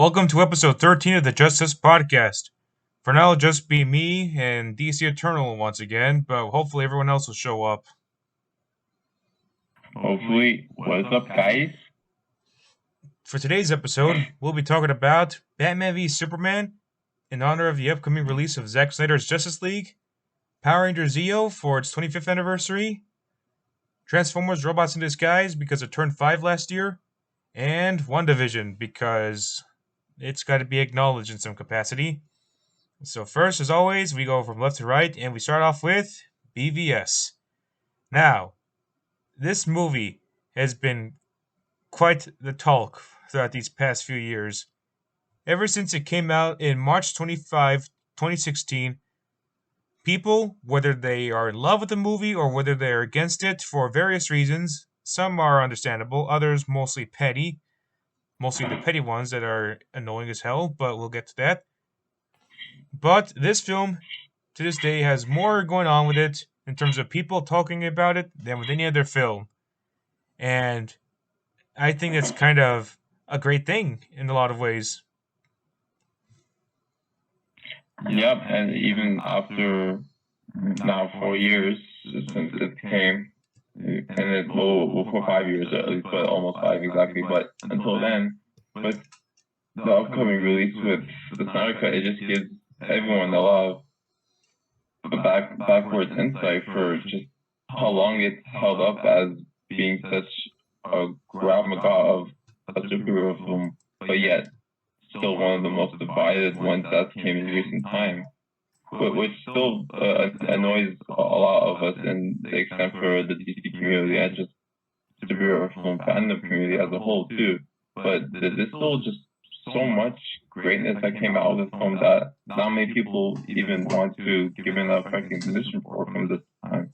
Welcome to episode 13 of the JustUs Podcast. For now, it'll just be me and DC Eternal once again, but hopefully everyone else will show up. Hopefully. What's up, guys? For today's episode, we'll be talking about Batman v Superman in honor of the upcoming release of Zack Snyder's Justice League, Power Rangers Zeo for its 25th anniversary, Transformers Robots in Disguise because it turned 5 last year, and WandaVision because it's got to be acknowledged in some capacity. So first, as always, we go from left to right, and we start off with BvS. Now, this movie has been quite the talk throughout these past few years. Ever since it came out in March 25, 2016, people, whether they are in love with the movie or whether they are against it for various reasons, some are understandable, others mostly petty, mostly the petty ones that are annoying as hell, but we'll get to that. But this film, to this day, has more going on with it in terms of people talking about it than with any other film. And I think it's kind of a great thing in a lot of ways. Yep, and even after now 4 years since it came, and it well for 5 years at least, but almost 5 exactly. But until then, with the upcoming release with the Snyder Cut, it just gives everyone a lot of backwards insight for just how long it's held up as being such a Krav Maga of a superhero film, but yet still one of the most divided ones that came in recent time, which still annoys a lot of us, in the extent for the DC community and just superhero film fandom community as a whole too. But there's still just so much greatness that came out of this film that not many people even want to give an affecting position for from this time.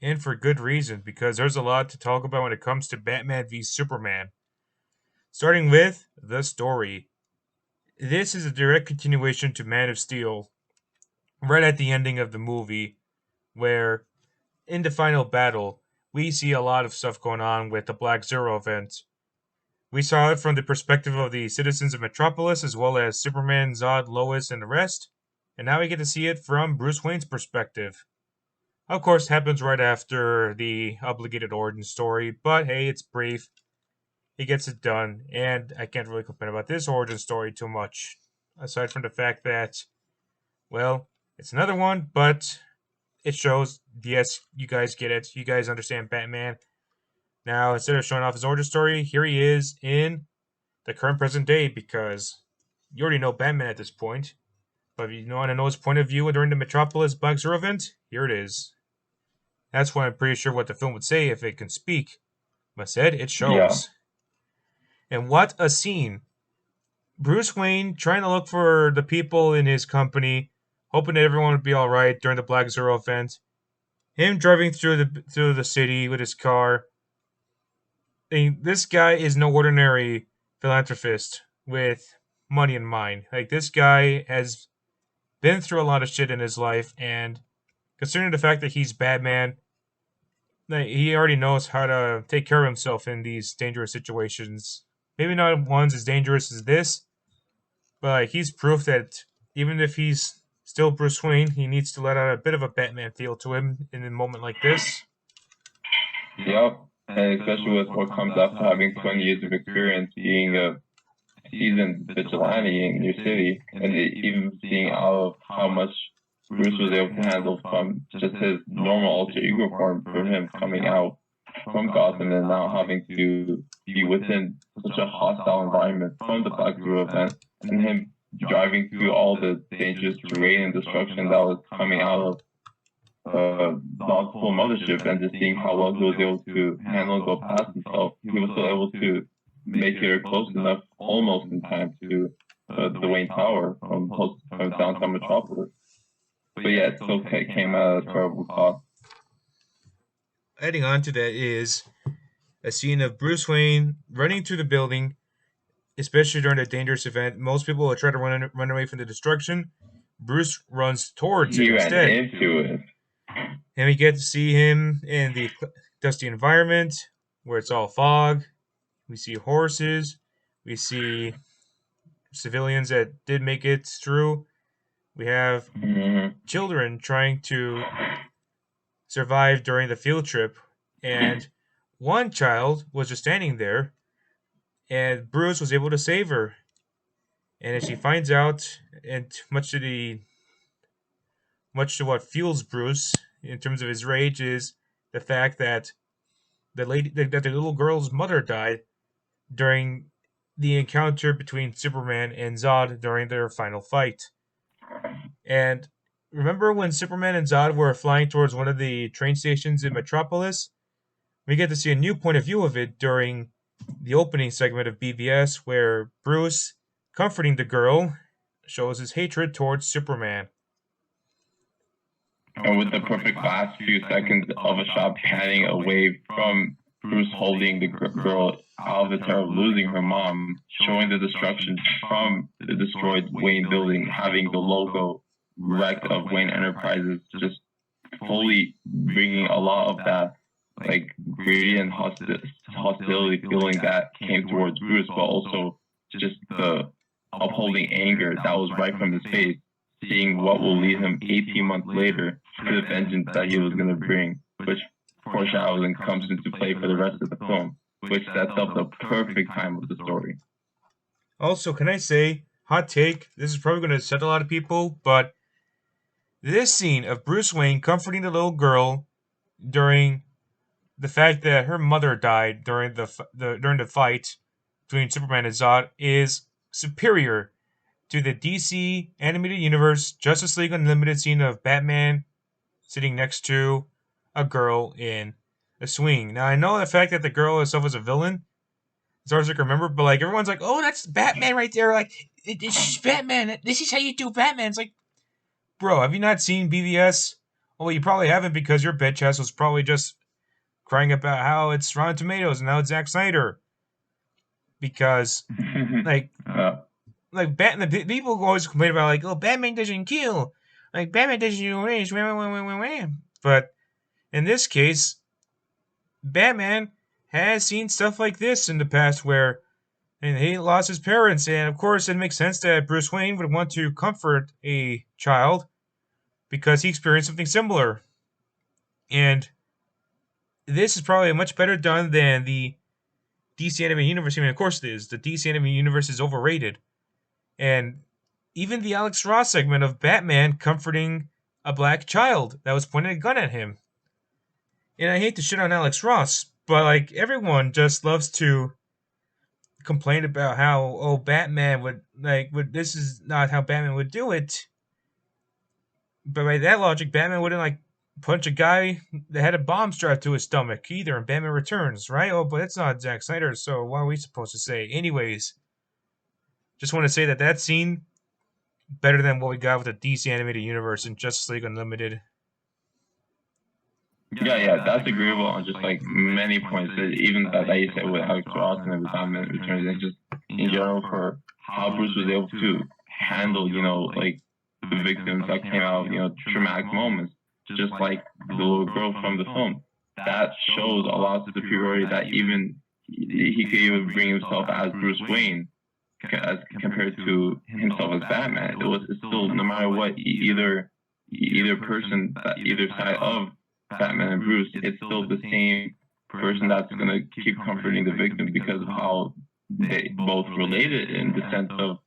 And for good reason, because there's a lot to talk about when it comes to Batman v Superman. Starting with the story. This is a direct continuation to Man of Steel, right at the ending of the movie, where in the final battle, we see a lot of stuff going on with the Black Zero event. We saw it from the perspective of the citizens of Metropolis, as well as Superman, Zod, Lois, and the rest, and now we get to see it from Bruce Wayne's perspective. Of course, it happens right after the obligated origin story, but hey, it's brief. He gets it done, and I can't really complain about this origin story too much, aside from the fact that, well, it's another one, but it shows, yes, you guys get it, you guys understand Batman. Now, instead of showing off his origin story, here he is in the current present day, because you already know Batman at this point, but if you want to know his point of view during the Metropolis Black Zero event, here it is. That's why I'm pretty sure what the film would say if it can speak. But said, it shows. Yeah. And what a scene. Bruce Wayne trying to look for the people in his company, hoping that everyone would be alright during the Black Zero event. Him driving through the city with his car. This guy is no ordinary philanthropist with money in mind. Like, this guy has been through a lot of shit in his life, and considering the fact that he's Batman, he already knows how to take care of himself in these dangerous situations. Maybe not ones as dangerous as this, but he's proof that even if he's still Bruce Wayne, he needs to let out a bit of a Batman feel to him in a moment like this. Yep, and especially with what comes after having 20 years of experience being a seasoned vigilante in your city, and even seeing out of how much Bruce was able to handle from just his normal alter ego form, from him coming out from Gotham and now having to be within such a hostile environment from the Black Zero event, and him driving through all the dangerous terrain and destruction that was coming out of Dogful Mothership, and just seeing how well he was able to handle and go past himself. He was still able to make it close enough, almost in time, to the Wayne Tower from downtown Metropolis. But yeah, it still came out at a terrible cost. Adding on to that is a scene of Bruce Wayne running through the building, especially during a dangerous event. Most people will try to run away from the destruction. Bruce runs towards it instead. He ran into it. And we get to see him in the dusty environment where it's all fog. We see horses. We see civilians that did make it through. We have Mm-hmm. children trying to survive during the field trip, and one child was just standing there, and Bruce was able to save her. And as she finds out, and much to what fuels Bruce in terms of his rage is the fact that the little girl's mother died during the encounter between Superman and Zod during their final fight. And remember when Superman and Zod were flying towards one of the train stations in Metropolis? We get to see a new point of view of it during the opening segment of BvS, where Bruce, comforting the girl, shows his hatred towards Superman. And with the perfect last few seconds of a shot panning away from Bruce holding the girl out of the terror of losing her mom, showing the destruction from the destroyed Wayne building, having the logo wrecked of Wayne Enterprises, just fully bringing a lot of that like greedy and hostility feeling that came towards Bruce, but also just the upholding anger that was right from his face, seeing what will lead him 18 months later to the vengeance that he was going to bring, which foreshadows and comes into play for the rest of the film, which sets up the perfect time of the story. Also, can I say, hot take, this is probably going to upset a lot of people, but this scene of Bruce Wayne comforting the little girl during the fact that her mother died during the fight between Superman and Zod is superior to the DC animated universe Justice League Unlimited scene of Batman sitting next to a girl in a swing. Now I know the fact that the girl herself is a villain, as far as I can remember, but like everyone's like, "Oh, that's Batman right there!" Like, this is Batman. This is how you do Batman. It's like, bro, have you not seen BvS? Well, you probably haven't because your bitch ass was probably just crying about how it's Rotten Tomatoes and now it's Zack Snyder. Because, like, the people always complain about, like, oh, Batman doesn't kill. Like, Batman doesn't erase. But in this case, Batman has seen stuff like this in the past where he lost his parents. And, of course, it makes sense that Bruce Wayne would want to comfort a child because he experienced something similar. And this is probably much better done than the DC Animated Universe. I mean, of course it is. The DC Animated Universe is overrated. And even the Alex Ross segment of Batman comforting a black child that was pointing a gun at him. And I hate to shit on Alex Ross, but like everyone just loves to complain about how Batman would this is not how Batman would do it. But by that logic, Batman wouldn't like punch a guy that had a bomb strapped to his stomach either in Batman Returns, right? Oh, but it's not Zack Snyder, so what are we supposed to say? Anyways, just want to say that scene better than what we got with the DC Animated Universe and Justice League Unlimited. Yeah, that's agreeable on just like many points. Even that you said with Alex Ross and with Batman Returns, and just in general for how Bruce was able to handle, like the victims that came out, traumatic moments, just like the little girl from the film. That shows a lot of superiority that even he could even bring himself as Bruce Wayne as compared to himself as Batman. It's still, no matter what, either person, either side of Batman and Bruce, it's still the same person that's going to keep comforting the victim because of how they both related in the sense of,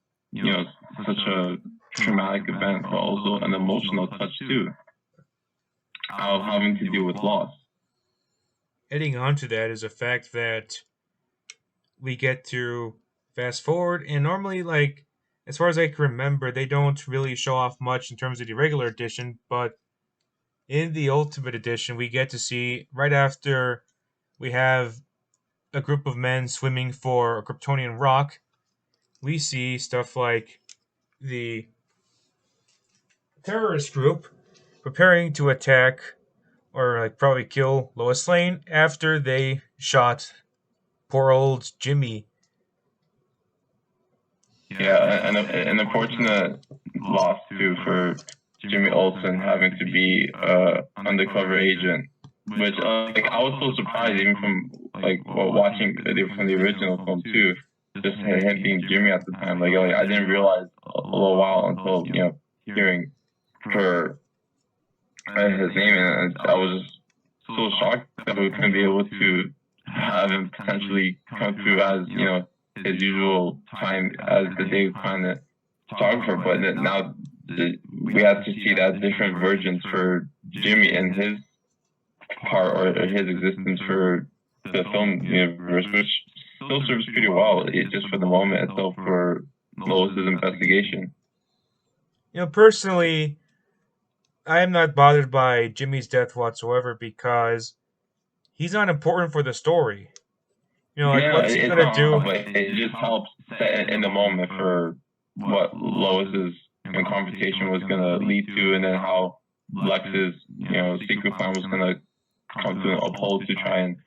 such a traumatic event, but also an emotional touch too, of having to deal with loss. Adding on to that is a fact that we get to fast forward, and normally, like, as far as I can remember, they don't really show off much in terms of the regular edition, but in the Ultimate Edition, we get to see right after we have a group of men swimming for a Kryptonian rock, we see stuff like the terrorist group preparing to attack or like probably kill Lois Lane after they shot poor old Jimmy. Yeah, and an unfortunate loss too for Jimmy Olsen having to be undercover agent, which I was so surprised even from watching the video from the original film too, just hinting Jimmy at the time. Like I didn't realize a little while until hearing for his name, and I was just so shocked that we couldn't be able to have him potentially come through as his usual time as the Dave Planet photographer. But now we have to see that different versions for Jimmy and his part or his existence for the film universe, which still serves pretty well. It's just for the moment itself for Lois's investigation. Personally, I am not bothered by Jimmy's death whatsoever because he's not important for the story. What's he gonna do? But it just helps set in the moment for what Lois's confrontation was gonna lead to, and then how Lex's secret plan was gonna come to a pole to try and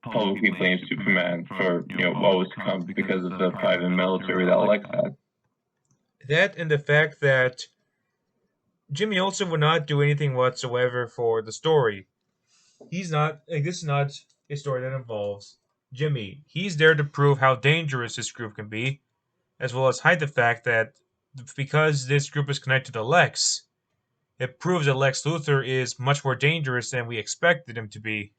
publicly blame Superman for what was to come because of the private military that Lex had. That and the fact that Jimmy Olsen would not do anything whatsoever for the story. He's not this is not a story that involves Jimmy. He's there to prove how dangerous this group can be, as well as hide the fact that because this group is connected to Lex, it proves that Lex Luthor is much more dangerous than we expected him to be.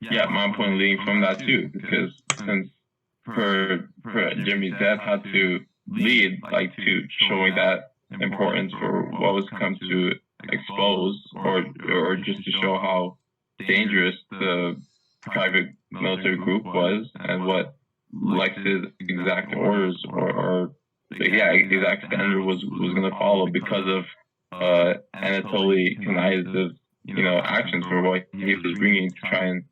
Yeah, my point leading from that too, because since for Jimmy's death had to lead to showing that importance for what was come to expose or just to show how dangerous the private military group was and what Lex's exact orders or exact standard was going to follow because of Anatoly Kanayev's actions for what he was bringing to try and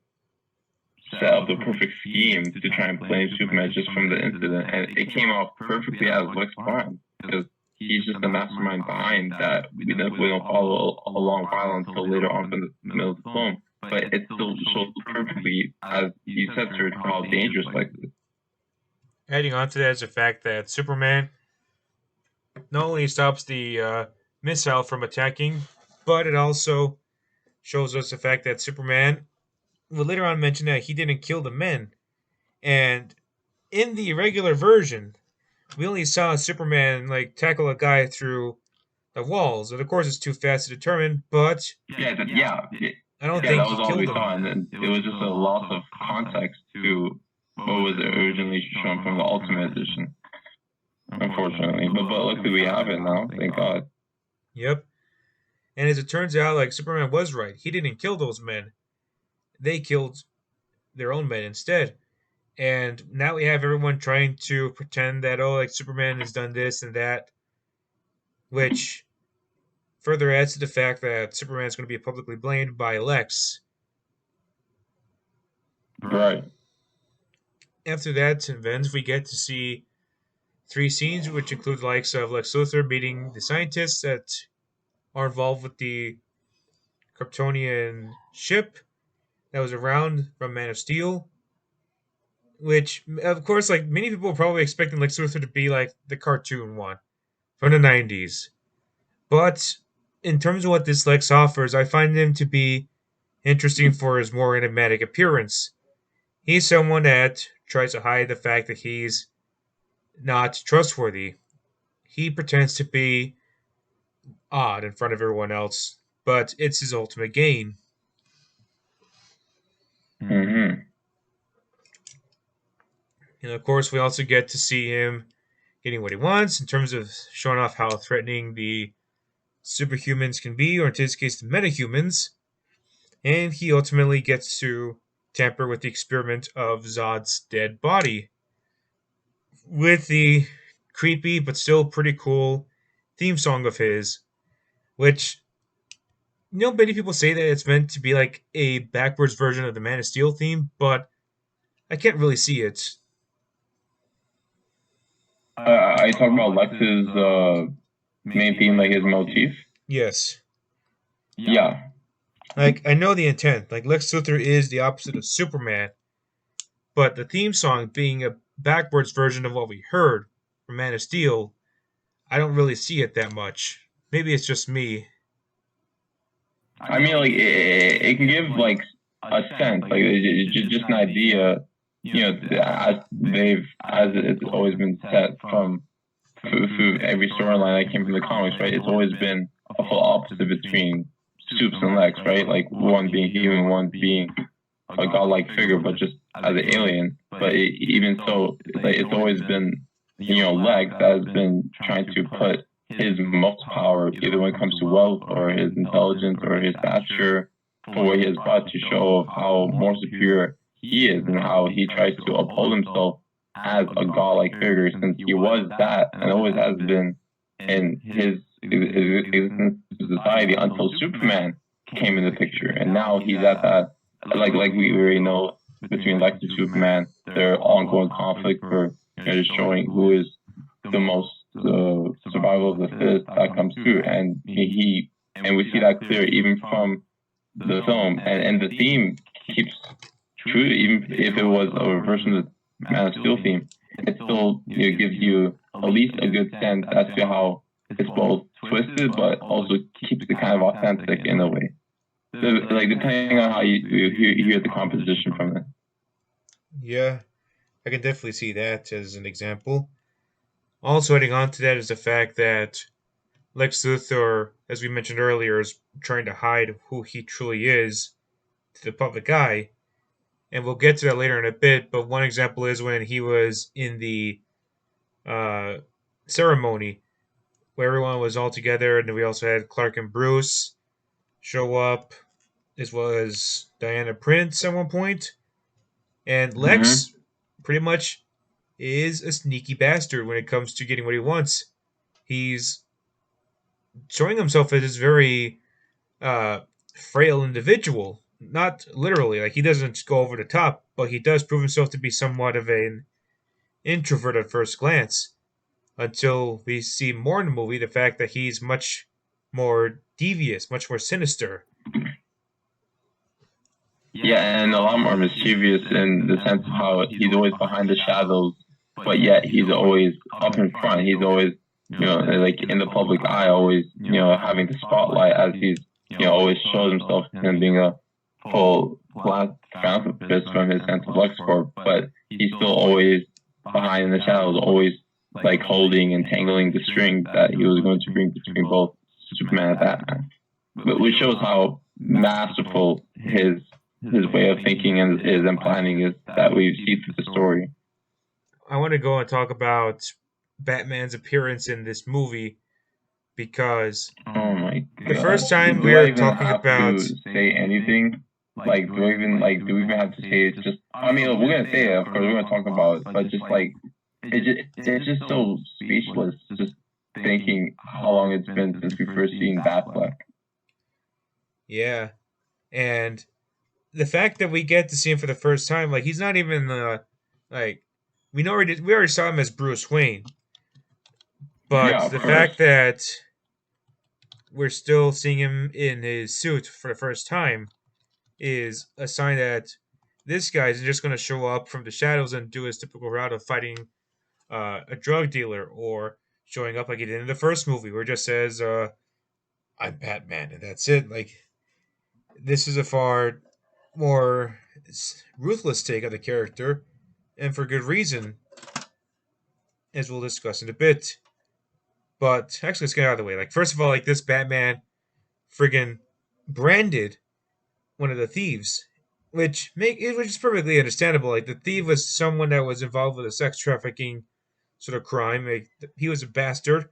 set up the perfect scheme to try and blame Superman just from the incident, and it came off perfectly as Lex planned because he's just the mastermind behind that. We don't follow a long while until later on in the middle of the film, but it still shows perfectly, as you said, sir, how dangerous Lex is. Adding on to that is the fact that Superman not only stops the missile from attacking, but it also shows us the fact that Superman will later on mention that he didn't kill the men. And in the regular version, we only saw Superman tackle a guy through the walls. And of course, it's too fast to determine, but I don't think that was he all killed we him. saw, and it was just a loss of context to what was originally shown from the Ultimate Edition, unfortunately. But luckily we have it now, thank God. Yep. And as it turns out, Superman was right. He didn't kill those men. They killed their own men instead. And now we have everyone trying to pretend that, Superman has done this and that, which further adds to the fact that Superman is going to be publicly blamed by Lex. Right. After that events, we get to see 3 scenes, which include the likes of Lex Luthor meeting the scientists that are involved with the Kryptonian ship that was around from Man of Steel. Which, of course, many people were probably expecting Lex Luthor to be like the cartoon one from the 90s. But in terms of what this Lex offers, I find him to be interesting for his more enigmatic appearance. He's someone that tries to hide the fact that he's not trustworthy. He pretends to be odd in front of everyone else, but it's his ultimate gain. Mm-hmm. And of course, we also get to see him getting what he wants in terms of showing off how threatening the superhumans can be, or in this case, the metahumans. And he ultimately gets to tamper with the experiment of Zod's dead body with the creepy but still pretty cool theme song of his, which, many people say that it's meant to be like a backwards version of the Man of Steel theme, but I can't really see it. Are you talking about Lex's main theme, his motif? Yes. Yeah. I know the intent. Lex Luthor is the opposite of Superman, but the theme song being a backwards version of what we heard from Man of Steel, I don't really see it that much. Maybe it's just me. I mean, it can give a sense, just an idea as it's always been set from through every storyline that came from the comics, right? It's always been a full opposite between Supes and Lex, right? Like one being human, one being a godlike figure, but just as an alien. But even so, like it's always been, Lex that has been trying to put his most power, either when it comes to wealth or his intelligence or his stature, for what he has brought to show how more superior he is and how he tries to uphold himself as a godlike figure, since he was that and always has been in his existence in society until Superman came in the picture. And now he's at that, like we already know, between Lex and Superman, their ongoing conflict for just showing who is the most survival of the fittest that comes through. And we see that clear even from the film, and the theme keeps true, even if it was a version of the Man of Steel theme. It still gives you at least a good sense as to how it's both twisted but also keeps it kind of authentic in a way. So, like, depending on how you hear the composition from it. Yeah, I can definitely see that as an example. Also, adding on to that is the fact that Lex Luthor, as we mentioned earlier, is trying to hide who he truly is to the public eye. And we'll get to that later in a bit, but one example is when he was in the ceremony where everyone was all together, and then we also had Clark and Bruce show up, as well as Diana Prince at one point. And Lex pretty much is a sneaky bastard when it comes to getting what he wants. He's showing himself as this very frail individual. Not literally, like he doesn't go over the top, but he does prove himself to be somewhat of an introvert at first glance. Until we see more in the movie the fact that he's much more devious, much more sinister. Yeah, and a lot more mischievous in the sense of how he's always behind the shadows, but yet he's always up in front. He's always, like in the public eye, always, having the spotlight as he's, always shows himself and being a full philanthropist from his sense of LexCorp, but he's still always behind in the shadows, always like holding and tangling the string that he was going to bring between both Superman and Batman. But which shows how masterful his way of thinking and planning is that we see through the story. I want to go and talk about Batman's appearance in this movie because oh my God. The first time we are talking about to say anything. Like, do we even have to say it? Just, I mean, we're gonna say it, of course, we're gonna talk about it, but just like, it's just so speechless, just thinking how long it's been since we first seen Batfleck. Yeah, and the fact that we get to see him for the first time, like he's not even like we already saw him as Bruce Wayne, but the fact that we're still seeing him in his suit for the first time is a sign that this guy isn't just going to show up from the shadows and do his typical route of fighting a drug dealer or showing up like he did in the first movie, where it just says, "I'm Batman," and that's it. Like, this is a far more ruthless take on the character, and for good reason, as we'll discuss in a bit. But actually, let's get out of the way. Like, first of all, like this Batman friggin' branded one of the thieves, which is perfectly understandable. Like, the thief was someone that was involved with a sex trafficking sort of crime. Like, he was a bastard.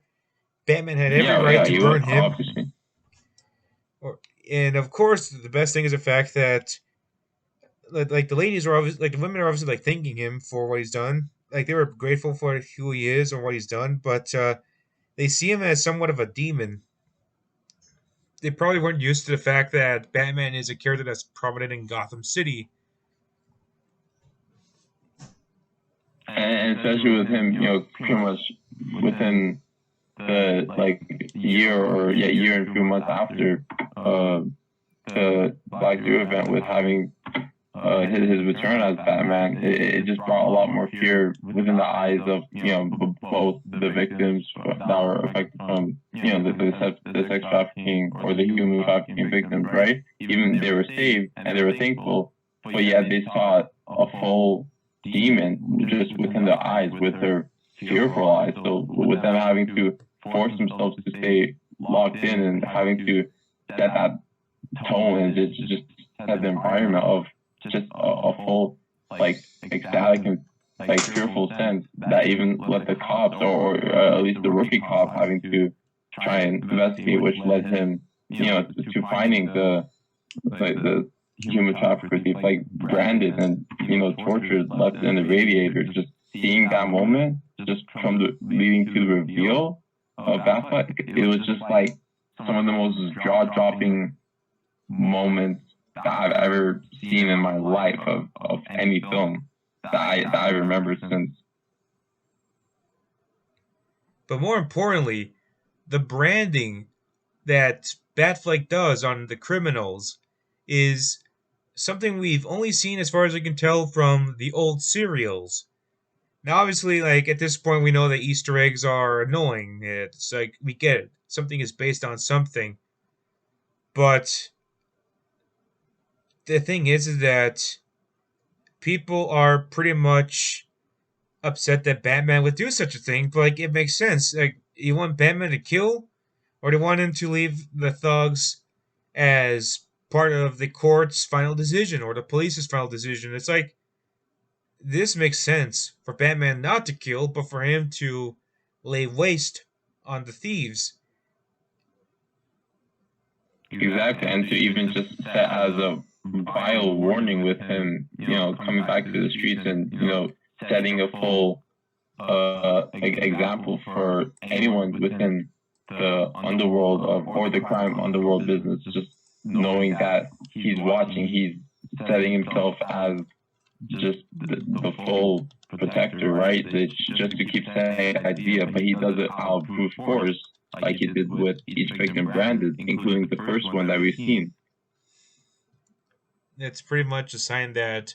Batman had every right to burn him. And of course, the best thing is the fact that, like, the ladies are obviously, like, the women are obviously like thanking him for what he's done. Like, they were grateful for who he is or what he's done, but they see him as somewhat of a demon. They probably weren't used to the fact that Batman is a character that's prominent in Gotham City. And especially with him, pretty much within the year and a few months after the Black Zero event, with having his return as Batman, it just brought a lot more fear within the eyes of both the victims that were affected from the sex trafficking or the human trafficking victims, right? Even they were saved and they were thankful, but yet they saw a full demon just within their eyes, with their fearful eyes. So with them having to force themselves to stay locked in and having to set that tone and just set the environment of just a full like ecstatic and like fearful sense that even let the cops or at least the rookie cop having to try and investigate, which led him, to finding the human traffickers, like branded and tortured, left in the radiator. Just seeing that moment, just from the leading to the reveal of Batfleck, it was just like some of the most jaw-dropping moments that I've ever seen in my life of any film that I remember since. But more importantly, the branding that Batfleck does on the criminals is something we've only seen, as far as I can tell, from the old serials. Now, obviously, like at this point, we know that Easter eggs are annoying. It's like we get it. Something is based on something. But the thing is that people are pretty much upset that Batman would do such a thing. But like, it makes sense. Like, you want Batman to kill, or do you want him to leave the thugs as part of the court's final decision or the police's final decision? It's like, this makes sense for Batman not to kill, but for him to lay waste on the thieves. Exactly, and to even just set as a vile warning with him, coming back to the streets and, setting a full example for anyone within the underworld or the crime underworld business, just knowing that he's watching, he's setting himself as just the full protector, right? It's just to keep saying the idea, but he does it out of brute force, like he did with each victim branded, including the first one that we've seen. It's pretty much a sign that,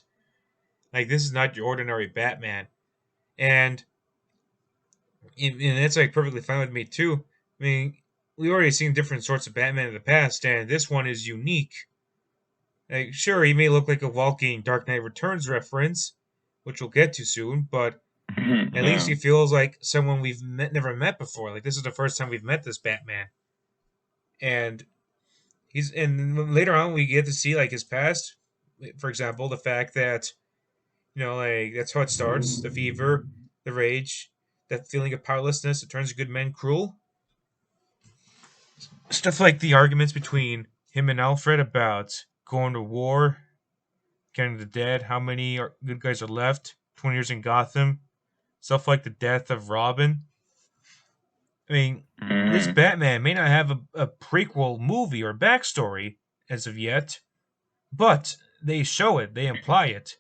like, this is not your ordinary Batman. And that's, like, perfectly fine with me, too. I mean, we've already seen different sorts of Batman in the past, and this one is unique. Like, sure, he may look like a walking Dark Knight Returns reference, which we'll get to soon, but at least he feels like someone we've never met before. Like, this is the first time we've met this Batman. And later on we get to see, like, his past. For example, the fact that, like, that's how it starts. The fever, the rage, that feeling of powerlessness that turns good men cruel. Stuff like the arguments between him and Alfred about going to war, getting the dead, how many good guys are left, 20 years in Gotham. Stuff like the death of Robin. I mean, this Batman may not have a prequel movie or backstory as of yet, but they show it, they imply it.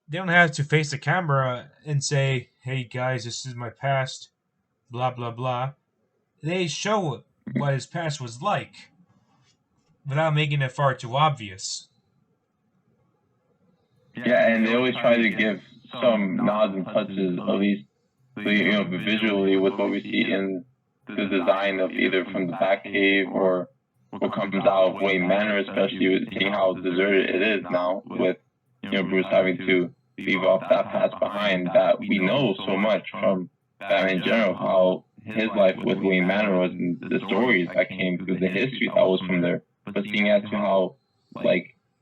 They don't have to face the camera and say, hey guys, this is my past, blah, blah, blah. They show what his past was like without making it far too obvious. Yeah, and they always try to give some nods and touches, at least visually, with what we see in the design of either from the Batcave or what comes out of Wayne Manor, especially with seeing how deserted it is now, with Bruce having to leave off that past behind that we know so much from Batman in general, how his life with Wayne Manor was, and the stories that came through, the history that was from there. But seeing as to how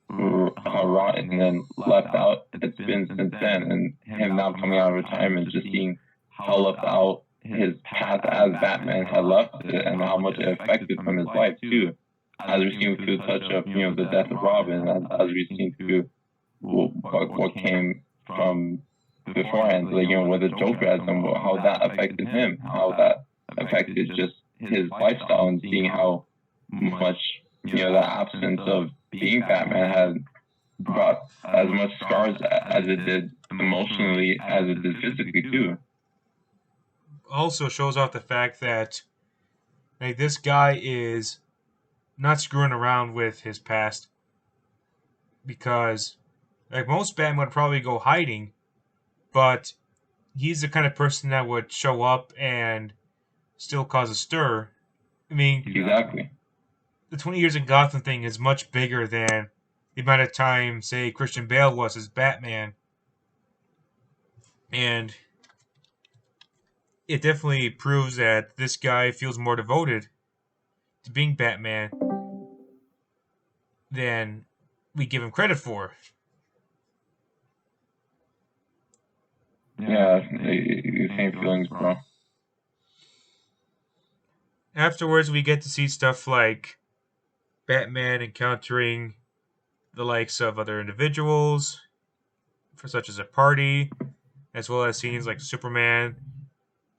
rotten and then left out it's been since then, and him now coming out of retirement, just seeing how left out his path as Batman had left it, and how much it affected from his life too, as we've seen through the touch of the death of Robin, as we've seen through what came from beforehand, with the Joker as him, how that affected him, how that affected just his lifestyle, and seeing how much the absence of being Batman had brought as much scars as it did emotionally as it did physically too. Also shows off the fact that, like, this guy is not screwing around with his past, because, like, most Batman would probably go hiding, but he's the kind of person that would show up and still cause a stir. I mean, exactly. The 20 years in Gotham thing is much bigger than the amount of time, say, Christian Bale was as Batman. And it definitely proves that this guy feels more devoted to being Batman than we give him credit for. Yeah, the same feelings, bro. Afterwards, we get to see stuff like Batman encountering the likes of other individuals, such as a party, as well as scenes like Superman,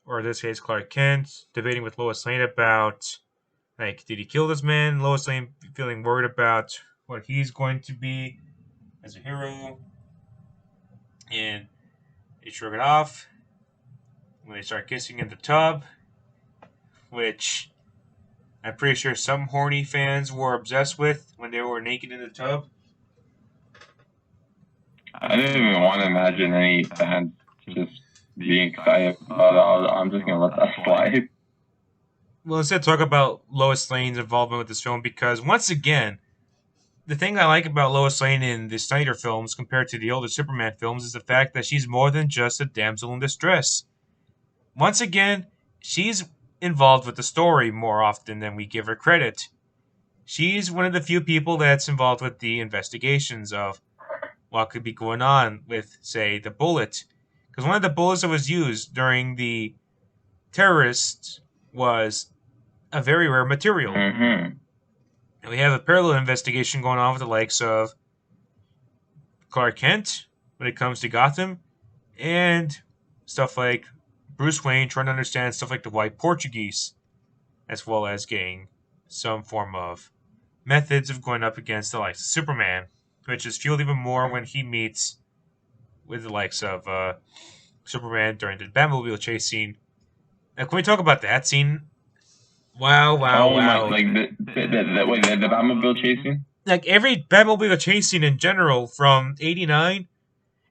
or in this case Clark Kent, debating with Lois Lane about, like, did he kill this man? Lois Lane feeling worried about what he's going to be as a hero, and they shrug it off when they start kissing in the tub, which I'm pretty sure some horny fans were obsessed with when they were naked in the tub. I didn't even want to imagine any fans just being excited about it. I'm just gonna let that slide. Well, instead, talk about Lois Lane's involvement with this film because, once again, the thing I like about Lois Lane in the Snyder films compared to the older Superman films is the fact that she's more than just a damsel in distress. Once again, she's involved with the story more often than we give her credit. She's one of the few people that's involved with the investigations of what could be going on with, say, the bullet. Because one of the bullets that was used during the terrorists was a very rare material. Mm-hmm. And we have a parallel investigation going on with the likes of Clark Kent when it comes to Gotham, and stuff like Bruce Wayne trying to understand stuff like the White Portuguese, as well as getting some form of methods of going up against the likes of Superman, which is fueled even more when he meets with the likes of Superman during the Batmobile chase scene. Now, can we talk about that scene? Wow. My, like the Batmobile chasing? Like every Batmobile chase scene in general from '89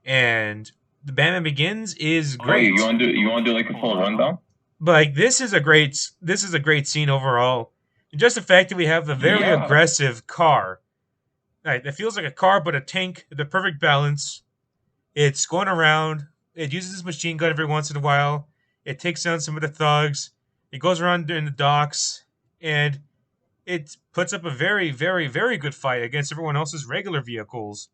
and the Batman Begins is great. You want to do like a full rundown? But like this is a great scene overall. And just the fact that we have the very aggressive car. Right, it feels like a car but a tank, the perfect balance. It's going around. It uses this machine gun every once in a while. It takes down some of the thugs. It goes around in the docks, and it puts up a very, very, very good fight against everyone else's regular vehicles.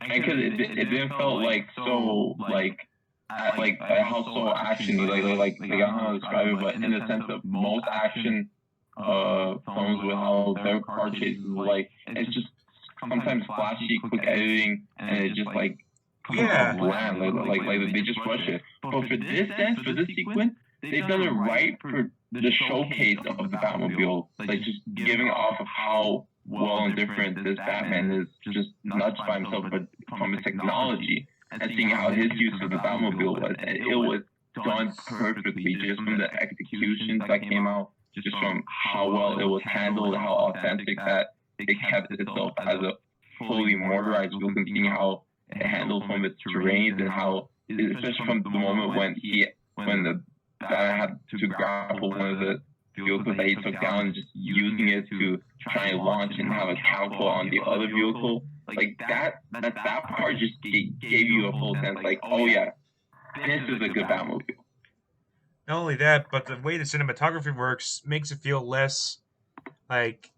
Because it didn't feel like so how so actiony like I don't know how to describe it, but in the sense of most action films with how their car chases like it's just sometimes flashy, quick editing, and it just like bland, like they just rush it. But for this sequence, they've done it right for the showcase of the Batmobile, like just giving off of how well and different this Batman is, just not just by himself, but from his technology, and seeing how his use of the Batmobile was. And it was done perfectly, just from the executions that came out, just from how well it was handled, how authentic that it kept itself as a fully motorized vehicle, and seeing how it handled from its terrains, and how, especially from the moment when the Batman had to grapple one of the vehicles that he took down, and just using it to try and launch and have a tackle on the other vehicle, like that part just gave you a full sense, like, oh yeah, this is a good Batmobile. Not only that, but the way the cinematography works makes it feel less like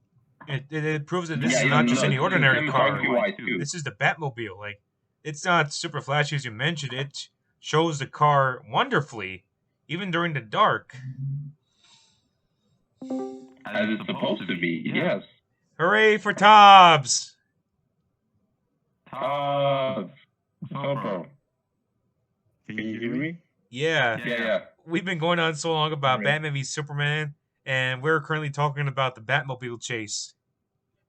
it proves that this is not just any ordinary car. This is the Batmobile. Like, it's not super flashy as you mentioned. It shows the car wonderfully, even during the dark. As it's supposed to be, yes. Hooray for Tobbs! Tobbs! What's up, bro? Can you hear me? Yeah. We've been going on so long about Batman v Superman, and we're currently talking about the Batmobile chase.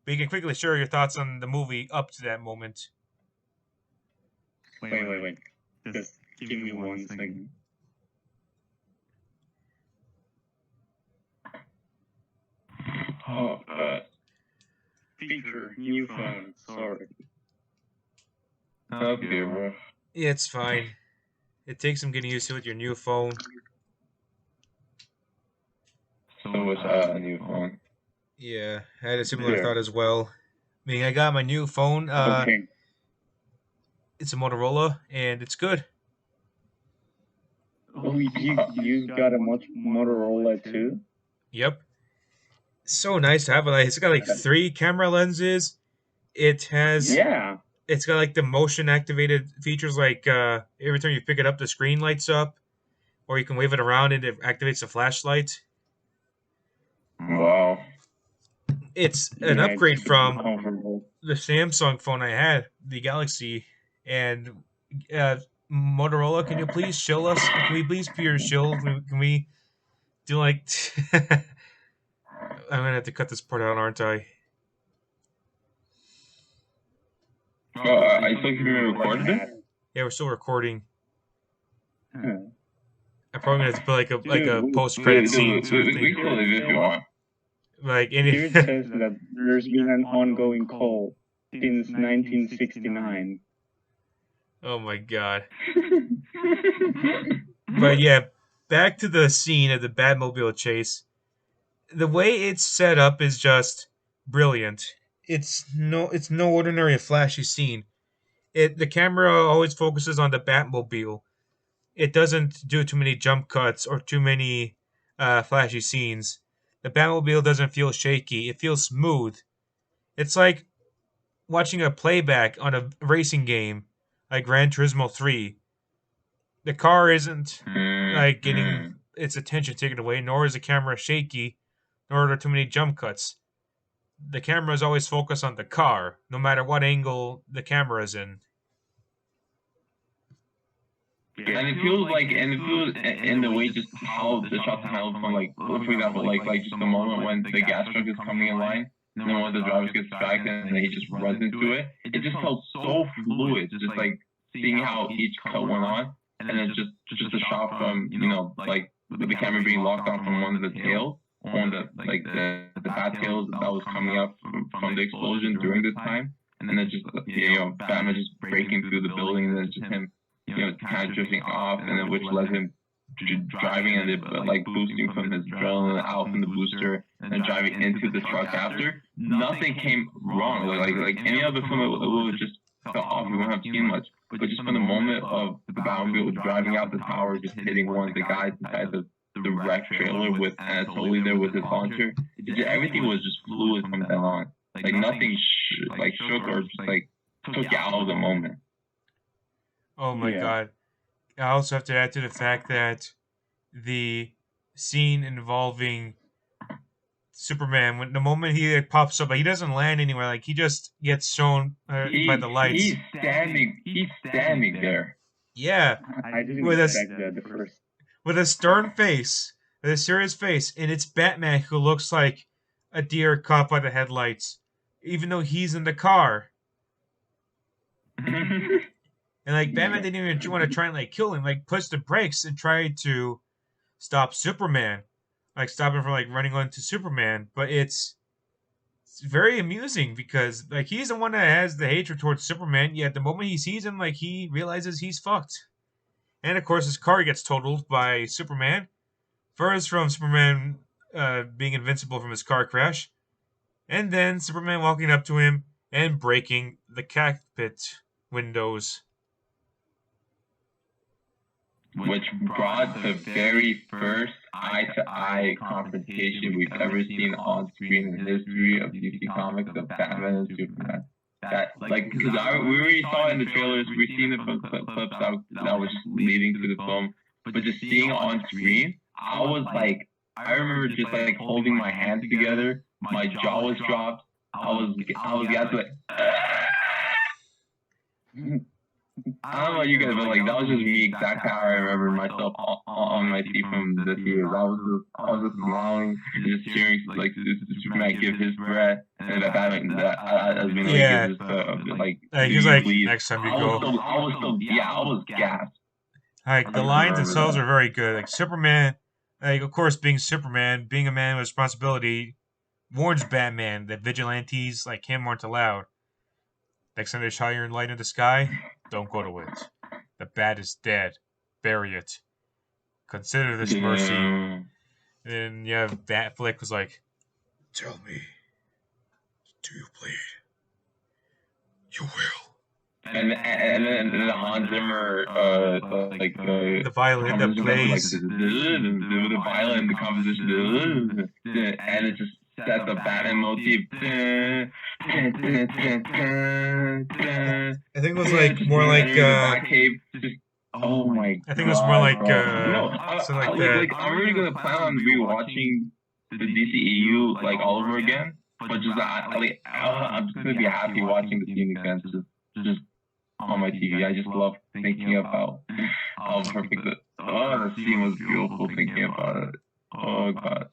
But you can quickly share your thoughts on the movie up to that moment. Wait. Just give me 1 second. Oh, feature, new phone, sorry. Okay, bro. Yeah, it's fine. It takes some getting used to with your new phone. So is a new phone. Yeah, I had a similar thought as well. I mean, I got my new phone. Okay. It's a Motorola, and it's good. Oh, you got a Motorola too? Yep. So nice to have it. Like, it's got like 3 camera lenses. It has. Yeah. It's got like the motion activated features, like every time you pick it up, the screen lights up, or you can wave it around and it activates the flashlight. Wow. It's an upgrade from comfortable. the Samsung phone I had, the Galaxy, and Motorola. Can you please shill us? Can we please be your shill? Can we do like? I'm gonna have to cut this part out, aren't I? I still keep recording it? Yeah, we're still recording. Huh. I'm probably gonna have to put like a Dude, post credit scene We sort of can thing. still leave if you want. Like Here any. it says that there's been an ongoing call since 1969. Oh my god. But yeah, back to the scene of the Batmobile chase. The way it's set up is just brilliant. It's no ordinary flashy scene. The camera always focuses on the Batmobile. It doesn't do too many jump cuts or too many flashy scenes. The Batmobile doesn't feel shaky. It feels smooth. It's like watching a playback on a racing game like Gran Turismo 3. The car isn't like getting its attention taken away, nor is the camera shaky, nor are there too many jump cuts. The camera is always focused on the car, no matter what angle the camera is in. And it feels in the way just how the shots are handled from like, for example, like just the moment when the gas truck is coming in line, and then one of the drivers gets distracted and then he just runs into it. It just felt so fluid, just like seeing how each cut went on, and then just a shot from like the camera being locked on from one of the tails, one of the bat tails that was coming up from the explosion during this time, and then just Batman just breaking through the building, and then just him kind of drifting off, and then which led him driving and like boosting from his adrenaline out from the booster and driving into the truck after. Nothing came wrong. Like any other film, it would have just fell off. We wouldn't have seen much. But just from the moment of the Batmobile driving out the tower, just hitting one of the guys inside the wrecked trailer with Anatoly there with his launcher, everything was just fluid from then on. Like nothing shook or just like took you out of the moment. Oh my god. I also have to add to the fact that the scene involving Superman, when the moment he pops up, like, he doesn't land anywhere, like he just gets shown by the lights. He's standing there. Yeah. I didn't with expect that the first. With a stern face, with a serious face, and it's Batman who looks like a deer caught by the headlights, even though he's in the car. And like Batman didn't even want to try and like kill him, like push the brakes and try to stop Superman, like stop him from like running onto Superman. But it's very amusing because like he's the one that has the hatred towards Superman. Yet the moment he sees him, like he realizes he's fucked. And of course, his car gets totaled by Superman. First from Superman being invincible from his car crash, and then Superman walking up to him and breaking the cockpit windows. Which brought the very first eye-to-eye confrontation we've ever seen on screen in the history of DC Comics of Batman and Superman. That, like, because we already saw it in the trailers, we've seen the clips that was leading to the film, but just seeing it on screen, I was like, I remember just like holding my hands together, my jaw was dropped, I was like, I don't know about you guys, but like that was just me exactly how I remember myself on my seat from the theaters. I was just smiling, just hearing like Superman give his breath, and that Batman as being like he was like, next time you go. I was gassed. Like the lines themselves are very good. Like Superman, like of course being Superman, being a man with responsibility, warns Batman that vigilantes like him aren't allowed. Next time they shine light in the sky, don't go to it. The bat is dead. Bury it. Consider this mercy. And yeah, Batflick was like, "Tell me, do you bleed? You will." then the Hans Zimmer The violin that plays. the violin, the composition, and it just sets the Batman motif. I think it was like more like oh my god. I think it was more like something like that. I'm really gonna plan on rewatching the DCEU like all over again, but just I'm just gonna be happy watching the scene again, just on my TV. I just love thinking about how perfect the scene was beautiful. Thinking about it. Oh god.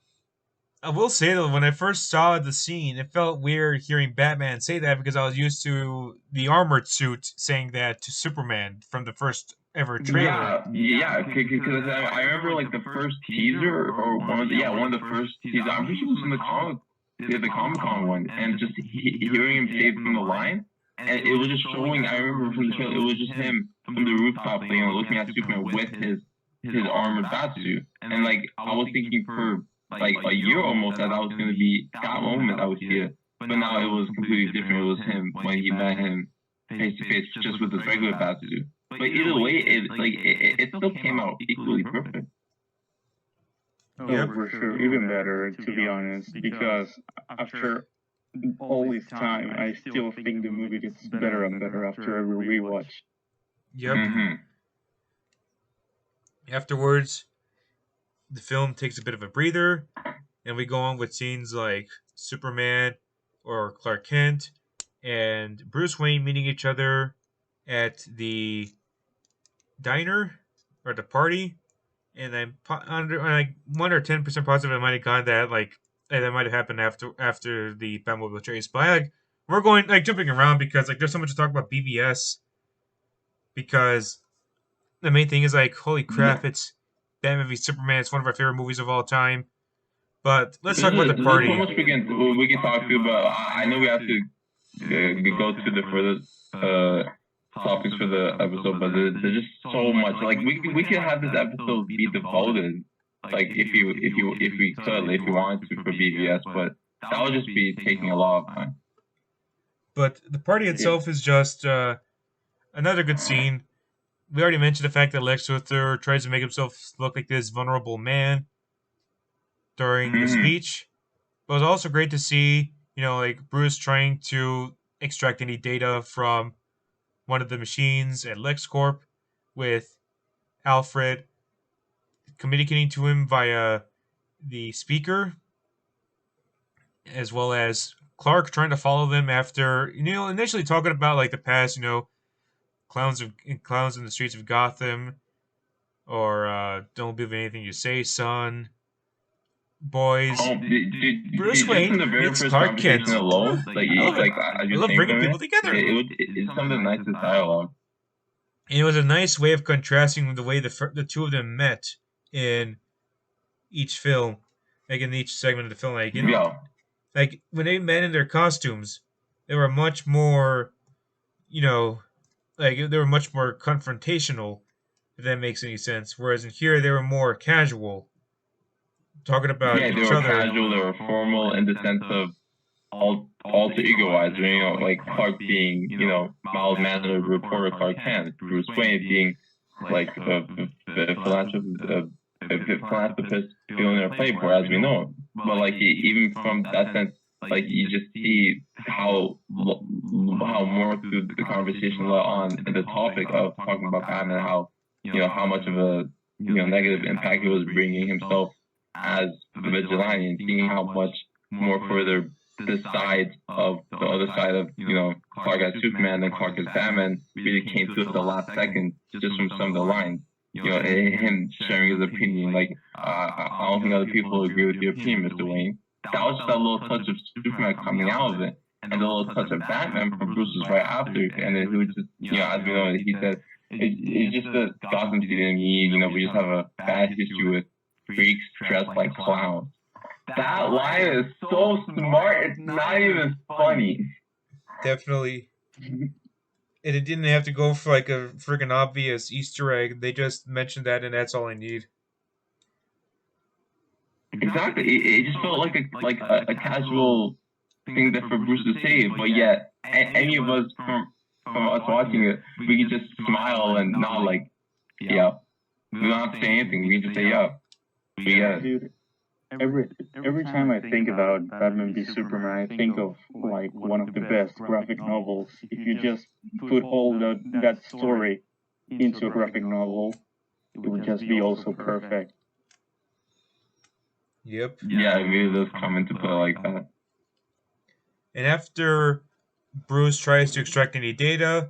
I will say though, when I first saw the scene, it felt weird hearing Batman say that because I was used to the armored suit saying that to Superman from the first ever trailer. Yeah, because I remember like the first teaser or one of the first teasers. I'm pretty sure it was in the Comic-Con one, and just hearing him say from the line, and it was just showing. I remember from the trailer, it was just him from the rooftop, looking at Superman with his armored batsuit, and like I was thinking for like a year almost that was going to be that moment I would see it, but now it was completely different. It was him when he met him face to face, just with his regular batsuit. But either way, it still came out equally perfect. Oh, for sure, even better, to be honest, because after all this time, I still think the movie gets better and better after every rewatch. Yep. Mm-hmm. Afterwards, the film takes a bit of a breather, and we go on with scenes like Superman or Clark Kent and Bruce Wayne meeting each other at the diner or the party, and I'm like 1 or 10% positive I might have gotten that that might have happened after the Batmobile chase. But we're going jumping around because there's so much to talk about BvS, because the main thing is holy crap, it's Batman v Superman. It's one of our favorite movies of all time. But let's talk about the party. There's so much we can talk to, but I know we have to go to the further topics for the episode, but there's just so much. We could have this episode be devoted, if we wanted to, for BvS, but that would just be taking a lot of time. But the party itself is just another good scene. We already mentioned the fact that Lex Luthor tries to make himself look like this vulnerable man during the speech. But it was also great to see, Bruce trying to extract any data from one of the machines at LexCorp, with Alfred communicating to him via the speaker, as well as Clark trying to follow them after, initially talking about the past, clowns in the streets of Gotham, or don't believe anything you say, son. Boys. Bruce Wayne meets Clark Kent. I love bringing people together. It's some of the nicest dialogue. And it was a nice way of contrasting the way the two of them met in each film, in each segment of the film. When they met in their costumes, they were much more, they were much more confrontational, if that makes any sense. Whereas in here, they were more casual, talking about each other. Yeah, they were casual, they were formal in the sense of alter ego-wise. Clark being, mild-mannered reporter Clark Kent, Bruce Wayne being, a philanthropist, billionaire playboy, as we know him. But, even from that sense, you just see how more through the conversation led on the topic of talking about Batman, how much of a negative impact he was bringing himself as a vigilante, and seeing how much more further the other side of Clark as Superman than Clark as Batman really came to at the last second, just from some of the lines. Him sharing his opinion, I don't think other people agree with your opinion, Mr. Wayne. That was just a little touch of Superman coming out of it, and a little touch of Batman from Bruce was right after, and then he was just, as we know, he said, it's just a Gotham City that we just have a bad history with freaks dressed like clowns. That line is so smart, it's not even funny. Definitely. And it didn't have to go for a freaking obvious Easter egg. They just mentioned that, and that's all I need. Exactly. It just felt like a casual thing that for Bruce to say, but yet any of us from from us watching it, we can just smile and not like, yeah. We don't have to say anything. We can just say, yeah. We get it. Dude, every time I think about Batman v Superman, I think of like one of the best graphic novels. If you just put all that story into a graphic novel, it would just be also perfect. Yep. Yeah, it really does come into play like that. And after Bruce tries to extract any data,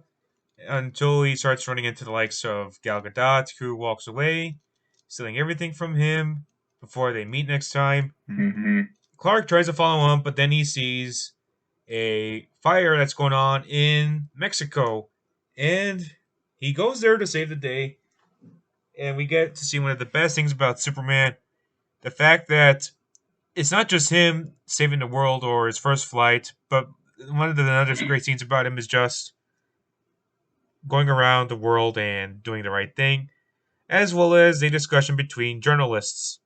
until he starts running into the likes of Gal Gadot, who walks away, stealing everything from him before they meet next time. Mm-hmm. Clark tries to follow him, but then he sees a fire that's going on in Mexico, and he goes there to save the day. And we get to see one of the best things about Superman, the fact that it's not just him saving the world or his first flight, but one of the other great scenes about him is just going around the world and doing the right thing, as well as a discussion between journalists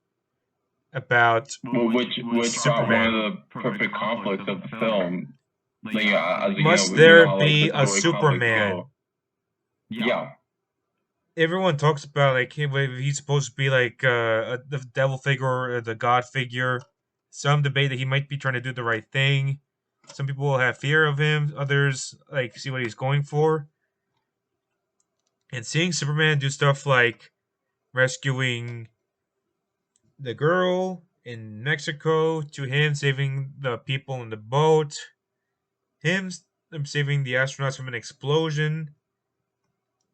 about Which brought one of the perfect conflicts of the film. Like, must there be a Superman? Yeah. Everyone talks about like he's supposed to be like the devil figure or the god figure. Some debate that he might be trying to do the right thing. Some people will have fear of him. Others like see what he's going for. And seeing Superman do stuff like rescuing the girl in Mexico, to him saving the people in the boat, him saving the astronauts from an explosion,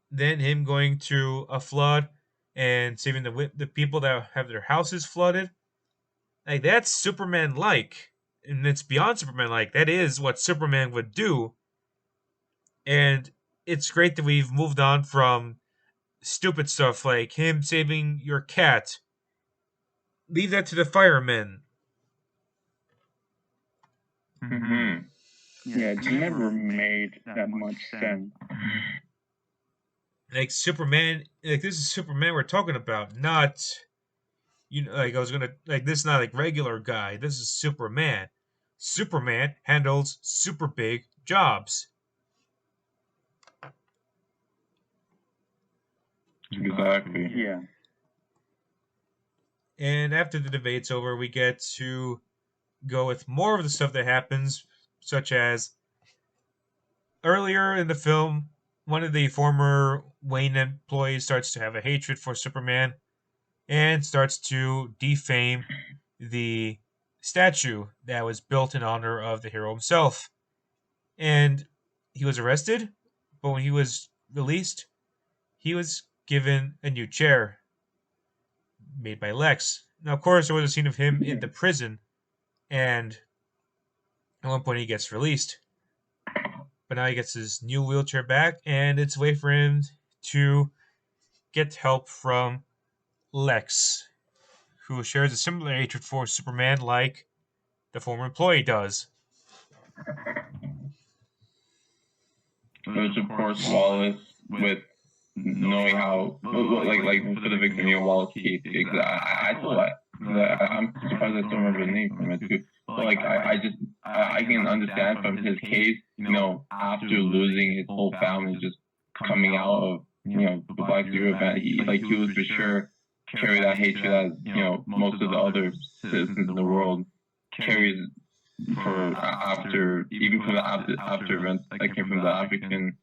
then him going to a flood and saving the people that have their houses flooded. Like, that's Superman like. And it's beyond Superman like. That is what Superman would do. And it's great that we've moved on from stupid stuff like him saving your cat. Leave that to the firemen. Mm-hmm. Yeah, it never made that much sense. Like Superman, like this is Superman we're talking about, not like I was gonna like this is not like regular guy. This is Superman. Superman handles super big jobs. Exactly. Yeah. And after the debate's over, we get to go with more of the stuff that happens, such as earlier in the film, one of the former Wayne employees starts to have a hatred for Superman and starts to defame the statue that was built in honor of the hero himself. And he was arrested, but when he was released, he was given a new chair made by Lex. Now, of course, there was a scene of him in the prison, and at one point he gets released. But now he gets his new wheelchair back, and it's a way for him to get help from Lex, who shares a similar hatred for Superman like the former employee does. Which, of course, Wallace, with knowing how, like for the victim, Wallace Keith, I still, I'm surprised I still remember the name from it, too. But, like, I can understand from his case, after losing his whole family, just coming out of, the Black Zero event, he was for sure carry that hatred that, most of the other citizens in the world carries for after, even from the after events that came from the African,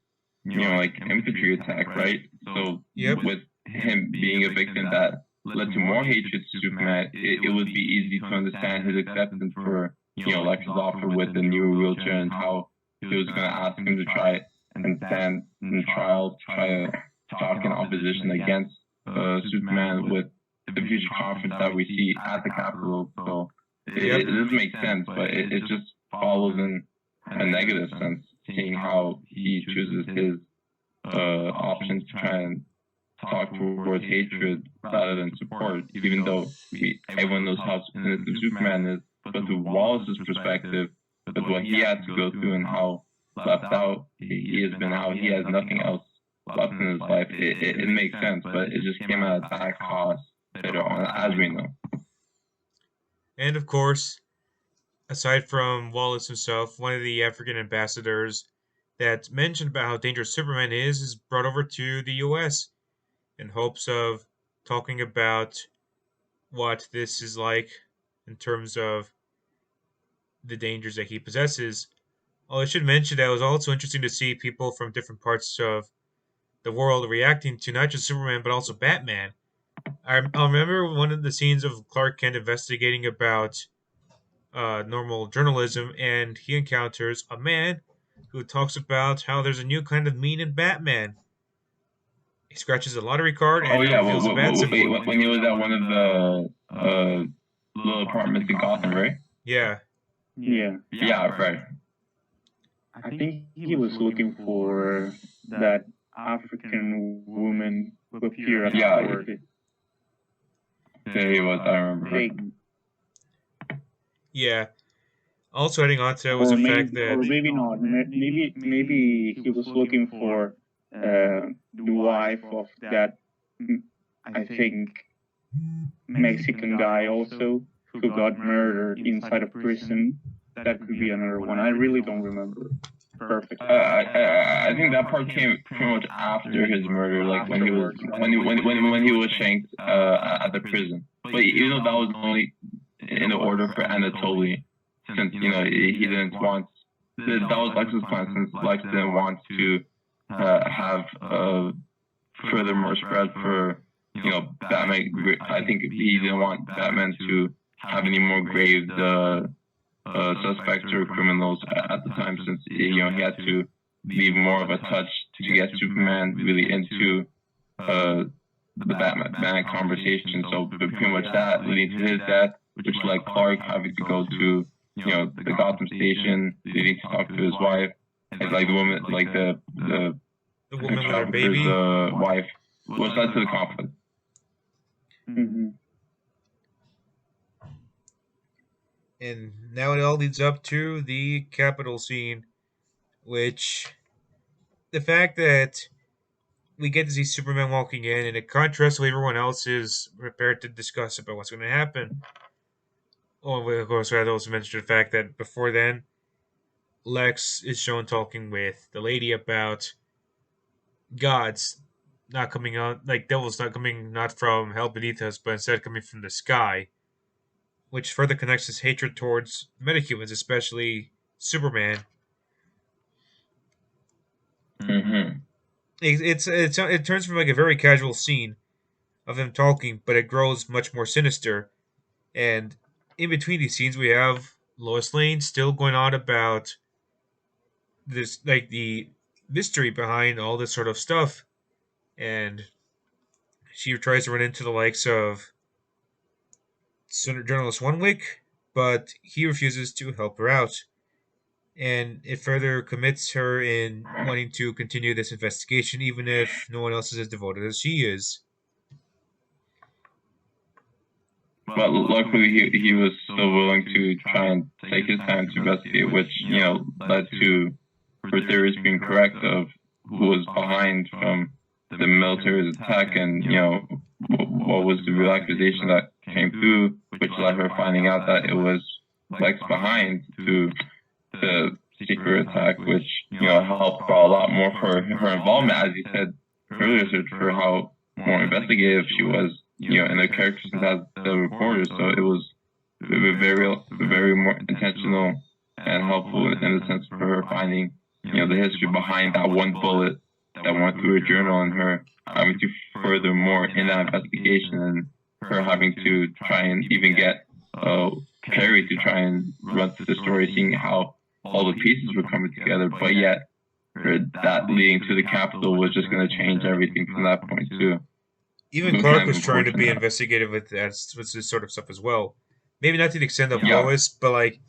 like infantry attack, right? So with him being a victim that led to more hatred to Superman, it would be easy to understand his acceptance for, Lex's offer with the new wheelchair and how he was going to ask him to try and stand in the trial, try to talk in opposition against Superman with the future conference that we see at the Capitol. So it does make sense, but it just follows in a negative sense, seeing how he chooses his options to try and talk towards hatred rather than support, even though everyone knows how innocent Superman is. But through Wallace's perspective, with what he had to go through and how left out he has been out, he has nothing else left in his life. It makes sense, but it just came at a bad cost later on, as we know. And of course, aside from Wallace himself, one of the African ambassadors that mentioned about how dangerous Superman is brought over to the US in hopes of talking about what this is like in terms of the dangers that he possesses. I should mention that it was also interesting to see people from different parts of the world reacting to not just Superman but also Batman. I remember one of the scenes of Clark Kent investigating about normal journalism, and he encounters a man who talks about how there's a new kind of mean in Batman. He scratches a lottery card Oh and yeah, reveals a bat wait, symbol. when he was at one of the little apartments in Gotham, right? Yeah, Yeah. Yeah, right. I think he was looking for that African woman who appeared at Yeah, the court. Yeah, he was. I remember. They, yeah. Also, adding on to that was or the fact maybe that not. Maybe he was looking for the wife of that, I think, Mexican guy also who got murdered inside a prison. That could be another one. I really don't remember perfectly. I think that part came pretty much after his murder, like when he was shanked at the prison. But even though that was only in the order for Anatoly, since he didn't want that was Lex's plan, since Lex didn't want to have furthermore spread for Batman. I think he didn't want Batman to have any more grave suspects or criminals at the time, since he had to leave more of a touch to get Superman really into the Batman conversation. So pretty much that leading to his death, which led Clark having to go to the Gotham station, needing to talk to his wife, and like the woman, like the woman with her baby, wife, was led to the conflict. Mm-hmm. and now it all leads up to the Capitol scene, which the fact that we get to see Superman walking in, and it contrasts with everyone else is prepared to discuss about what's going to happen. Oh, of course, I had also mentioned the fact that before then, Lex is shown talking with the lady about gods not coming out, like devils not coming not from hell beneath us, but instead coming from the sky, which further connects his hatred towards metahumans, especially Superman. Mm-hmm. It turns from like a very casual scene of them talking, but it grows much more sinister. And in between these scenes, we have Lois Lane still going on about this, like the mystery behind all this sort of stuff, and she tries to run into the likes of journalist Onewick, but he refuses to help her out. And it further commits her in wanting to continue this investigation, even if no one else is as devoted as she is. But luckily, he was still willing to try and take his time to investigate, which led to her theories being correct of who was behind from the military's attack, and what was the real accusation that came through, which led her finding out that it was Lex behind to the secret attack, which helped a lot more for her involvement, as you said earlier, for how more investigative she was, and the characters as the reporters. So it was very more intentional and helpful in the sense for her finding the history behind that one bullet that went through her journal, and her having to further more in that investigation, and her having to try and even get Carrie to try and run through the story, seeing how all the pieces were coming together, but yet that leading to the Capitol was just going to change everything from that point too. Even Clark was trying to be investigative with this sort of stuff as well. Maybe not to the extent of Lois, but like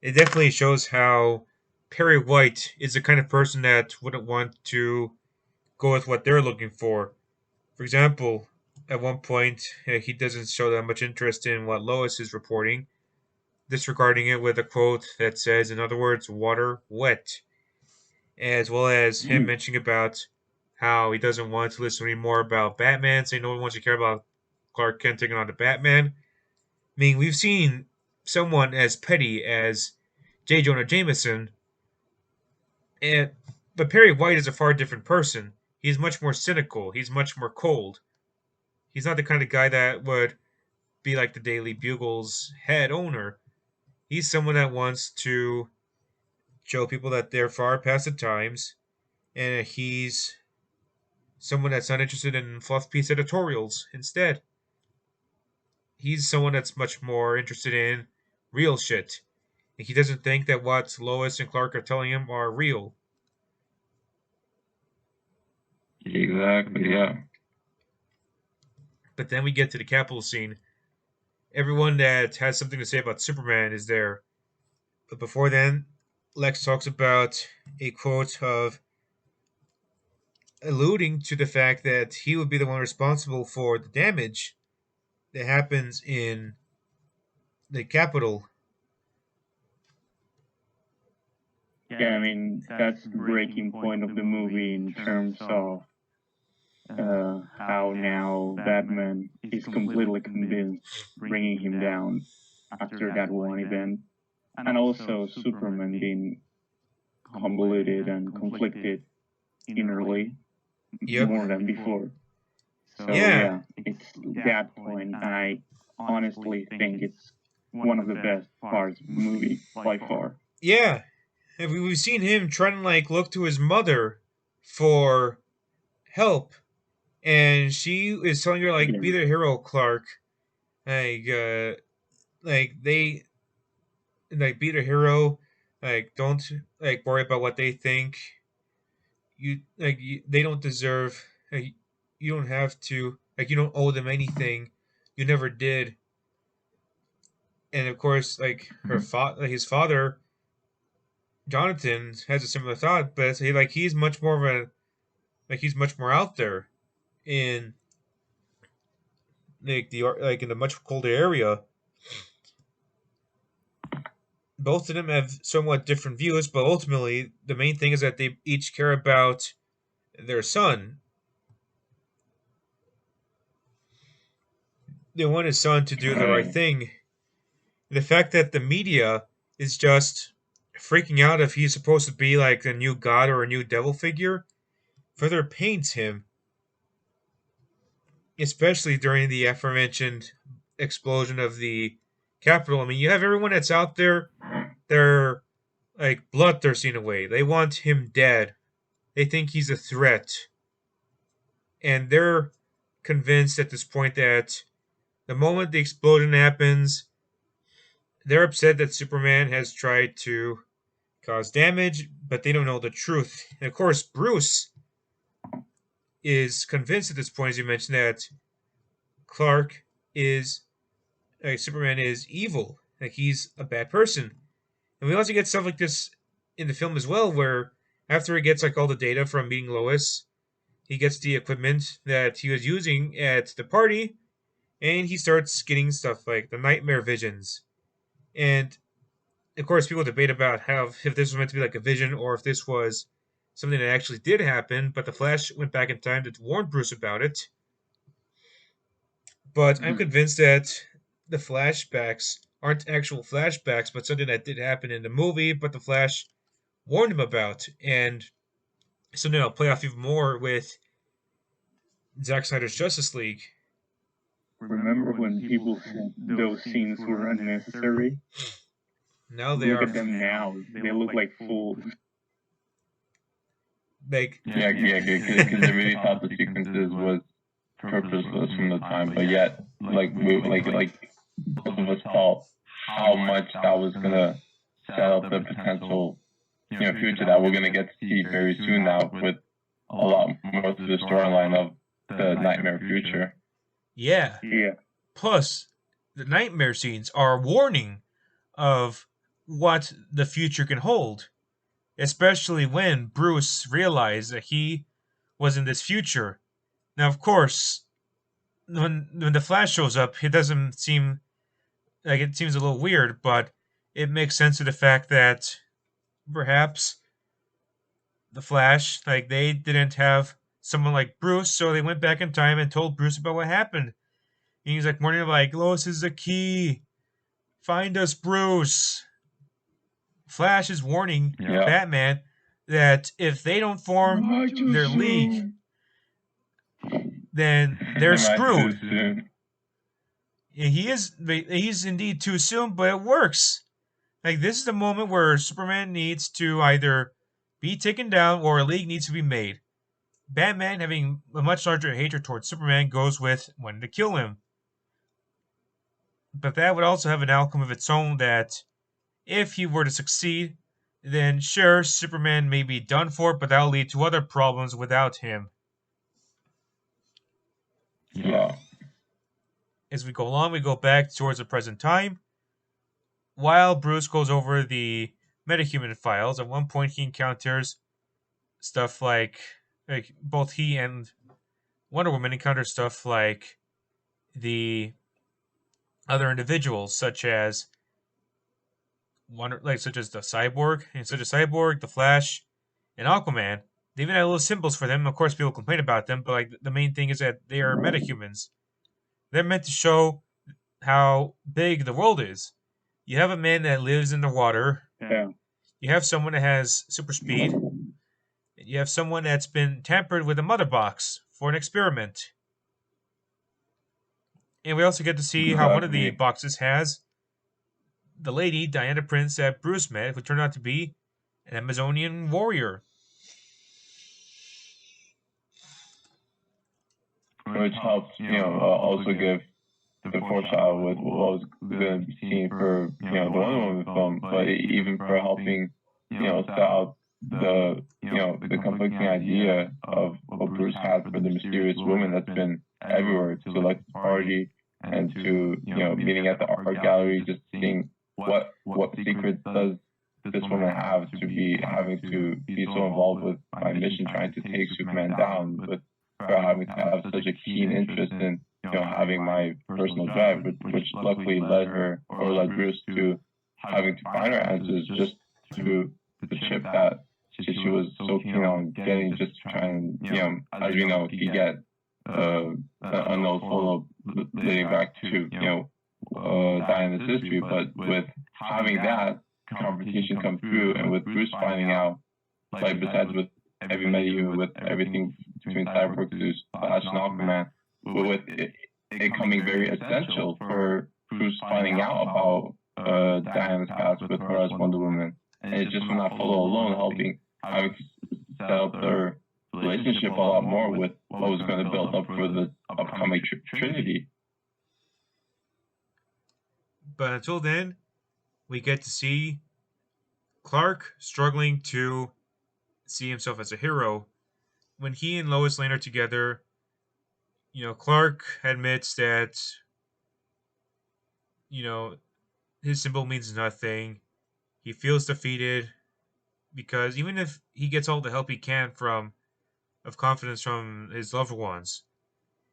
it definitely shows how Perry White is the kind of person that wouldn't want to go with what they're looking for. For example, at one point, he doesn't show that much interest in what Lois is reporting, disregarding it with a quote that says, in other words, water wet, as well as him mentioning about how he doesn't want to listen anymore about Batman, saying no one wants to care about Clark Kent taking on the Batman. I mean, we've seen someone as petty as J. Jonah Jameson, and But Perry White is a far different person. He's much more cynical. He's much more cold. He's not the kind of guy that would be like the Daily Bugle's head owner. He's someone that wants to show people that they're far past the times, and he's someone that's not interested in fluff piece editorials. Instead, he's someone that's much more interested in real shit. He doesn't think that what Lois and Clark are telling him are real. Exactly, yeah. But then we get to the Capitol scene. Everyone that has something to say about Superman is there. But before then, Lex talks about a quote of alluding to the fact that he would be the one responsible for the damage that happens in the Capitol. Yeah, I mean, that's the breaking point of the movie in terms of how now Batman is completely convinced, bringing him down after that one event, and also Superman being convoluted and conflicted innerly more than before. So yeah, it's that point. I honestly think it's one of the best parts of the movie by far. Yeah, and we've seen him trying to like look to his mother for help, and she is telling her like, "Be the hero, Clark." Like, they like be the hero. Like, don't like worry about what they think. They don't deserve. Like, you don't have to. Like, you don't owe them anything. You never did. And of course, like his father, Jonathan, has a similar thought, but he's much more of a he's much more out there in in a much colder area. Both of them have somewhat different views, but ultimately the main thing is that they each care about their son. They want his son to do the right thing. The fact that the media is just freaking out if he's supposed to be like a new god or a new devil figure further paints him, especially during the aforementioned explosion of the Capitol. I mean, you have everyone that's out there, they're like bloodthirsty in a way. They want him dead. They think he's a threat. And they're convinced at this point that the moment the explosion happens, they're upset that Superman has tried to cause damage, but they don't know the truth. And of course, Bruce is convinced at this point, as you mentioned, that Superman is evil. Like, he's a bad person. And we also get stuff like this in the film as well, where after he gets like all the data from meeting Lois, he gets the equipment that he was using at the party, and he starts getting stuff like the nightmare visions. And of course, people debate about how if this was meant to be like a vision or if this was something that actually did happen. But the Flash went back in time to warn Bruce about it. But I'm convinced that the flashbacks aren't actual flashbacks, but something that did happen in the movie, but the Flash warned him about. And something I'll play off even more with Zack Snyder's Justice League. Remember when people said those scenes were unnecessary? Now they look are. At them now. They look like fools. Like, because they really thought the sequences was purposeless from the time, but yet, like both of us felt how much that was gonna set up the potential, future that we're gonna get to see very soon now with a lot more to the storyline of the nightmare future. Yeah. Plus, the nightmare scenes are a warning of what the future can hold, especially when Bruce realized that he was in this future. Now, of course, when the Flash shows up, it doesn't seem like it seems a little weird, but it makes sense to the fact that perhaps the Flash, like, they didn't have someone like Bruce, so they went back in time and told Bruce about what happened. And he's like warning him, like, Lois is the key. Find us, Bruce. Flash is warning Batman that if they don't form their league, then they're Am I too screwed. soon? He's indeed too soon, but it works. Like, this is the moment where Superman needs to either be taken down or a league needs to be made. Batman, having a much larger hatred towards Superman, goes with wanting to kill him. But that would also have an outcome of its own that if he were to succeed, then sure, Superman may be done for, but that'll lead to other problems without him. Yeah. As we go along, we go back towards the present time. While Bruce goes over the metahuman files, at one point he encounters stuff like both he and Wonder Woman encounter stuff like the other individuals, such as the Cyborg, the Flash, and Aquaman. They even have little symbols for them. Of course, people complain about them, but like the main thing is that they are metahumans. They're meant to show how big the world is. You have a man that lives in the water. Yeah. You have someone that has super speed. And you have someone that's been tampered with a mother box for an experiment. And we also get to see how one of the boxes has the lady, Diana Prince, that Bruce met, who turned out to be an Amazonian warrior. Which helps, also give the foreshadow with what was going to be seen for, the Wonder Woman film, but even for helping, set out the conflicting idea of what Bruce had for the mysterious woman that's been everywhere, to like the party and to, meeting at the art gallery, just seeing what secrets does this woman have to be having to be so involved with my mission, trying to take Superman down, with her having to have such a keen interest in having my personal drive, which luckily led Bruce to having to find her answers just to the chip that she was so keen on getting, just trying, as we know, to get an unknown photo dating back to, Diana's history, but with having that confrontation come through, and with Bruce finding out, like, besides with every menu, with everything between Cyborg to Flash and Aquaman, with it coming very essential for Bruce finding out about Diana's past with her as Wonder Woman. And it's just from that photo alone having to set up their relationship a lot more with what was going to build up for the upcoming Trinity. But until then, we get to see Clark struggling to see himself as a hero. When he and Lois Lane are together, Clark admits that, his symbol means nothing. He feels defeated because even if he gets all the help he can of confidence from his loved ones,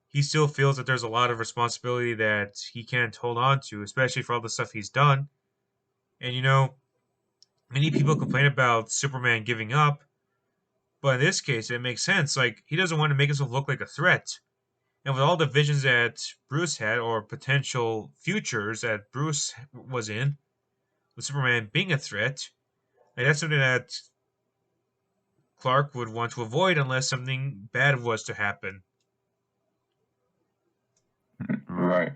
he still feels that there's a lot of responsibility that he can't hold on to, especially for all the stuff he's done. And many people complain about Superman giving up, but in this case, it makes sense. Like, he doesn't want to make himself look like a threat. And with all the visions that Bruce had, or potential futures that Bruce was in, with Superman being a threat, like, that's something that Clark would want to avoid unless something bad was to happen. Right.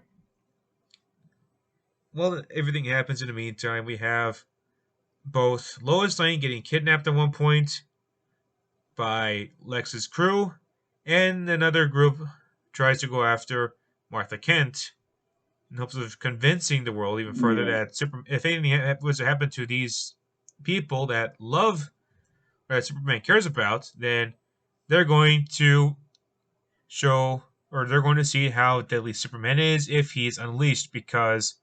Well, everything happens in the meantime. We have both Lois Lane getting kidnapped at one point by Lex's crew, and another group tries to go after Martha Kent in hopes of convincing the world even further that if anything was to happen to these people that love or that Superman cares about, then they're going to show, or they're going to see how deadly Superman is if he's unleashed, because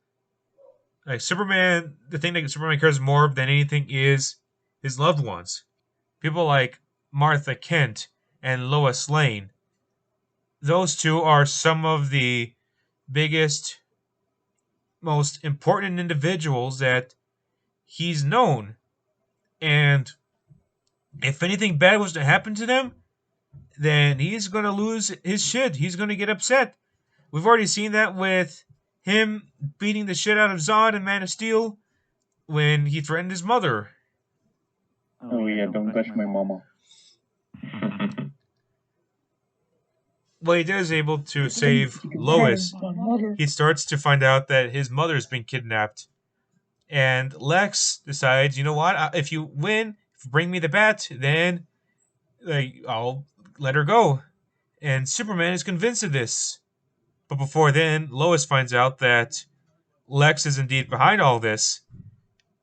like Superman, the thing that Superman cares more than anything is his loved ones. People like Martha Kent and Lois Lane. Those two are some of the biggest, most important individuals that he's known. And if anything bad was to happen to them, then he's going to lose his shit. He's going to get upset. We've already seen that with him beating the shit out of Zod in Man of Steel when he threatened his mother. Oh yeah, don't touch my mama. Well, he is able to save Lois. He starts to find out that his mother's been kidnapped. And Lex decides, you know what? If you win, if you bring me the bat, then I'll let her go. And Superman is convinced of this. But before then, Lois finds out that Lex is indeed behind all this.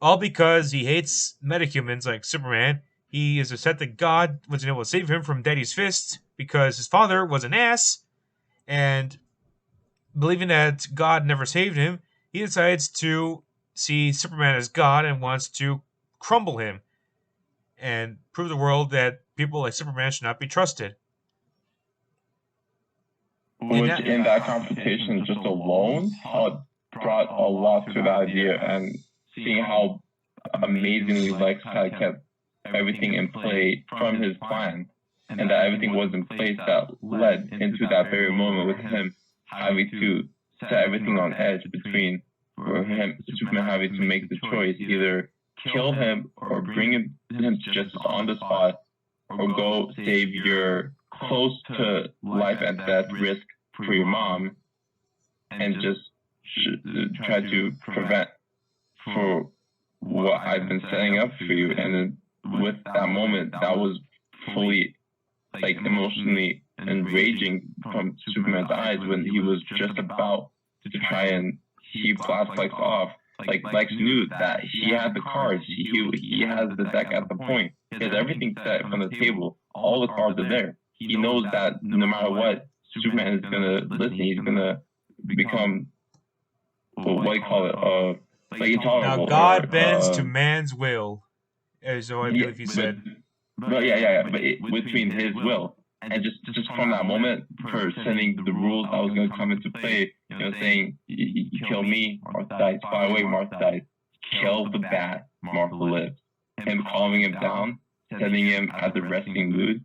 All because he hates metahumans like Superman. He is upset that God wasn't able to save him from Daddy's fist because his father was an ass. And believing that God never saved him, he decides to see Superman as God and wants to crumble him and prove the world that people like Superman should not be trusted. Which, in that confrontation just alone, brought a lot to the idea, and seeing how amazingly Lex had kept everything in play from his plan, and that everything was in place that led into that very moment with him having to set everything on edge between Superman having to make the choice, either kill him or bring him just on the spot, or go save your close to life and death risk for your mom, and just try to prevent for what I've been setting up for you. And then with that moment, that was fully emotionally enraging from Superman's eyes when he was just about to try and heave Glassflex off. Lex knew that he had the cards. He has the deck at the point. He has everything set from the table. All the cards are there. He knows that no matter what, Superman is gonna listen. He's gonna become what do you call it? Intolerable. Now God bends to man's will, as I believe he said. But between his will and just from that moment, for sending the rules that was going to come into play, saying you kill me, Martha dies. By the way, Martha dies. Kill the bat, Martha lives. Him calming him down, sending him at the resting mood,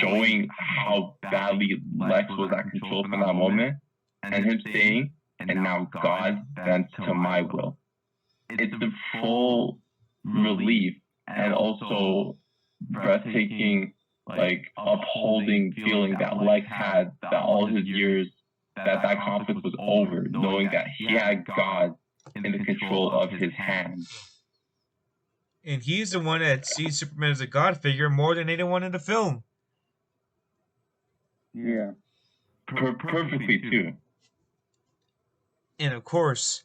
showing how badly Lex was at control from that moment, and him saying, "And now God bends to my will." It's the full relief and also breathtaking, upholding feeling that Lex had, that all his years, that conflict was over, knowing that he had God in the control of his hands. And he's the one that sees Superman as a God figure more than anyone in the film. Yeah. Perfectly, too. And of course,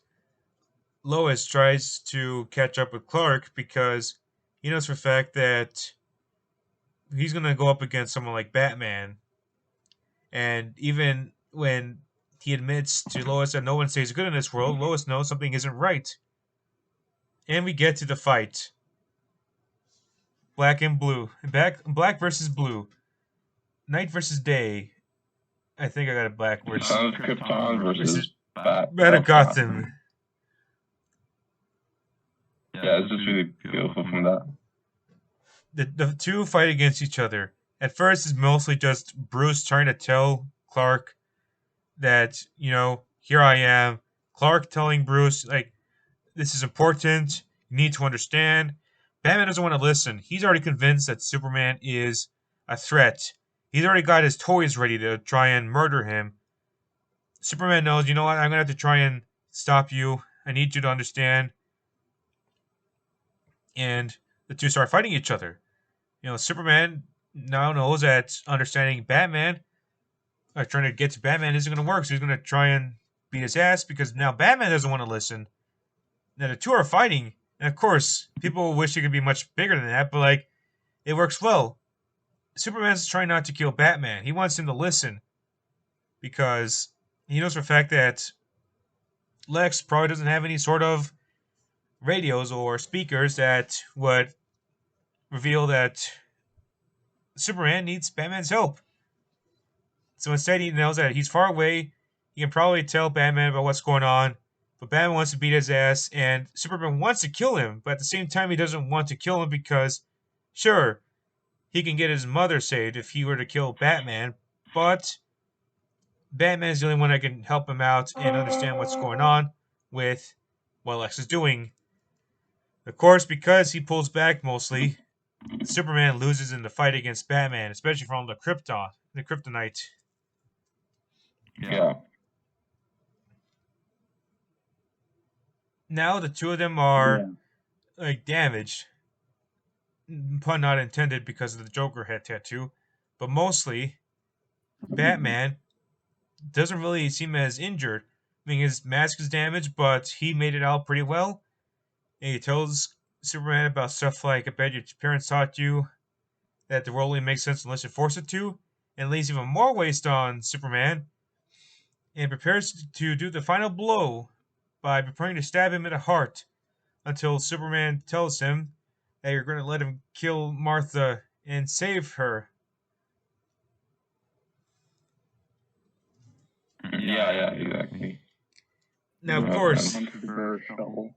Lois tries to catch up with Clark because he knows for a fact that he's going to go up against someone like Batman. And even when he admits to Lois that no one stays good in this world, Lois knows something isn't right. And we get to the fight. Black and blue. Black versus blue. Night versus day. I think I got it backwards. Son of Krypton versus Bat of Gotham. Yeah, it's just really beautiful from that. The two fight against each other. At first, it's mostly just Bruce trying to tell Clark that, here I am. Clark telling Bruce, this is important. You need to understand. Batman doesn't want to listen. He's already convinced that Superman is a threat. He's already got his toys ready to try and murder him. Superman knows, you know what, I'm going to have to try and stop you. I need you to understand. And the two start fighting each other. Superman now knows that understanding Batman, trying to get to Batman isn't going to work. So he's going to try and beat his ass because now Batman doesn't want to listen. Now the two are fighting. And of course, people wish it could be much bigger than that, but it works well. Superman's trying not to kill Batman. He wants him to listen because he knows for a fact that Lex probably doesn't have any sort of radios or speakers that would reveal that Superman needs Batman's help. So instead, he knows that he's far away. He can probably tell Batman about what's going on, but Batman wants to beat his ass, and Superman wants to kill him, but at the same time, he doesn't want to kill him because, sure, he can get his mother saved if he were to kill Batman, but Batman is the only one that can help him out and understand what's going on with what Lex is doing. Of course, because he pulls back mostly, Superman loses in the fight against Batman, especially from the kryptonite. Yeah. Now the two of them are Yeah. like damaged. Pun not intended because of the Joker head tattoo, but mostly Batman doesn't really seem as injured. I mean, his mask is damaged, but he made it out pretty well. And he tells Superman about stuff like, I bet your parents taught you that the world only makes sense unless you force it to, and lays even more waste on Superman, and prepares to do the final blow by preparing to stab him in the heart until Superman tells him that you're going to let him kill Martha and save her. Yeah, exactly. Now, of course, Controversial.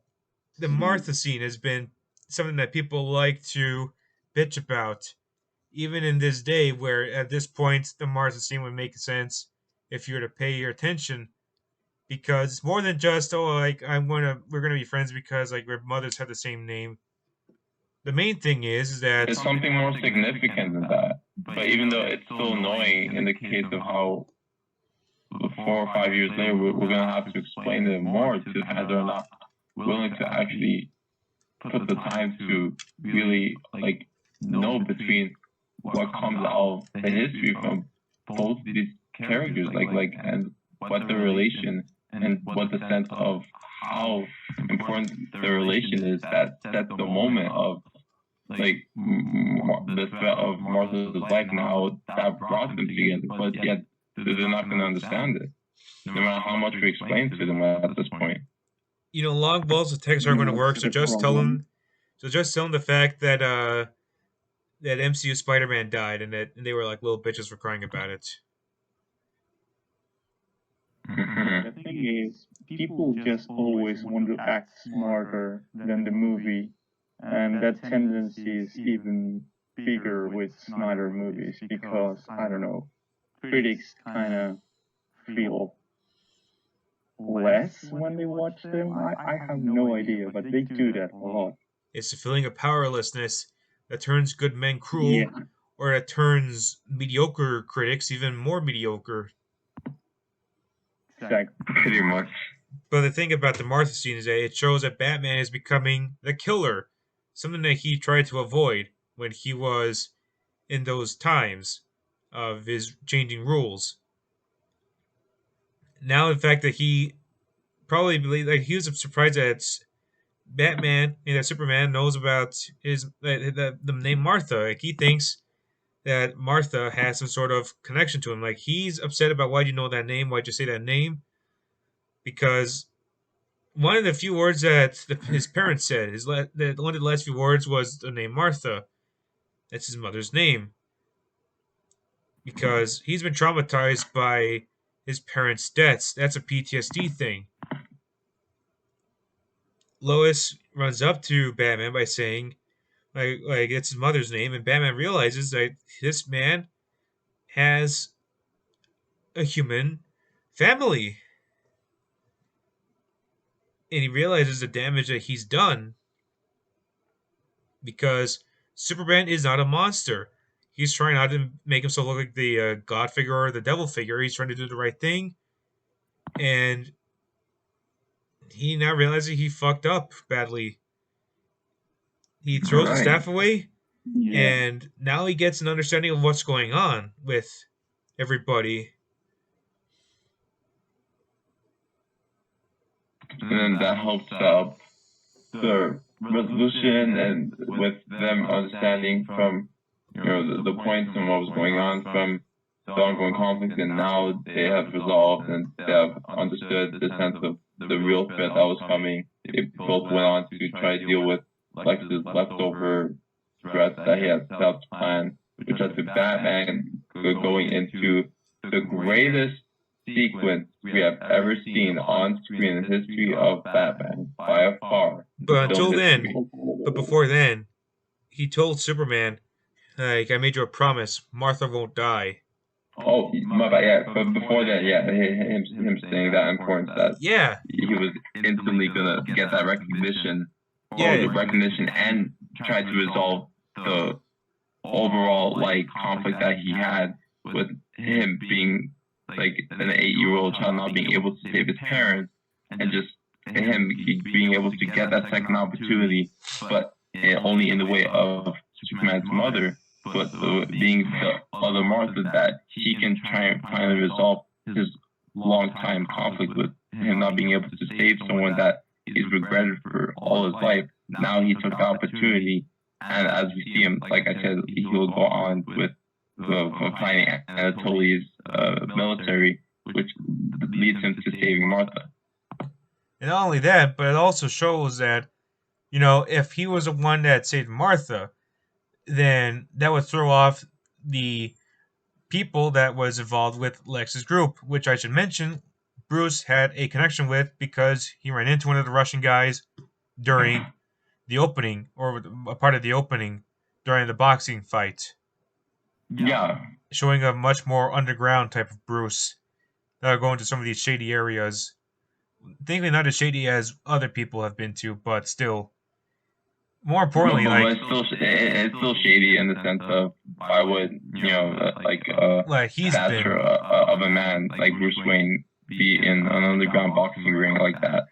the Martha scene has been something that people like to bitch about, even in this day, where at this point the Martha scene would make sense if you were to pay your attention, because it's more than just we're gonna be friends because like our mothers have the same name. The main thing is that It's something more significant than that. But even though it's still annoying in the case of how 4 or 5 years later we're gonna have to explain it more to the fans that are not willing to actually put the time to really like know between what comes out of the history from both these characters, and what the relation and what the sense of how important the relation is that sets the moment of like the threat of Martha's life and how that brought them together. But yet they're not going to understand it, no matter how much we explain to them at this point. Long balls of text aren't going to work. So just tell them. So just tell them the fact that that MCU Spider-Man died and they were like little bitches for crying about it. The thing is, people just always want to act smarter than the movie, and that tendency is even bigger with Snyder movies because, I don't know, critics kind of feel less when they watch them. I have no idea, but they do that a lot. It's a feeling of powerlessness that turns good men cruel, or that turns mediocre critics even more mediocre. Exactly. Pretty much. But the thing about the Martha scene is that it shows that Batman is becoming the killer, something that he tried to avoid when he was in those times of his changing rules. Now, the fact that he probably believed, like, he was surprised that Batman and that Superman knows about the name Martha. Like, he thinks that Martha has some sort of connection to him. Like, he's upset about why'd you know that name? Why'd you say that name? Because one of the few words that his parents said, one of the last few words was the name Martha. That's his mother's name. Because he's been traumatized by his parents' deaths. That's a PTSD thing. Lois runs up to Batman by saying, like it's his mother's name, and Batman realizes that this man has a human family. And he realizes the damage that he's done because Superman is not a monster. He's trying not to make himself look like the God figure or the devil figure. He's trying to do the right thing. And he now realizes he fucked up badly. He throws the staff away, and now he gets an understanding of what's going on with everybody. And then that helps out the resolution and with them understanding from the points and what was going on from the ongoing conflict, and now they have resolved and they have understood the sense of the real threat that was coming. They both went on to try to deal with Lex's leftover threats that he had set up to plan, which led to Batman going into the greatest sequence we have ever seen on screen in the history of Batman by far. But before then, he told Superman, like, I made you a promise, Martha won't die. Oh, my bad, yeah. But before that, him saying that importance that he was instantly gonna get that recognition, the recognition, and try to resolve the overall like conflict that he had with him being like an 8-year-old child not being able to save his parents, and just him being able to get that second opportunity, but only in the way of Superman's mother, but being the other Martha, that he can try and finally resolve his long time conflict with him not being able to save someone that he's regretted for all his life. Now he took the opportunity, and as we see him, like I said, he will go on with finding Anatoly's military, which leads him to saving Martha. And not only that, but it also shows that, if he was the one that saved Martha, then that would throw off the people that was involved with Lex's group, which I should mention Bruce had a connection with because he ran into one of the Russian guys during the opening, or a part of the opening during the boxing fight. Yeah. Showing a much more underground type of Bruce that will go into some of these shady areas. Thankfully not as shady as other people have been to, but still. More importantly, it's still shady in the sense of why would he's stature of a man like Bruce Wayne be in an underground boxing ring like that.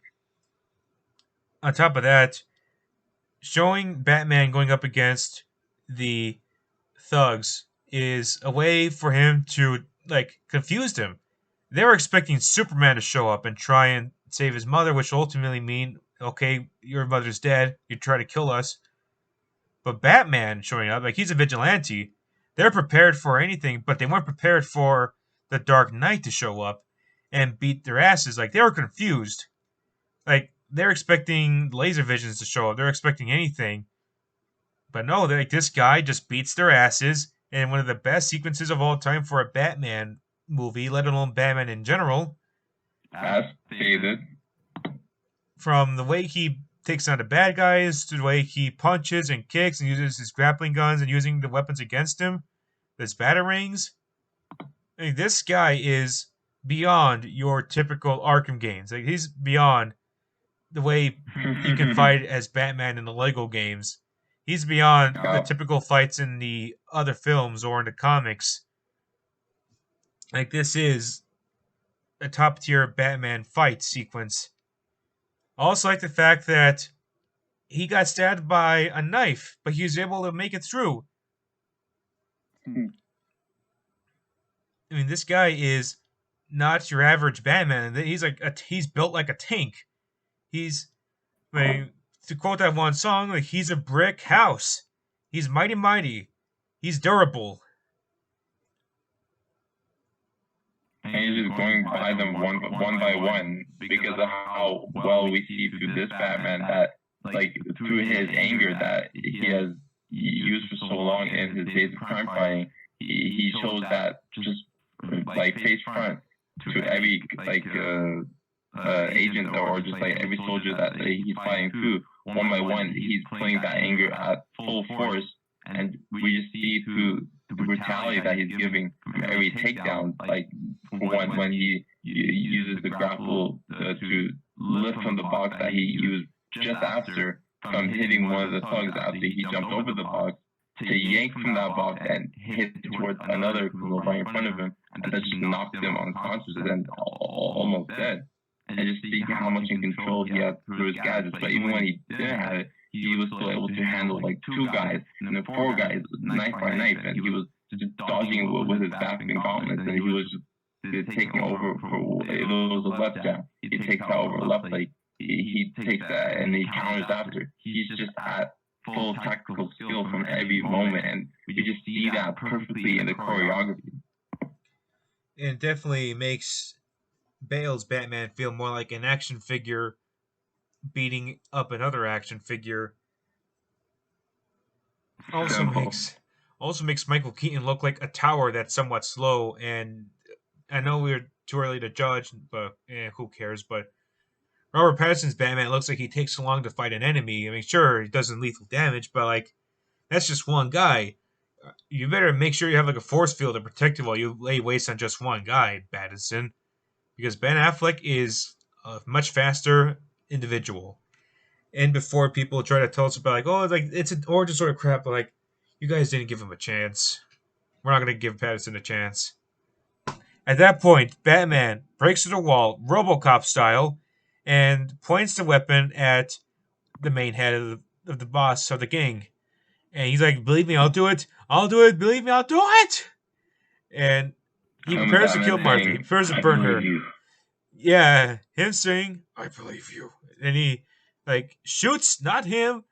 On top of that, showing Batman going up against the thugs is a way for him to confuse them. They were expecting Superman to show up and try and save his mother, which ultimately mean, okay, your mother's dead, you try to kill us. But Batman showing up, he's a vigilante. They're prepared for anything, but they weren't prepared for the Dark Knight to show up and beat their asses. They were confused. They're expecting laser visions to show up. They're expecting anything. But no, this guy just beats their asses. And one of the best sequences of all time for a Batman movie, let alone Batman in general. As stated. From the way he takes on the bad guys, to the way he punches and kicks and uses his grappling guns and using the weapons against him, his batarangs. This guy is beyond your typical Arkham games. He's beyond the way you can fight as Batman in the Lego games. He's beyond the typical fights in the other films or in the comics. This is a top tier Batman fight sequence. I also like the fact that he got stabbed by a knife, but he was able to make it through. This guy is not your average Batman. He's built like a tank. He's, to quote that one song, he's a brick house. He's mighty. He's durable. And he's just going by them one by one because of how well we see through this Batman that, through his anger that he has used for so long in his days of crime fighting, he shows that just face front to every agent or just every soldier that he's fighting through one by one. He's playing that anger at full force, and we just see through the brutality that he's giving from every takedown. When he uses the grapple to lift from the box that he used just after, from hitting one of the thugs after he jumped over the box, to yank from that box and hit towards another criminal right in front of him, and that just knocked him unconscious and almost dead. And just see how much in control he had through his gadgets. But even when he didn't have it, he was still able to handle 2 guys and then 4 guys knife by knife, and he was just dodging with his baffling gauntlets, and he was just taking over for, if it was a left jab, he takes that over left leg, he takes that and he counters after. He's just at full tactical skill from every moment, and we just see that perfectly in the choreography. And definitely makes Bale's Batman feel more like an action figure beating up another action figure. Also makes Michael Keaton look like a tower that's somewhat slow, and I know we're too early to judge, but who cares? But Robert Pattinson's Batman looks like he takes so long to fight an enemy. Sure, he doesn't lethal damage, but that's just one guy. You better make sure you have a force field to protect you while you lay waste on just one guy, Pattinson. Because Ben Affleck is a much faster individual. And before people try to tell us about it's an origin sort of crap, but You guys didn't give him a chance. We're not going to give Patterson a chance. At that point, Batman breaks through the wall, RoboCop style, and points the weapon at the main head of the boss of the gang. And he's like, believe me, I'll do it. I'll do it. Believe me, I'll do it. And he prepares to kill Martha. He prepares to burn her. Yeah, him saying, I believe you. And he shoots, not him,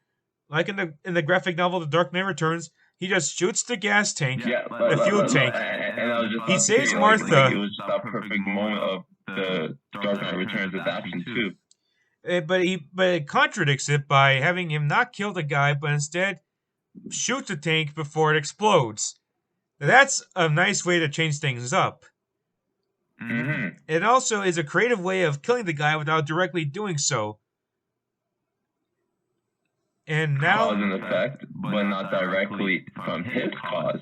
like in the graphic novel The Dark Knight Returns. He just shoots the gas tank, the fuel tank. And I was just he saves Martha. It was just that perfect moment of the Dark Knight Returns adaptation too. But it contradicts it by having him not kill the guy, but instead shoot the tank before it explodes. Now, that's a nice way to change things up. Mm-hmm. It also is a creative way of killing the guy without directly doing so. And now, cause and effect, but not directly from his cause.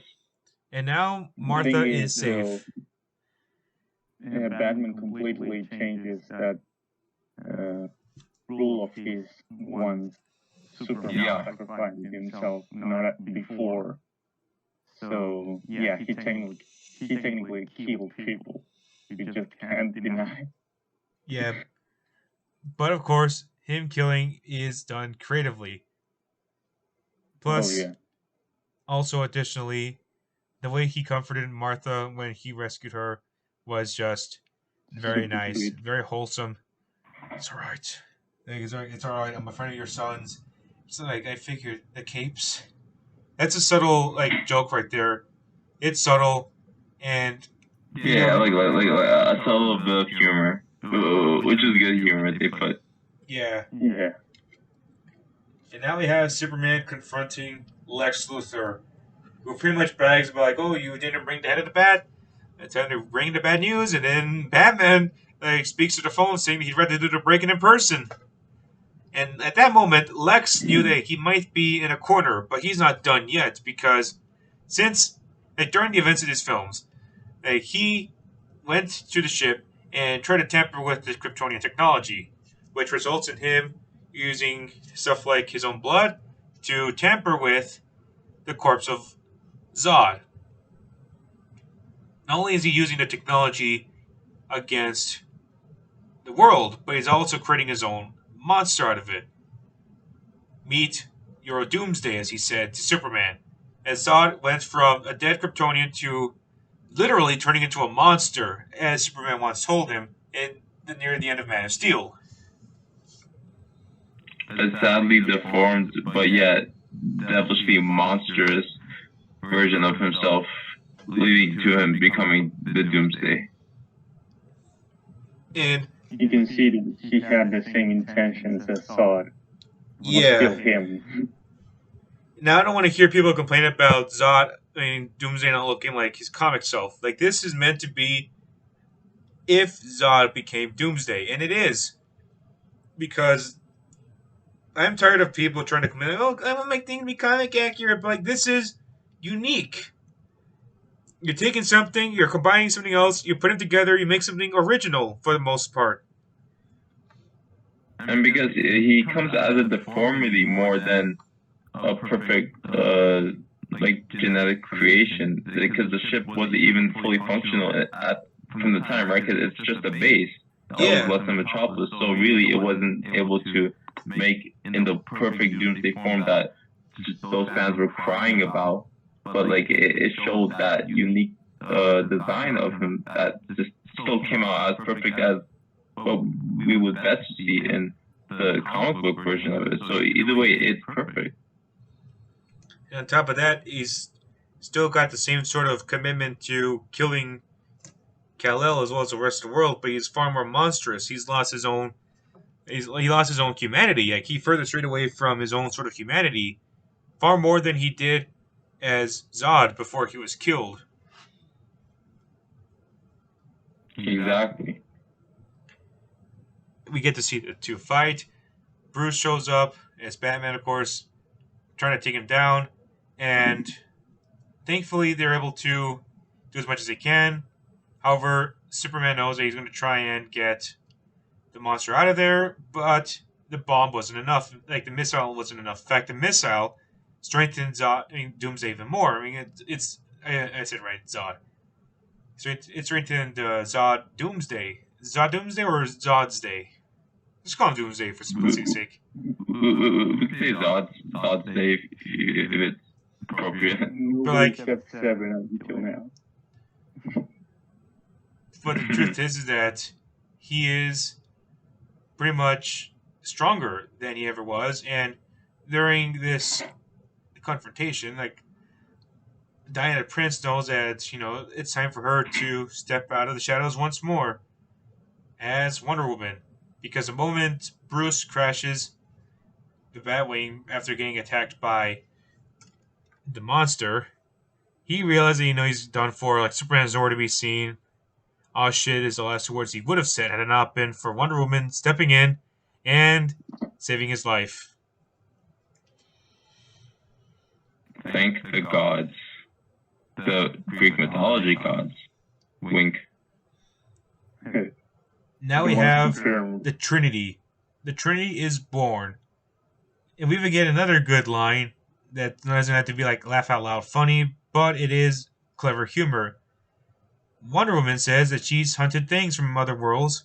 And now Martha is safe. Batman completely changes that rule of his once Superman sacrificing himself, not before. So yeah, he technically killed people. You just can't deny. Yeah, but of course, him killing is done creatively. Plus, also additionally, the way he comforted Martha when he rescued her was just very nice, very wholesome. It's all right. It's all right. I'm a friend of your son's. It's like I figured the capes. That's a subtle joke right there. It's subtle, and like a subtle bit of humor, which is good humor they put. Yeah. Yeah. And now we have Superman confronting Lex Luthor, who pretty much brags about oh, you didn't bring the head of the bat. It's time to bring the bad news, and then Batman speaks to the phone saying he'd rather do the break-in in person. And at that moment, Lex knew that he might be in a corner, but he's not done yet because since during the events of these films, he went to the ship and tried to tamper with the Kryptonian technology, which results in him using stuff like his own blood to tamper with the corpse of Zod. Not only is he using the technology against the world, but he's also creating his own monster out of it. Meet your Doomsday, as he said to Superman, as Zod went from a dead Kryptonian to literally turning into a monster, as Superman once told him near the end of Man of Steel. A sadly deformed, but yet devilishly monstrous version of himself, leading to him becoming the Doomsday. And you can see that he had the same intentions as Zod. Yeah. Kill him. Now I don't want to hear people complain about Zod, Doomsday not looking like his comic self. This is meant to be if Zod became Doomsday, and it is. Because I'm tired of people trying to complain, I want to make things be comic accurate, but this is unique. You're taking something, you're combining something else, you put it together, you make something original for the most part. And because he comes as a deformity more than a perfect, genetic creation, because the ship wasn't even fully functional from the time, right? Because it's just a base that was less than Metropolis, so really it wasn't able to make in the perfect Doomsday form that those fans were crying about. But it showed that unique design of him that just still came out as perfect as what we would best see in the comic book version of it. So either way, it's perfect. And on top of that, he's still got the same sort of commitment to killing Kal-El as well as the rest of the world, but he's far more monstrous. He lost his own humanity. He further strayed away from his own sort of humanity far more than he did as Zod before he was killed. Exactly. We get to see the two fight. Bruce shows up as Batman, of course, trying to take him down, and thankfully they're able to do as much as they can. However, Superman knows that he's going to try and get the monster out of there, but the bomb wasn't enough. The missile wasn't enough. In fact, the missile strengthens Doomsday even more. I mean, I said right, Zod. So it strengthened Zod Doomsday. Zod Doomsday or Zod's Day? Just call him Doomsday for simplicity's sake. We could say Zod's Day if it's appropriate. But like, Step 7 until now. but the truth is that he is pretty much stronger than he ever was, and during this confrontation, like Diana Prince knows that it's time for her to step out of the shadows once more as Wonder Woman, because the moment Bruce crashes the Batwing after getting attacked by the monster, he realizes that, he's done for. Like, Superman's nowhere to be seen. Oh shit is the last words he would have said had it not been for Wonder Woman stepping in and saving his life. Thank the gods. The Greek mythology gods. Wink. Now we have the Trinity. The Trinity is born. And we even get another good line that doesn't have to be like laugh out loud funny, but it is clever humor. Wonder Woman says that she's hunted things from other worlds.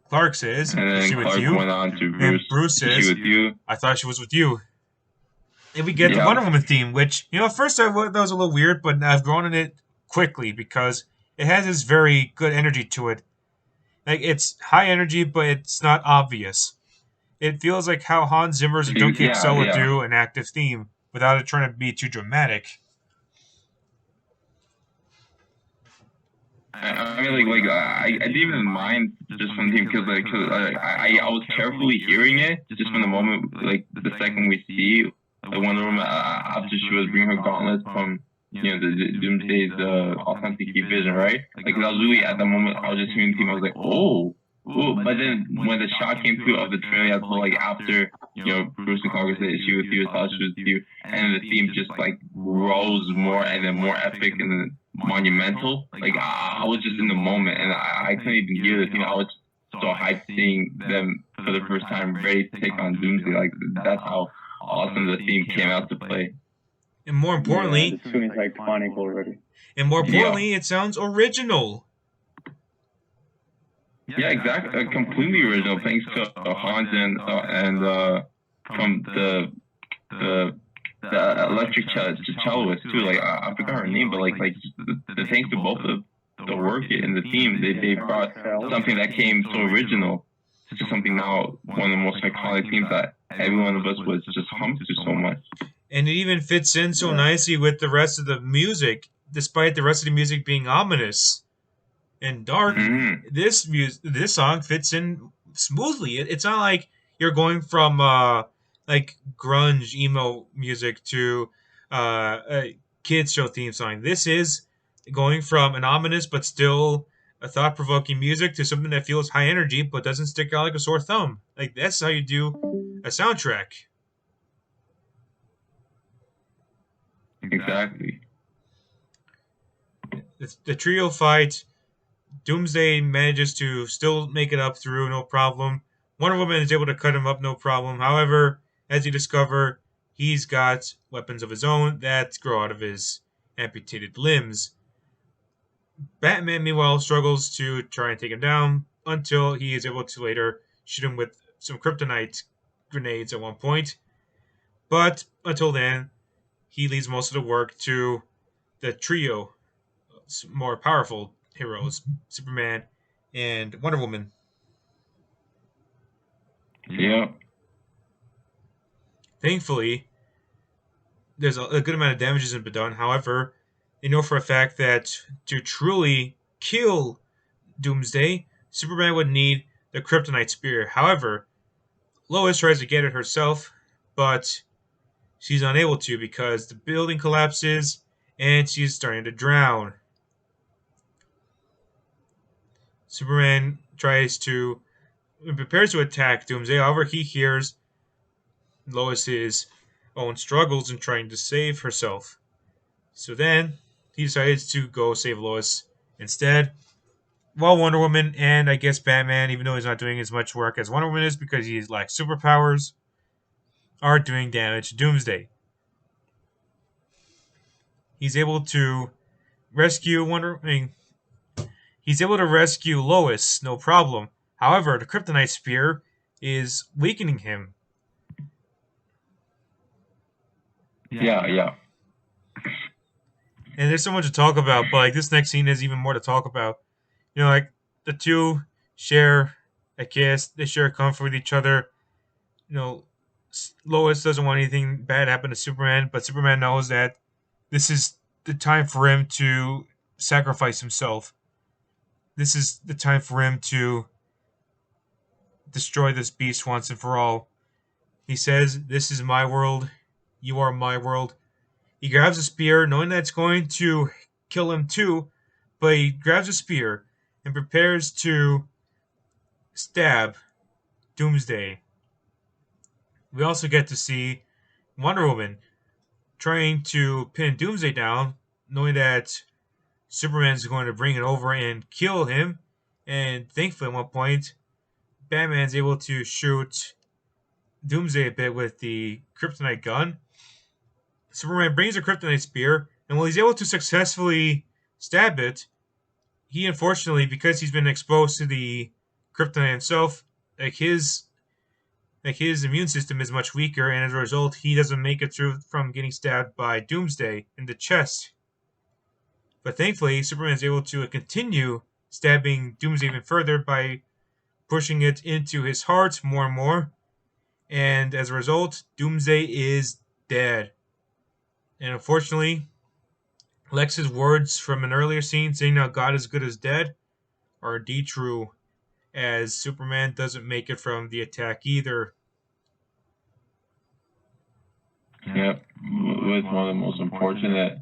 Clark says, and then "Is she Clark with you?" went on to And Bruce "Is she says, with you?" "I thought she was with you." And we get the Yeah. Wonder Woman theme, which, at first I thought that was a little weird, but I've grown in it quickly because it has this very good energy to it. Like, it's high energy, but it's not obvious. It feels like how Hans Zimmer's Junkie XL would do an active theme without it trying to be too dramatic. I mean, I didn't even mind just from the team because I was carefully hearing it just from the moment, like the second we see Wonder Woman after she was bringing her gauntlets from the Doomsday's authentic vision, right? Like, I was really at the moment I was just hearing the theme, I was like, oh. Ooh, but then when the shot came through of the Trinity, I was like, after Bruce and Clark said she was with you, thought she was with you, and the theme just like rose more and then more epic and then monumental. Like, I was just in the moment and I couldn't even hear the theme. I was so hyped seeing them for the first time ready to take on Doomsday. Like, that's how awesome the theme came out to play. And more importantly, the tune is iconic already. And more importantly, it sounds original. Yeah, exactly. Completely original, thanks to Hans and from the electric celloist too. Like, I forgot her name, but like the thanks to both of the work and the team, they brought something that came so original to something now one of the most iconic themes that every one of us was just hummed to so much. And it even fits in so nicely with the rest of the music, despite the rest of the music being ominous and dark. This song fits in smoothly. It's not like you're going from like grunge emo music to a kids show theme song. This is going from an ominous but still a thought-provoking music to something that feels high energy but doesn't stick out like a sore thumb. Like, that's how you do a soundtrack. Exactly. The trio fight. Doomsday manages to still make it up through no problem. Wonder Woman is able to cut him up no problem. However, as you discover, he's got weapons of his own that grow out of his amputated limbs. Batman, meanwhile, struggles to try and take him down until he is able to later shoot him with some kryptonite grenades at one point. But until then, he leaves most of the work to the trio, more powerful heroes, Superman and Wonder Woman. Yeah. Thankfully, there's a good amount of damage hasn't been done. However, they know for a fact that to truly kill Doomsday, Superman would need the kryptonite spear. However, Lois tries to get it herself, but she's unable to because the building collapses and she's starting to drown. Superman prepares to attack Doomsday. However, he hears Lois's own struggles in trying to save herself. So then, he decides to go save Lois instead. While Wonder Woman and I guess Batman, even though he's not doing as much work as Wonder Woman is because he lacks superpowers, are doing damage to Doomsday. He's able to rescue he's able to rescue Lois, no problem. However, the Kryptonite Spear is weakening him. Yeah. And there's so much to talk about, but like this next scene is even more to talk about. Like the two share a kiss, they share a comfort with each other. Lois doesn't want anything bad to happen to Superman, but Superman knows that this is the time for him to sacrifice himself. This is the time for him to destroy this beast once and for all. He says, "This is my world. You are my world." He grabs a spear, knowing that it's going to kill him too, but he grabs a spear and prepares to stab Doomsday. We also get to see Wonder Woman trying to pin Doomsday down, knowing that Superman's going to bring it over and kill him. And thankfully, at one point, Batman's able to shoot Doomsday a bit with the kryptonite gun. Superman brings a kryptonite spear, and while he's able to successfully stab it, he unfortunately, because he's been exposed to the kryptonite himself, his immune system is much weaker, and as a result, he doesn't make it through from getting stabbed by Doomsday in the chest. But thankfully, Superman is able to continue stabbing Doomsday even further by pushing it into his heart more and more. And as a result, Doomsday is dead. And unfortunately, Lex's words from an earlier scene saying now God is good as dead are indeed true, as Superman doesn't make it from the attack either. Yep, with one of the most unfortunate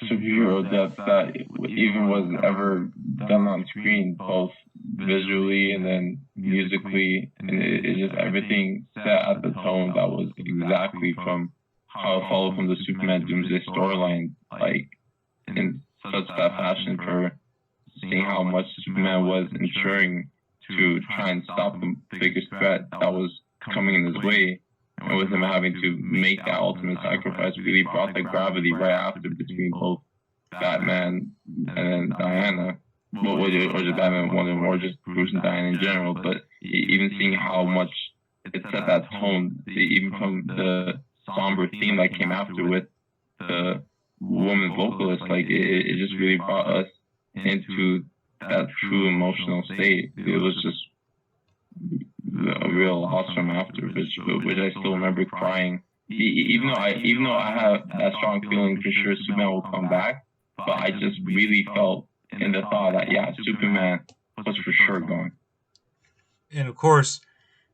superhero deaths that even was ever done on screen, both visually and then musically, and it just everything set at the tone that was exactly from how it followed from the Superman Doomsday storyline, like in such that fashion for seeing how much Superman was ensuring to try and stop the biggest threat that was coming in his way. And with him having to make that ultimate sacrifice, really brought the gravity right after between both Batman and then Diana. Or just Batman, Wonder Woman, or just Bruce and Diana in general. But even seeing how much it set that tone, even from the somber theme that came after with the woman vocalist, like it just really brought us into that true emotional state. It was just a real loss from after, which I still remember crying. Even though I have that strong feeling for sure Superman will come back, but I just really felt in the thought that Superman was for sure gone. And of course,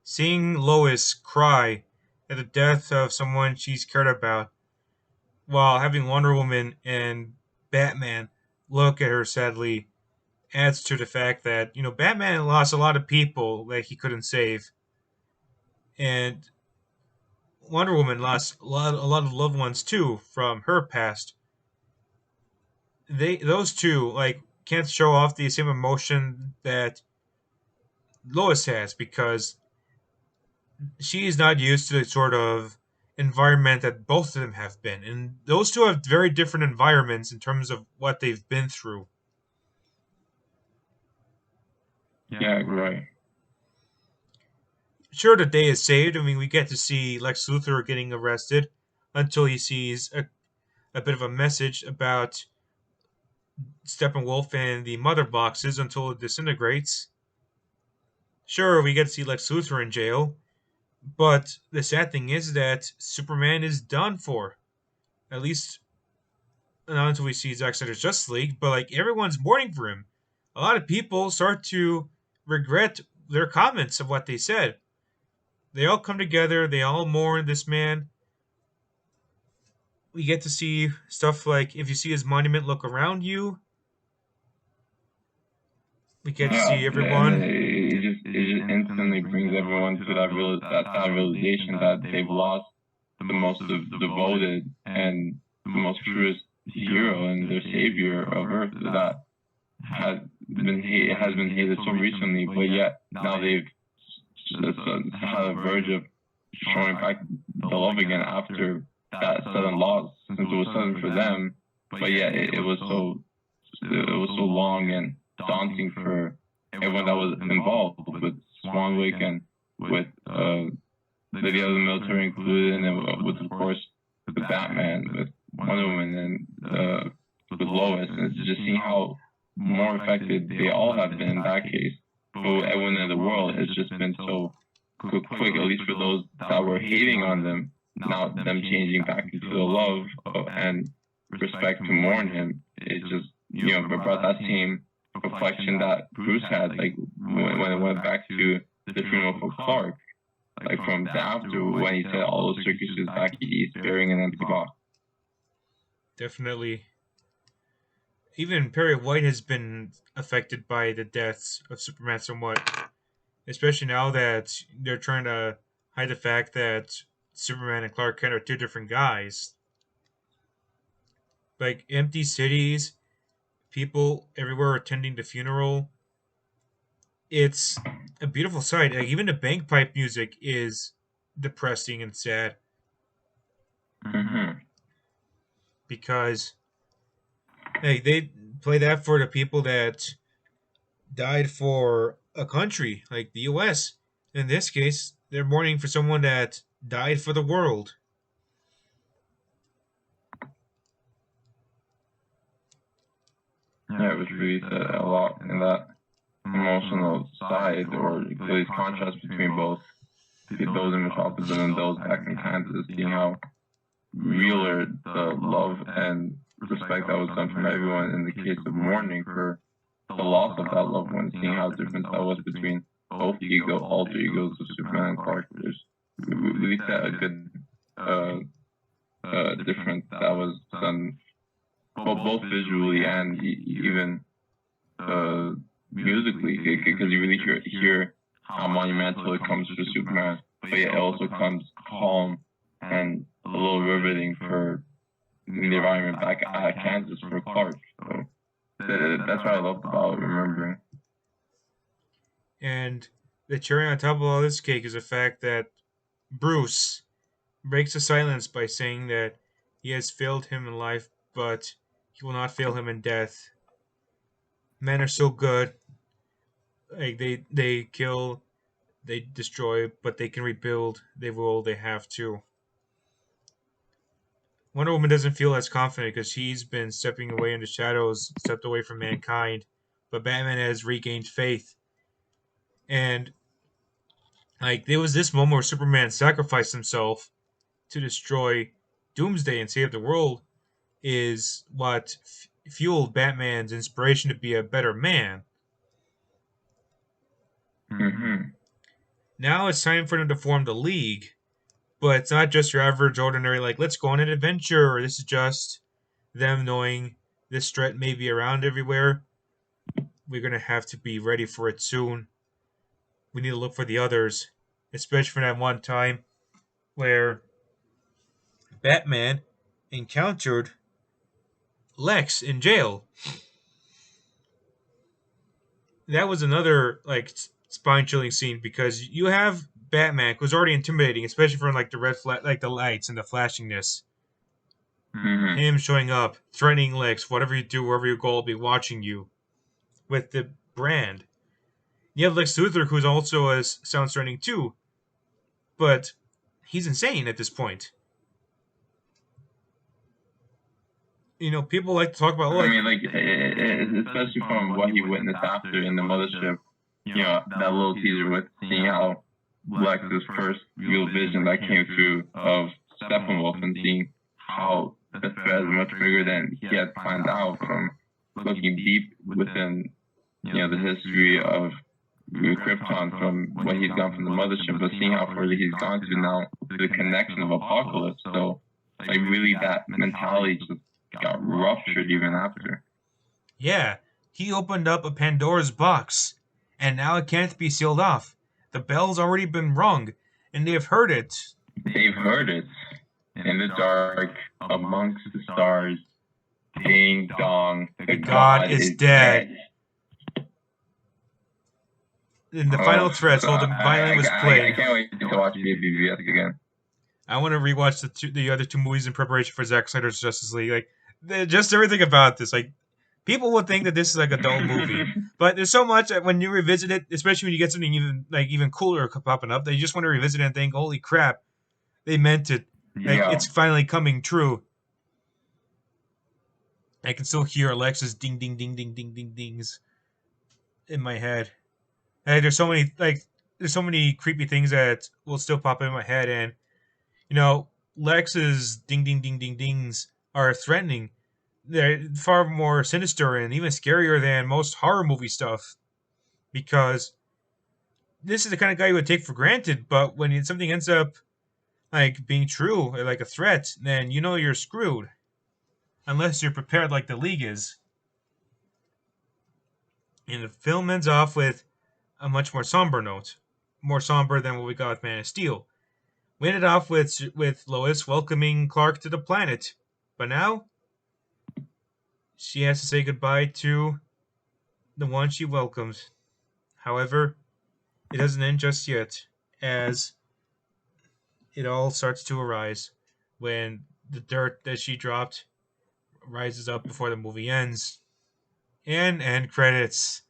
seeing Lois cry at the death of someone she's cared about, while having Wonder Woman and Batman look at her sadly, adds to the fact that Batman lost a lot of people that he couldn't save, and Wonder Woman lost a lot of loved ones too from her past. Those two can't show off the same emotion that Lois has, because she is not used to the sort of environment that both of them have been, and those two have very different environments in terms of what they've been through. Yeah, right. Sure, the day is saved. I mean, we get to see Lex Luthor getting arrested until he sees a bit of a message about Steppenwolf and the mother boxes until it disintegrates. Sure, we get to see Lex Luthor in jail, but the sad thing is that Superman is done for. At least not until we see Zack Snyder's Justice League, but everyone's mourning for him. A lot of people start to regret their comments of what they said. They all come together, they all mourn this man. We get to see stuff like, if you see his monument, look around you. We get to see everyone. It just instantly brings everyone to that sad realization that they've lost the most devoted and the most truest hero and their savior of Earth that has been hated so recently, but yet now they've on the verge of showing back the love again after that sudden loss, since it was sudden for them. But yeah, it was so long and daunting for everyone that was involved, with Swanwick and with the other military included, and then with, of course, with Batman, with Wonder Woman, and with Lois. And it's just seeing how more affected they all have been in that case. But everyone in the world has just been so quick, at least for those that were hating on them. Now them changing back into the love and respect to mourn him, it just, brought that same reflection that Bruce had, like when it went back to the funeral for Clark, like from the after, when he said all those circuses back east bearing an empty box. Definitely. Even Perry White has been affected by the deaths of Superman somewhat, especially now that they're trying to hide the fact that Superman and Clark Kent are two different guys. Like, empty cities, people everywhere attending the funeral. It's a beautiful sight. Like, even the bagpipe music is depressing and sad. Mm-hmm. Because they play that for the people that died for a country, like the U.S. In this case, they're mourning for someone that died for the world. Yeah, it was really a lot in that emotional side, or the contrast between both those in Metropolis and those back in Kansas, seeing how realer the love and respect that was done from everyone in the case of mourning for the loss of that loved one, seeing how different that was between both alter egos of Superman and Clark. There's really a good difference that was done both visually and even musically, because you really hear how monumental it comes for Superman, but yet it also comes calm and a little riveting for the environment back at Kansas for Clark. So that's what I loved about remembering. And the cherry on top of all this cake is the fact that Bruce breaks the silence by saying that he has failed him in life, but he will not fail him in death. Men are so good. Like, they kill, they destroy, but they can rebuild. They will. They have to. Wonder Woman doesn't feel as confident because she's been stepping away in the shadows, stepped away from mankind. But Batman has regained faith. And, like, there was this moment where Superman sacrificed himself to destroy Doomsday and save the world, is what fueled Batman's inspiration to be a better man. Mm-hmm. Now it's time for them to form the League. But it's not just your average, ordinary, like, let's go on an adventure. This is just them knowing this threat may be around everywhere. We're going to have to be ready for it soon. We need to look for the others, especially for that one time where Batman encountered Lex in jail. That was another, like, spine-chilling scene, because you have Batman, who's already intimidating, especially from, like, the like the lights and the flashingness. Mm-hmm. Him showing up, threatening Lex, whatever you do, wherever you go, I'll be watching you. With the brand. You have Lex Luthor, who's also as sounds threatening too, but he's insane at this point. People like to talk about. I mean, like, especially from what he witnessed after in the mothership, that little teaser with seeing how Lex's first real vision that came through of Steppenwolf, and seeing how the threat is much bigger than he had planned out from looking deep within, the history of Krypton, from what he's done from the mothership, but seeing how further he's gone to now, the connection of Apocalypse. So, like, really, that mentality just got ruptured even after. Yeah, he opened up a Pandora's box, and now it can't be sealed off. The bell's already been rung, and they've heard it. They've heard it. In the dark, amongst the stars, ding dong, the God is dead. in the final threats while the violin was I playing. can't wait to watch BvS again. I want to rewatch the other two movies in preparation for Zack Snyder's Justice League. Like, just everything about this. Like, people would think that this is like a dull movie, but there's so much when you revisit it, especially when you get something even cooler popping up, that you just want to revisit it and think, "Holy crap, they meant it! Like, Yeah. it's finally coming true." I can still hear Alexa's ding ding ding ding ding ding dings in my head. Like, there's so many creepy things that will still pop in my head, and Lex's ding ding ding ding dings are threatening. They're far more sinister and even scarier than most horror movie stuff, because this is the kind of guy you would take for granted, but when something ends up like being true, or like a threat, then you're screwed. Unless you're prepared like the League is. And the film ends off with a much more somber note. More somber than what we got with Man of Steel. We ended off with Lois welcoming Clark to the planet. But now, she has to say goodbye to the one she welcomed. However, it doesn't end just yet, as it all starts to arise when the dirt that she dropped rises up before the movie ends. And end credits.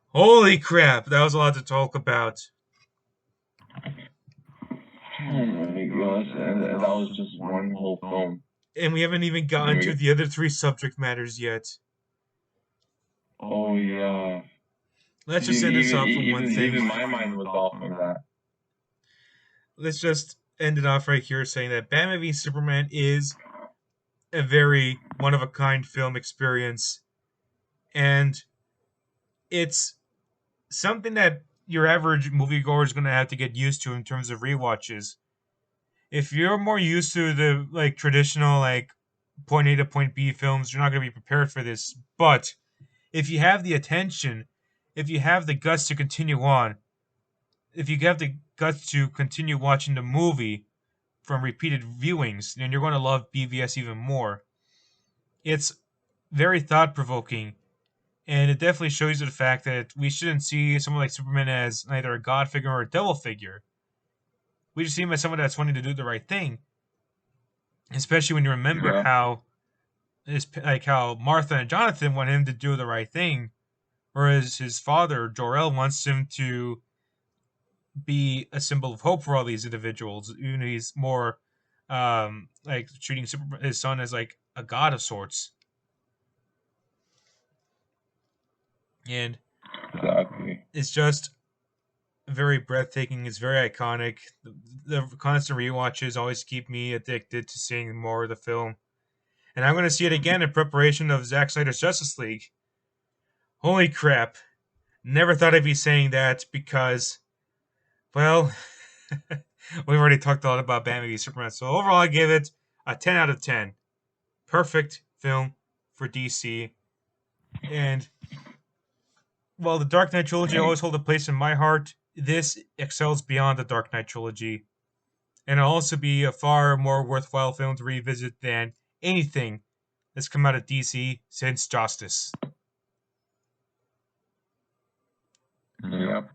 Holy crap, that was a lot to talk about. Oh my gosh, and that was just one whole film. And we haven't even gotten to the other three subject matters yet. Oh yeah. Let's just end this off with one thing. Even my mind was off of that. Let's just end it off right here saying that Batman v Superman is a very one-of-a-kind film experience. And it's something that your average moviegoer is going to have to get used to in terms of rewatches. If you're more used to the traditional point A to point B films, you're not going to be prepared for this. But if you have the attention, if you have the guts to continue on, if you have the guts to continue watching the movie from repeated viewings, then you're going to love BvS even more. It's very thought-provoking, and it definitely shows you the fact that we shouldn't see someone like Superman as either a god figure or a devil figure. We just see him as someone that's wanting to do the right thing. Especially when you remember how Martha and Jonathan want him to do the right thing, whereas his father, Jor-El, wants him to be a symbol of hope for all these individuals, even though he's more treating his son as like a god of sorts. And it's just very breathtaking. It's very iconic. The constant rewatches always keep me addicted to seeing more of the film. And I'm going to see it again in preparation of Zack Snyder's Justice League. Holy crap. Never thought I'd be saying that because, well, we've already talked a lot about Batman v Superman. So overall, I give it a 10 out of 10. Perfect film for DC. And while the Dark Knight trilogy always hold a place in my heart, this excels beyond the Dark Knight trilogy. And it'll also be a far more worthwhile film to revisit than anything that's come out of DC since Justice. Yep.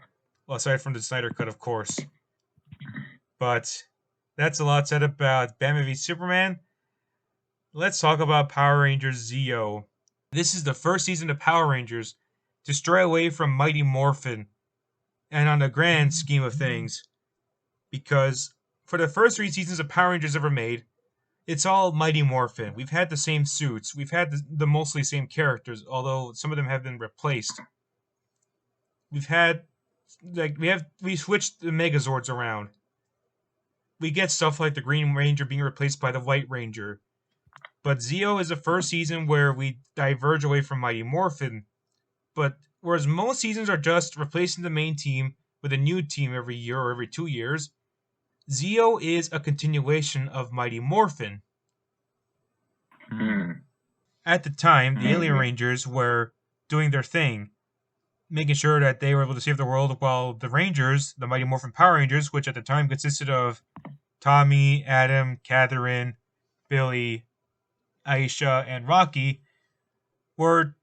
Well, aside from the Snyder Cut, of course. But that's a lot said about Batman v Superman. Let's talk about Power Rangers Zeo. This is the first season of Power Rangers to stray away from Mighty Morphin, and on the grand scheme of things, because for the first 3 seasons of Power Rangers ever made, it's all Mighty Morphin. We've had the same suits. We've had the mostly same characters, although some of them have been replaced. We switched the Megazords around. We get stuff like the Green Ranger being replaced by the White Ranger. But Zeo is the first season where we diverge away from Mighty Morphin. But whereas most seasons are just replacing the main team with a new team every year or every 2 years, Zeo is a continuation of Mighty Morphin. At the time, the Alien Rangers were doing their thing, making sure that they were able to save the world, while the Rangers, the Mighty Morphin Power Rangers, which at the time consisted of Tommy, Adam, Catherine, Billy, Aisha, and Rocky, were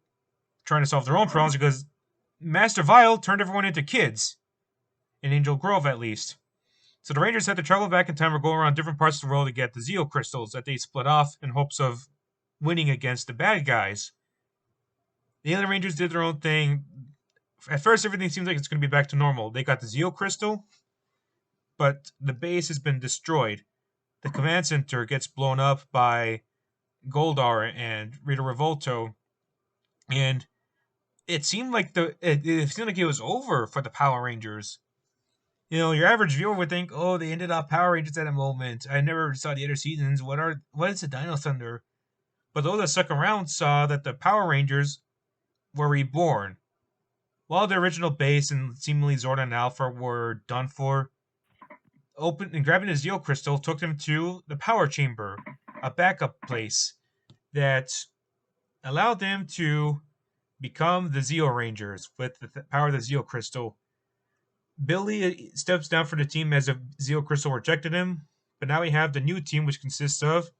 trying to solve their own problems because Master Vile turned everyone into kids. In Angel Grove, at least. So the Rangers had to travel back in time or go around different parts of the world to get the Zeo crystals that they split off in hopes of winning against the bad guys. The alien Rangers did their own thing. At first, everything seems like it's going to be back to normal. They got the Zeo crystal, but the base has been destroyed. The command center gets blown up by Goldar and Rita Revolto, and it seemed like it was over for the Power Rangers. Your average viewer would think, "Oh, they ended up Power Rangers at a moment. I never saw the other seasons. What is the Dino Thunder?" But those that stuck around saw that the Power Rangers were reborn. While the original base and seemingly Zordon and Alpha were done for, grabbing the Zeo crystal took them to the Power Chamber, a backup place that allowed them to become the Zeorangers with the power of the Zeo crystal. Billy steps down for the team as the Zeo crystal rejected him, but now we have the new team, which consists of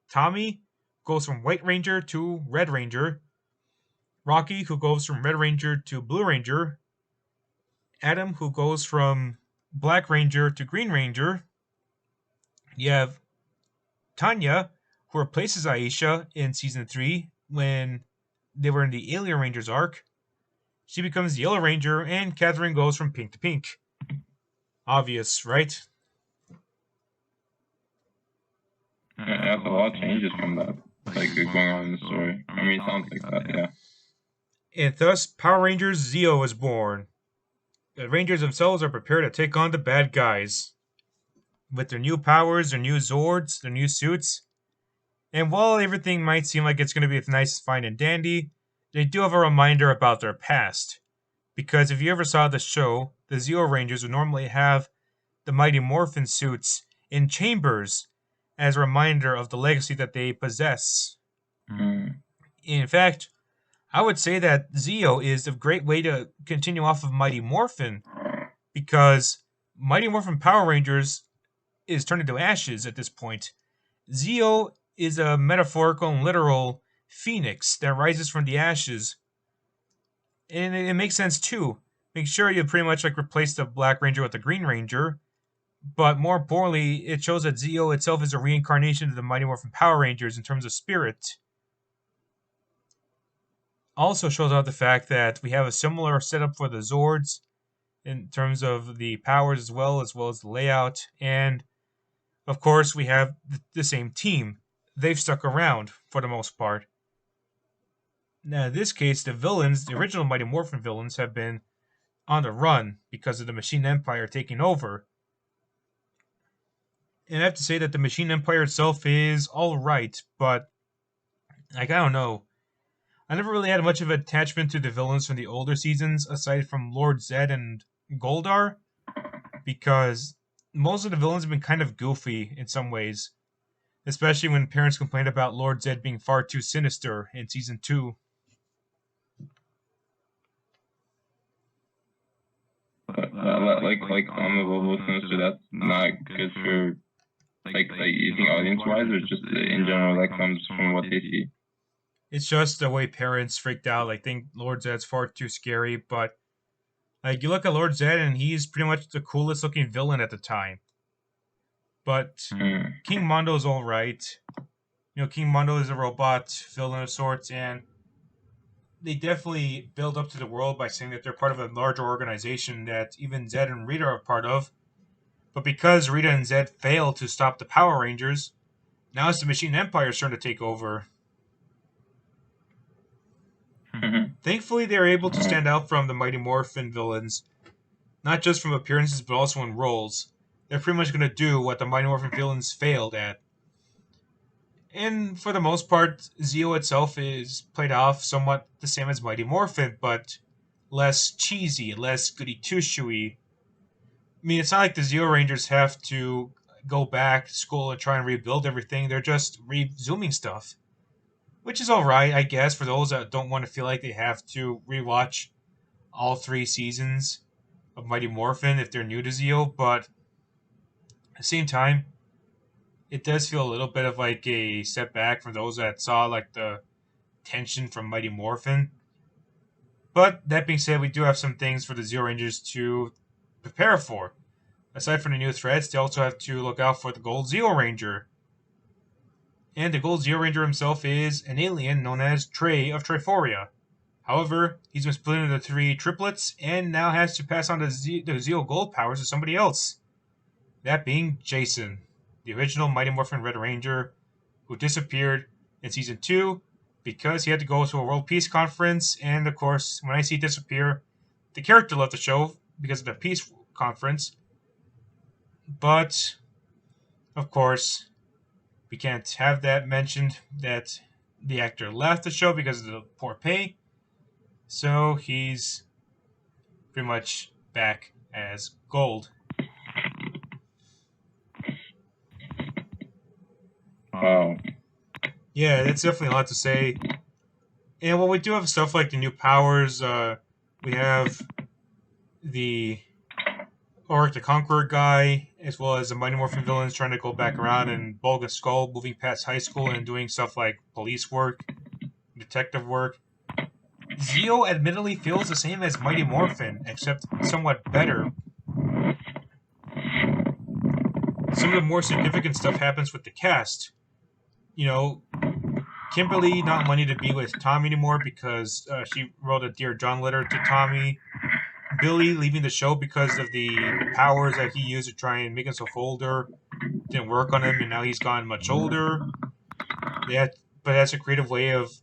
Tommy, goes from White Ranger to Red Ranger, Rocky, who goes from Red Ranger to Blue Ranger, Adam, who goes from Black Ranger to Green Ranger. You have Tanya, who replaces Aisha in Season 3 when they were in the Alien Rangers arc. She becomes the Yellow Ranger, and Catherine goes from pink to pink. Obvious, right? Yeah, a lot of changes from that, going on in the story. I mean, it sounds like that, yeah. And thus, Power Rangers Zeo is born. The Rangers themselves are prepared to take on the bad guys. With their new powers, their new Zords, their new suits. And while everything might seem like it's going to be nice, fine, and dandy, they do have a reminder about their past. Because if you ever saw the show, the Zeo Rangers would normally have the Mighty Morphin suits in chambers as a reminder of the legacy that they possess. In fact, I would say that Zeo is a great way to continue off of Mighty Morphin, because Mighty Morphin Power Rangers is turned into ashes at this point. Zeo is a metaphorical and literal phoenix that rises from the ashes. And it makes sense too. Make sure you pretty much replace the Black Ranger with the Green Ranger. But more importantly, it shows that Zeo itself is a reincarnation of the Mighty Morphin Power Rangers in terms of spirit. Also shows out the fact that we have a similar setup for the Zords in terms of the powers as well as the layout. And of course, we have the same team. They've stuck around for the most part. Now, in this case, the villains, the original Mighty Morphin villains, have been on the run because of the Machine Empire taking over. And I have to say that the Machine Empire itself is alright, but I don't know. I never really had much of an attachment to the villains from the older seasons, aside from Lord Zed and Goldar, because most of the villains have been kind of goofy in some ways, especially when parents complained about Lord Zed being far too sinister in Season 2. On the level sinister, that's not good for, you think audience-wise, or just in general, that comes from what they see? It's just the way parents freaked out. Think Lord Zed's far too scary, but you look at Lord Zed and he's pretty much the coolest looking villain at the time. But King Mondo's alright. King Mondo is a robot villain of sorts, and they definitely build up to the world by saying that they're part of a larger organization that even Zed and Rita are part of. But because Rita and Zed failed to stop the Power Rangers, now it's the Machine Empire's turn to take over. Thankfully, they are able to stand out from the Mighty Morphin villains, not just from appearances, but also in roles. They're pretty much going to do what the Mighty Morphin villains failed at. And for the most part, Zeo itself is played off somewhat the same as Mighty Morphin, but less cheesy, less goody two-shoey. I mean, it's not like the Zeo Rangers have to go back to school and try and rebuild everything. They're just resuming stuff. Which is alright, I guess, for those that don't want to feel like they have to rewatch all 3 seasons of Mighty Morphin if they're new to Zeo, but at the same time, it does feel a little bit of a setback for those that saw the tension from Mighty Morphin. But that being said, we do have some things for the Zeorangers to prepare for. Aside from the new threats, they also have to look out for the Gold Zeoranger. And the Gold Zeoranger himself is an alien known as Trey of Triforia. However, he's been split into 3 triplets and now has to pass on the Zeo Gold powers to somebody else. That being Jason, the original Mighty Morphin Red Ranger, who disappeared in Season 2 because he had to go to a World Peace Conference, and of course, when I see disappear, the character left the show because of the Peace Conference. But, of course, we can't have that mentioned that the actor left the show because of the poor pay. So he's pretty much back as Gold. Wow. Yeah, that's definitely a lot to say. And while we do have stuff like the new powers, we have the Auric the Conqueror guy, as well as the Mighty Morphin villains trying to go back around, and Bulga Skull moving past high school and doing stuff like police work, detective work. Zeo admittedly feels the same as Mighty Morphin, except somewhat better. Some of the more significant stuff happens with the cast. You know, Kimberly not wanting to be with Tommy anymore because she wrote a Dear John letter to Tommy. Billy leaving the show because of the powers that he used to try and make himself older. Didn't work on him, and now he's gotten much older. But that's a creative way of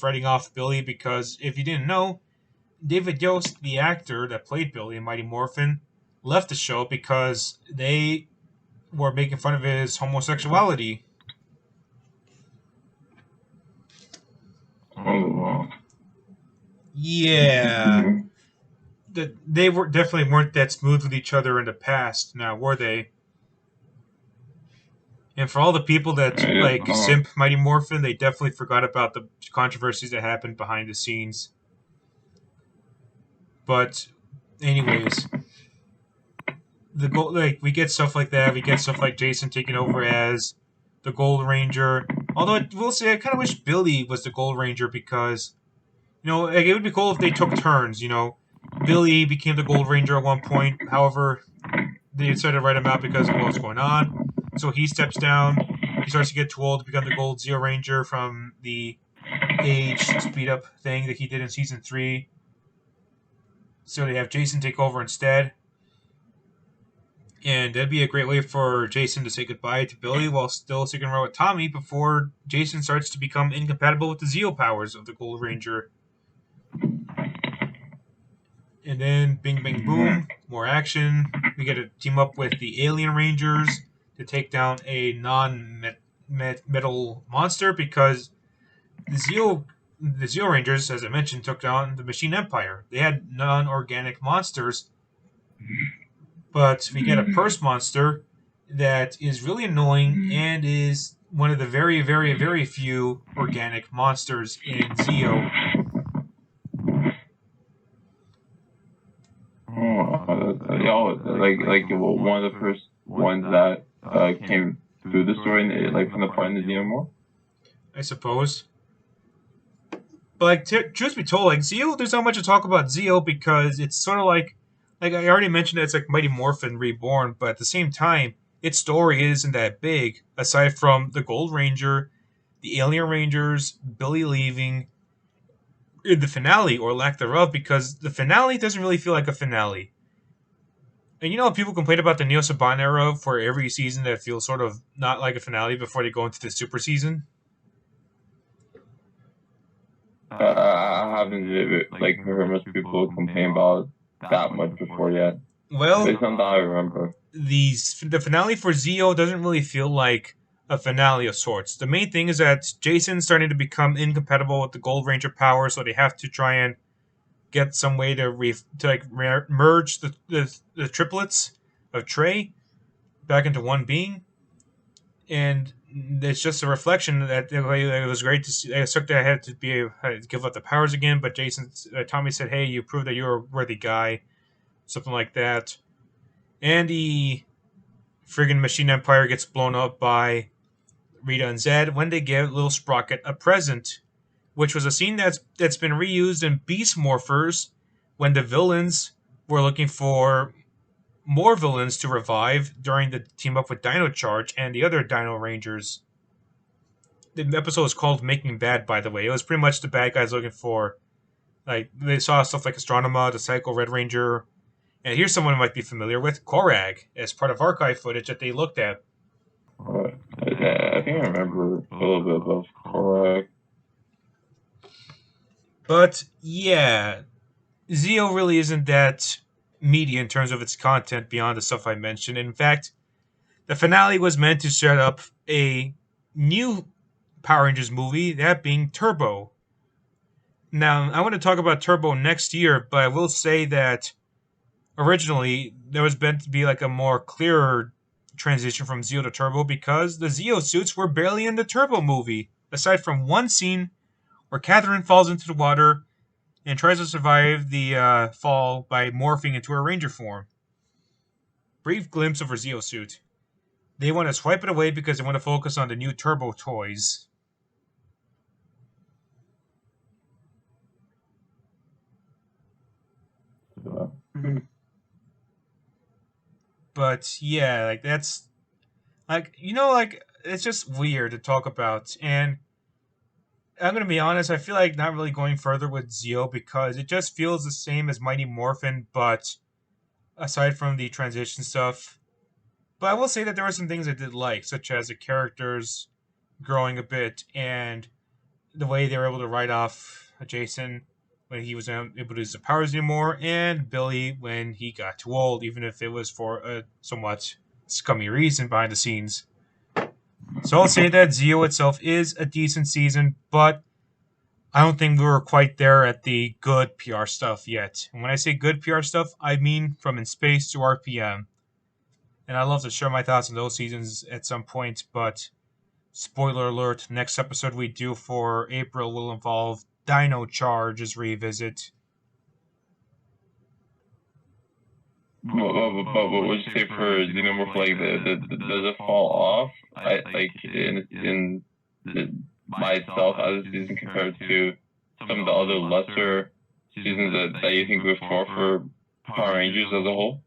writing off Billy, because if you didn't know, David Yost, the actor that played Billy in Mighty Morphin, left the show because they were making fun of his homosexuality. Oh, wow. Yeah. They definitely weren't that smooth with each other in the past, now were they? And for all the people that simp Mighty Morphin, they definitely forgot about the controversies that happened behind the scenes. But, anyways, we get stuff like that. We get stuff like Jason taking over as the Gold Ranger. Although I will say, I kind of wish Billy was the Gold Ranger, because, it would be cool if they took turns. Billy became the Gold Ranger at one point. However, they decided to write him out because of what was going on. So he steps down. He starts to get too old to become the Gold Zeoranger from the age speed up thing that he did in Season 3. So they have Jason take over instead. And that'd be a great way for Jason to say goodbye to Billy while still sticking around with Tommy before Jason starts to become incompatible with the Zeo powers of the Gold Ranger. And then, bing, bang, boom, more action. We get to team up with the Alien Rangers to take down a non-metal monster, because the Zeo Rangers, as I mentioned, took down the Machine Empire. They had non-organic monsters, but we get a Purse monster that is really annoying and is one of the very, very, very few organic monsters in Zeo. One of the first ones that came through the story, from the front of the Zeo. I suppose. But truth be told, Zeo, there's not much to talk about Zeo, because it's sort of like I already mentioned, it's like Mighty Morphin Reborn, but at the same time, its story isn't that big, aside from the Gold Ranger, the Alien Rangers, Billy leaving, the finale, or lack thereof, because the finale doesn't really feel like a finale. And people complain about the Neo Saban era for every season that feels sort of not like a finale before they go into the super season? I haven't heard much people complain about that much before yet. Well, based on that, I remember. The finale for Zeo doesn't really feel like a finale of sorts. The main thing is that Jason's starting to become incompatible with the Gold Ranger power, so they have to try and get some way to merge the triplets of Trey back into one being. And it's just a reflection that it was great to see. I sucked that I had to give up the powers again, but Tommy said, "Hey, you proved that you're a worthy guy," something like that. And the friggin' Machine Empire gets blown up by Rita and Zed when they give Little Sprocket a present, which was a scene that's been reused in Beast Morphers when the villains were looking for more villains to revive during the team up with Dino Charge and the other Dino Rangers. The episode was called Making Bad, by the way. It was pretty much the bad guys looking for, like, they saw stuff like Astronema, the Psycho Red Ranger, and here's someone who might be familiar with, Korag, as part of archive footage that they looked at. I think I remember a little bit of Korag. But, yeah, Zeo really isn't that meaty in terms of its content beyond the stuff I mentioned. In fact, the finale was meant to set up a new Power Rangers movie, that being Turbo. Now, I want to talk about Turbo next year, but I will say that originally there was meant to be like a more clearer transition from Zeo to Turbo because the Zeo suits were barely in the Turbo movie, aside from one scene where Catherine falls into the water and tries to survive the fall by morphing into her Ranger form. Brief glimpse of her Zeo suit. They want to swipe it away because they want to focus on the new Turbo toys. But yeah, like that's like it's just weird to talk about, and I'm gonna be honest, I feel like not really going further with Zeo because it just feels the same as Mighty Morphin, but aside from the transition stuff. But I will say that there were some things I did like, such as the characters growing a bit and the way they were able to write off Jason when he was able to use the powers anymore, and Billy when he got too old, even if it was for a somewhat scummy reason behind the scenes. So I'll say that Zeo itself is a decent season, but I don't think we were quite there at the good PR stuff yet. And when I say good PR stuff, I mean from In Space to RPM. And I'd love to share my thoughts on those seasons at some point, but spoiler alert, next episode we do for April will involve Dino Charge's revisit. But what would you say for Xenomorph? Like, does it fall off? In by itself as a season compared to some of the other lesser seasons that you think would fall for Power Rangers as a whole?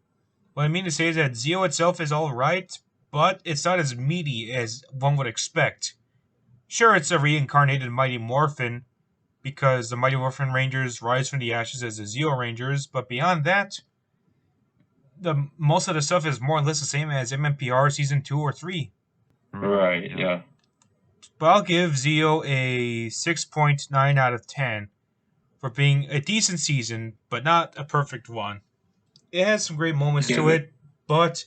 What I mean to say is that Zeo itself is alright, but it's not as meaty as one would expect. Sure, it's a reincarnated Mighty Morphin, because the Mighty Morphin Rangers rise from the ashes as the Zeorangers, but beyond that, most of the stuff is more or less the same as MMPR Season 2 or 3. Right, yeah. But I'll give Zeo a 6.9 out of 10 for being a decent season, but not a perfect one. It has some great moments to it, but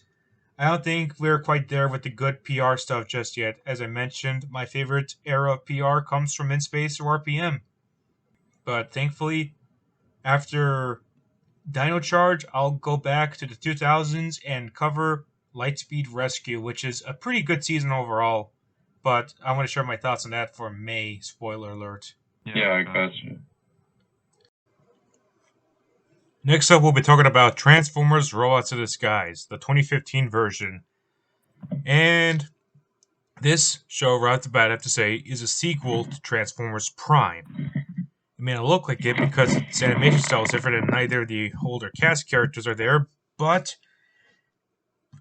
I don't think we're quite there with the good PR stuff just yet. As I mentioned, my favorite era of PR comes from In Space or RPM. But thankfully, after Dino Charge, I'll go back to the 2000s and cover Lightspeed Rescue, which is a pretty good season overall. But I want to share my thoughts on that for May. Spoiler alert. Yeah, I got you. Next up, we'll be talking about Transformers Robots in Disguise, the 2015 version. And this show, right off the bat, I have to say, is a sequel to Transformers Prime. It may not look like it because its animation style is different and neither of the older cast characters are there, but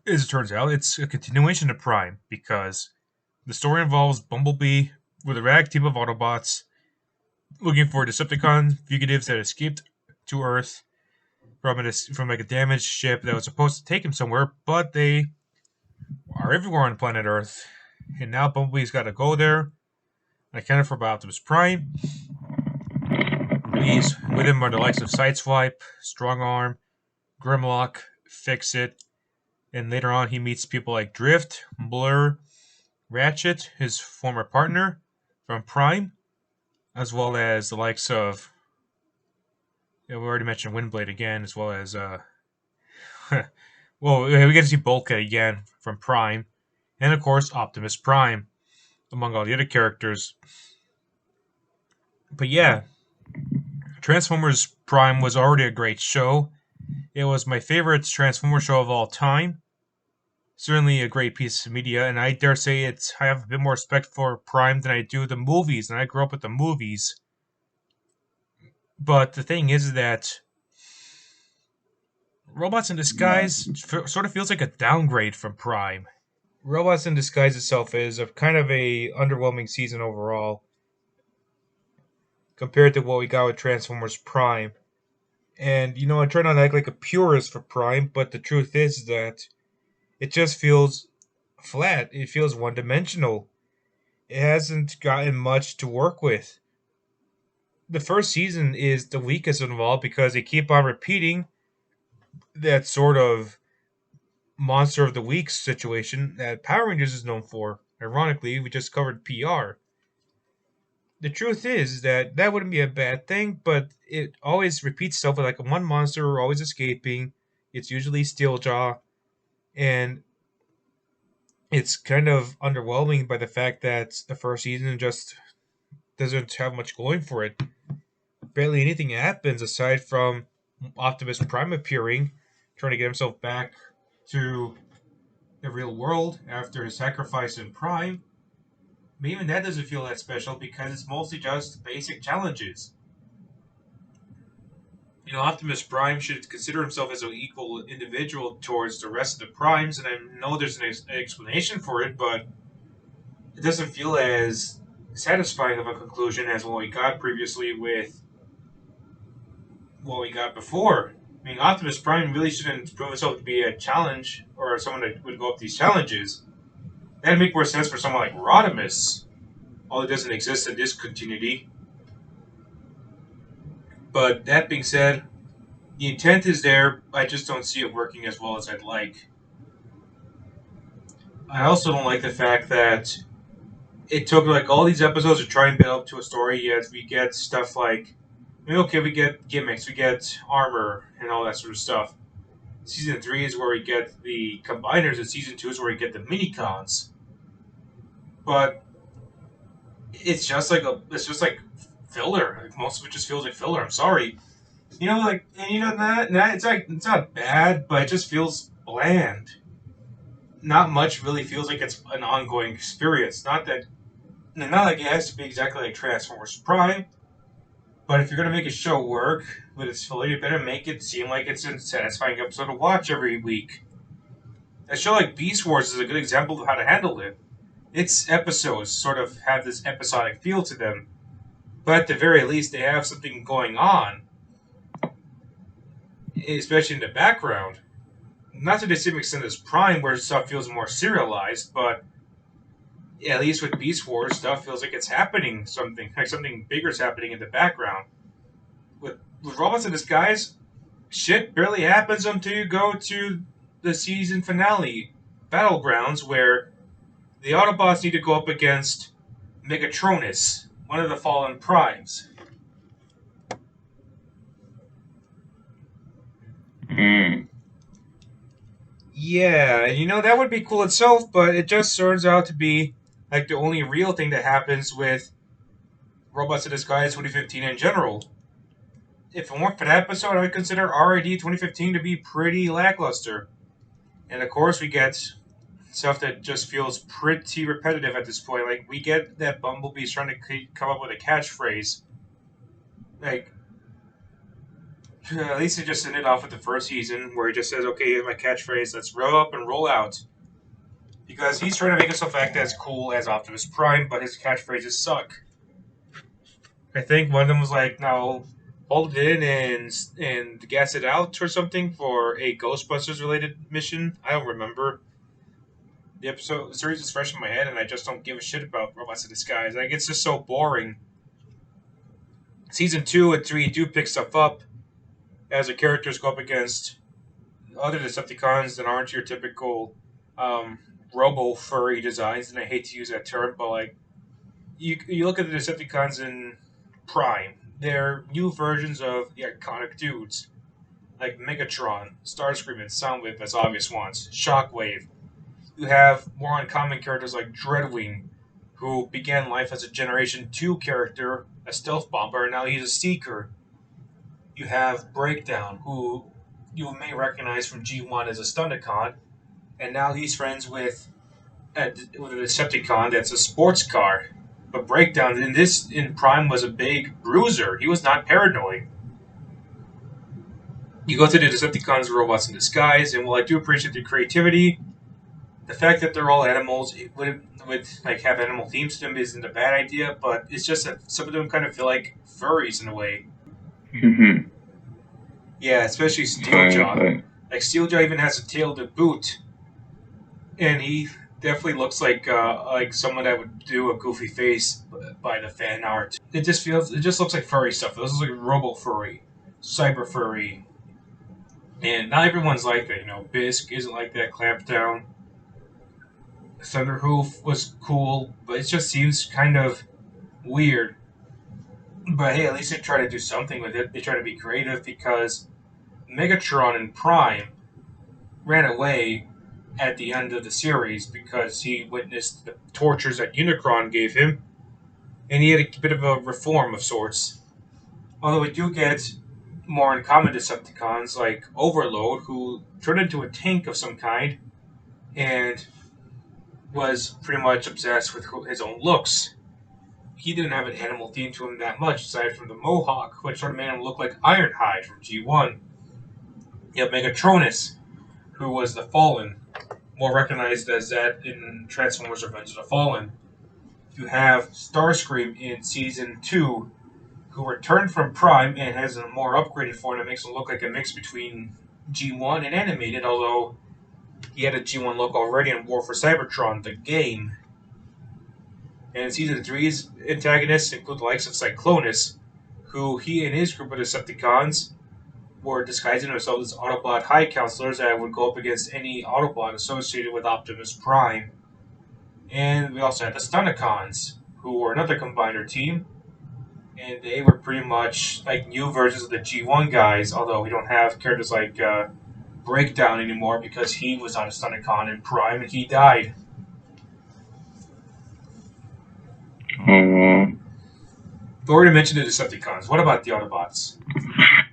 as it turns out, it's a continuation of Prime because the story involves Bumblebee with a rag team of Autobots looking for Decepticon fugitives that escaped to Earth from like a damaged ship that was supposed to take him somewhere, but they are everywhere on planet Earth. And now Bumblebee's got to go there. Accounted for by Optimus Prime. He's with him are the likes of Sideswipe, Strong Arm, Grimlock, Fix-It, and later on he meets people like Drift, Blur, Ratchet, his former partner from Prime, as well as the likes of, we already mentioned Windblade again, as well as, well, we get to see Bulkhead again from Prime, and of course Optimus Prime, among all the other characters. But yeah, Transformers Prime was already a great show. It was my favorite Transformers show of all time. Certainly a great piece of media, and I dare say I have a bit more respect for Prime than I do the movies, and I grew up with the movies. But the thing is that Robots in Disguise sort of feels like a downgrade from Prime. Robots in Disguise itself is a kind of a underwhelming season overall compared to what we got with Transformers Prime. And I try not to act like a purist for Prime, but the truth is that it just feels flat. It feels one-dimensional. It hasn't gotten much to work with. The first season is the weakest of them all because they keep on repeating that sort of monster of the week situation that Power Rangers is known for. Ironically, we just covered PR. The truth is that wouldn't be a bad thing, but it always repeats itself with like one monster always escaping. It's usually Steeljaw, and it's kind of underwhelming by the fact that the first season just doesn't have much going for it. Barely anything happens aside from Optimus Prime appearing, trying to get himself back to the real world after his sacrifice in Prime. But even that doesn't feel that special because it's mostly just basic challenges. Optimus Prime should consider himself as an equal individual towards the rest of the Primes, and I know there's an explanation for it, but it doesn't feel as satisfying of a conclusion as what we got previously with what we got before. Optimus Prime really shouldn't prove himself to be a challenge or someone that would go up these challenges. That'd make more sense for someone like Rodimus, although it doesn't exist in this continuity. But that being said, the intent is there, I just don't see it working as well as I'd like. I also don't like the fact that it took like all these episodes to try and build up to a story, yet we get stuff like, we get gimmicks, we get armor, and all that sort of stuff. Season 3 is where we get the combiners, and Season 2 is where we get the mini-cons. But it's just like filler. Like, most of it just feels like filler. I'm sorry. It's not bad, but it just feels bland. Not much really feels like it's an ongoing experience. Not like it has to be exactly like Transformers Prime, but if you're gonna make a show work with its filler, you better make it seem like it's a satisfying episode to watch every week. A show like Beast Wars is a good example of how to handle it. Its episodes sort of have this episodic feel to them, but at the very least, they have something going on, especially in the background. Not to the same extent as Prime, where stuff feels more serialized, but at least with Beast Wars, stuff feels like it's happening, something bigger is happening in the background. With Robots in Disguise, shit barely happens until you go to the season finale, Battlegrounds, where the Autobots need to go up against Megatronus, one of the fallen Primes. Yeah, that would be cool itself, but it just turns out to be like the only real thing that happens with Robots in Disguise 2015 in general. If it weren't for that episode, I would consider RID 2015 to be pretty lackluster. And of course, we get stuff that just feels pretty repetitive at this point. Like, we get that Bumblebee's trying to come up with a catchphrase. Like, at least they just ended off with the first season, where he just says, okay, here's my catchphrase, let's roll up and roll out. Because he's trying to make himself act as cool as Optimus Prime, but his catchphrases suck. I think one of them was like, no, hold it in and gas it out or something for a Ghostbusters-related mission. I don't remember. The series is fresh in my head, and I just don't give a shit about Robots in Disguise. Like, it's just so boring. Season 2 and 3 do pick stuff up as the characters go up against other Decepticons that aren't your typical robo-furry designs, and I hate to use that term, but like, you look at the Decepticons in Prime, they're new versions of the iconic dudes, like Megatron, Starscream, and Soundwave as obvious ones, Shockwave. You have more uncommon characters like Dreadwing, who began life as a Generation 2 character, a stealth bomber, and now he's a Seeker. You have Breakdown, who you may recognize from G1 as a Stunticon, and now he's friends with a Decepticon that's a sports car. But Breakdown in Prime was a big bruiser. He was not paranoid. You go to the Decepticons, robots in disguise, and while I do appreciate their creativity, the fact that they're all animals would like have animal themes to them isn't a bad idea, but it's just that some of them kind of feel like furries in a way. Mm-hmm. Yeah, especially Steeljaw. Like Steeljaw even has a tail to boot, and he definitely looks like someone that would do a goofy face by the fan art. It just looks like furry stuff. This is like robo furry, cyber furry, and not everyone's like that. You know, Bisque isn't like that. Clampdown, Thunderhoof was cool, but it just seems kind of weird. But hey, at least they try to do something with it. They try to be creative because Megatron and Prime ran away at the end of the series because he witnessed the tortures that Unicron gave him, and he had a bit of a reform of sorts. Although we do get more uncommon Decepticons like Overload, who turned into a tank of some kind and was pretty much obsessed with his own looks. He didn't have an animal theme to him that much, aside from the Mohawk, which sort of made him look like Ironhide from G1. You have Megatronus, who was the Fallen, more recognized as that in Transformers Revenge of the Fallen. You have Starscream in Season 2, who returned from Prime and has a more upgraded form that makes him look like a mix between G1 and animated, although he had a G1 look already in War for Cybertron, the game. And Season 3's antagonists include the likes of Cyclonus, who he and his group of Decepticons were disguising themselves as Autobot High Counselors that would go up against any Autobot associated with Optimus Prime. And we also had the Stunticons, who were another combiner team, and they were pretty much like new versions of the G1 guys, although we don't have characters like Breakdown anymore because he was on a Stunticon in Prime and he died. We already mentioned the Decepticons. What about the Autobots?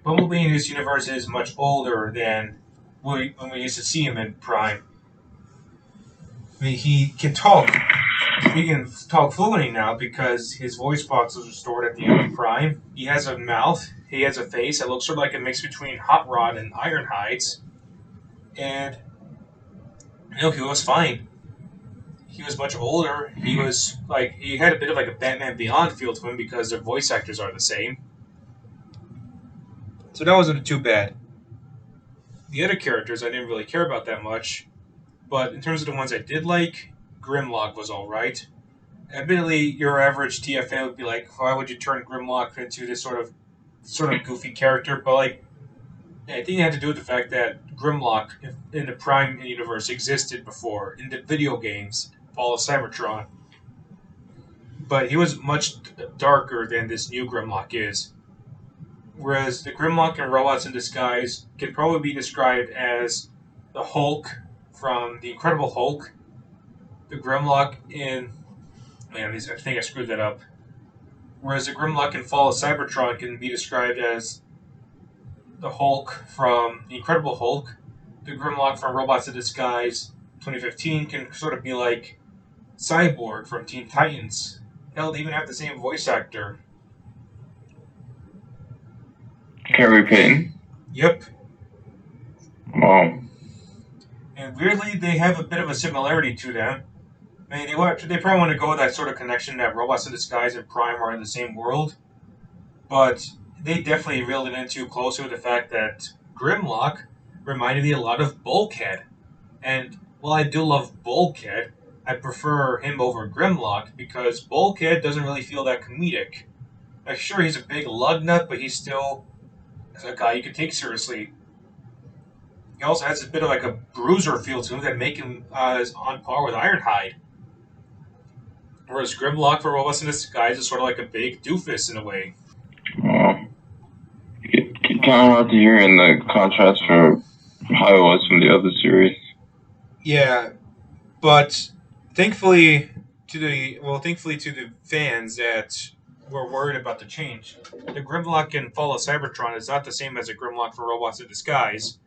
Bumblebee in this universe is much older than when we used to see him in Prime. I mean, he can talk. He can talk fluently now because his voice box was restored at the end of Prime. He has a mouth. He has a face that looks sort of like a mix between Hot Rod and Ironhides. And, you know, he was fine. He was much older. He was like, he had a bit of like a Batman Beyond feel to him because their voice actors are the same. So that wasn't too bad. The other characters I didn't really care about that much, but in terms of the ones I did like, Grimlock was alright. Admittedly, your average TFA would be like, why would you turn Grimlock into this sort of goofy character? But like, I think it had to do with the fact that Grimlock in the Prime universe existed before in the video games, Fall of Cybertron. But he was much darker than this new Grimlock is. Whereas the Grimlock and Robots in Disguise can probably be described as the Hulk from The Incredible Hulk, the Grimlock in... Man, I think I screwed that up. Whereas the Grimlock in Fall of Cybertron can be described as the Hulk from The Incredible Hulk. The Grimlock from Robots in Disguise 2015 can sort of be like Cyborg from Teen Titans. Hell, they even have the same voice actor. Carrie Payton? Yep. Wow. And weirdly, they have a bit of a similarity to them. I mean, they probably want to go with that sort of connection that Robots in Disguise and Prime are in the same world. But they definitely reeled it in too closely with the fact that Grimlock reminded me a lot of Bulkhead. And while I do love Bulkhead, I prefer him over Grimlock because Bulkhead doesn't really feel that comedic. Like, sure, he's a big lug nut, but he's still a guy you can take seriously. He also has a bit of like a bruiser feel to him that make him on par with Ironhide. Whereas Grimlock for Robots in Disguise is sort of like a big doofus in a way. Kind of hard to hear in the contrast for how it was from the other series. Yeah, but thankfully to the fans that were worried about the change, the Grimlock in Fall of Cybertron is not the same as a Grimlock for Robots in Disguise.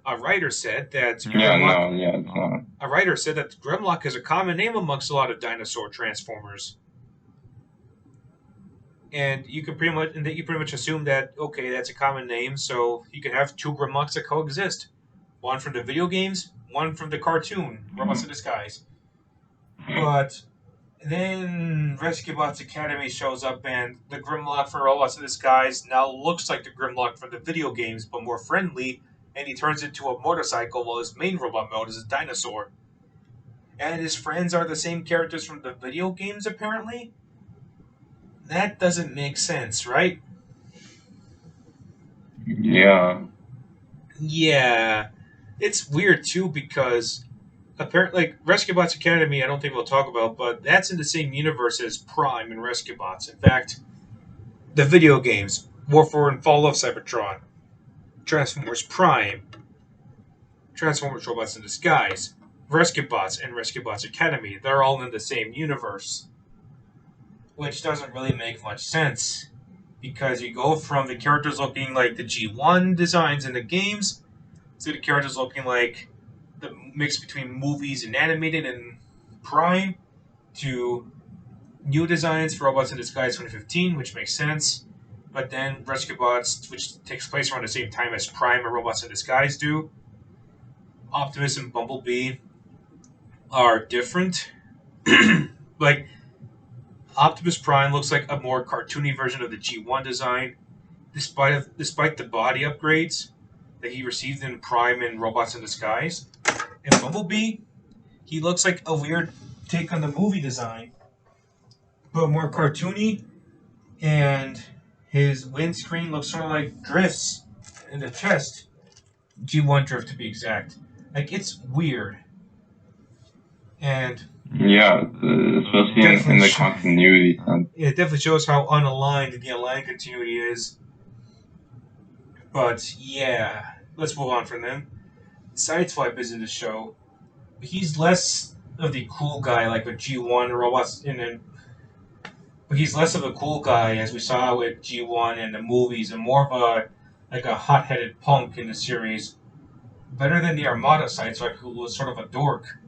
A writer said that it's not. A writer said that Grimlock is a common name amongst a lot of dinosaur transformers. and you pretty much assume that okay, that's a common name, so you can have two Grimlocks that coexist, one from the video games, one from the cartoon, Robots in Disguise. But then Rescue Bots Academy shows up, and the Grimlock from Robots in Disguise now looks like the Grimlock from the video games, but more friendly, and he turns into a motorcycle while his main robot mode is a dinosaur. And his friends are the same characters from the video games, apparently? That doesn't make sense, right? Yeah. Yeah. It's weird, too, because apparently, like, Rescue Bots Academy, I don't think we'll talk about, but that's in the same universe as Prime and Rescue Bots. In fact, the video games, War for and Fall of Cybertron, Transformers Prime, Transformers Robots in Disguise, Rescue Bots, and Rescue Bots Academy, they're all in the same universe. Which doesn't really make much sense. Because you go from the characters looking like the G1 designs in the games to the characters looking like the mix between movies and animated and Prime to new designs for Robots in Disguise 2015, which makes sense. But then Rescue Bots, which takes place around the same time as Prime and Robots in Disguise do, Optimus and Bumblebee are different. Like, Optimus Prime looks like a more cartoony version of the G1 design, despite the body upgrades that he received in Prime and Robots in Disguise. And Bumblebee, he looks like a weird take on the movie design, but more cartoony, and his windscreen looks sort of like drifts in the chest. G1 drift to be exact. Like, it's weird. And Yeah, especially in the continuity sense. it definitely shows how unaligned the aligned continuity is. But yeah, let's move on from them. Sideswipe is in the show. He's less of the cool guy like with G1 robots but he's less of a cool guy as we saw with G1 in the movies, and more of a hot-headed punk in the series. Better than the Armada Sideswipe, who was sort of a dork,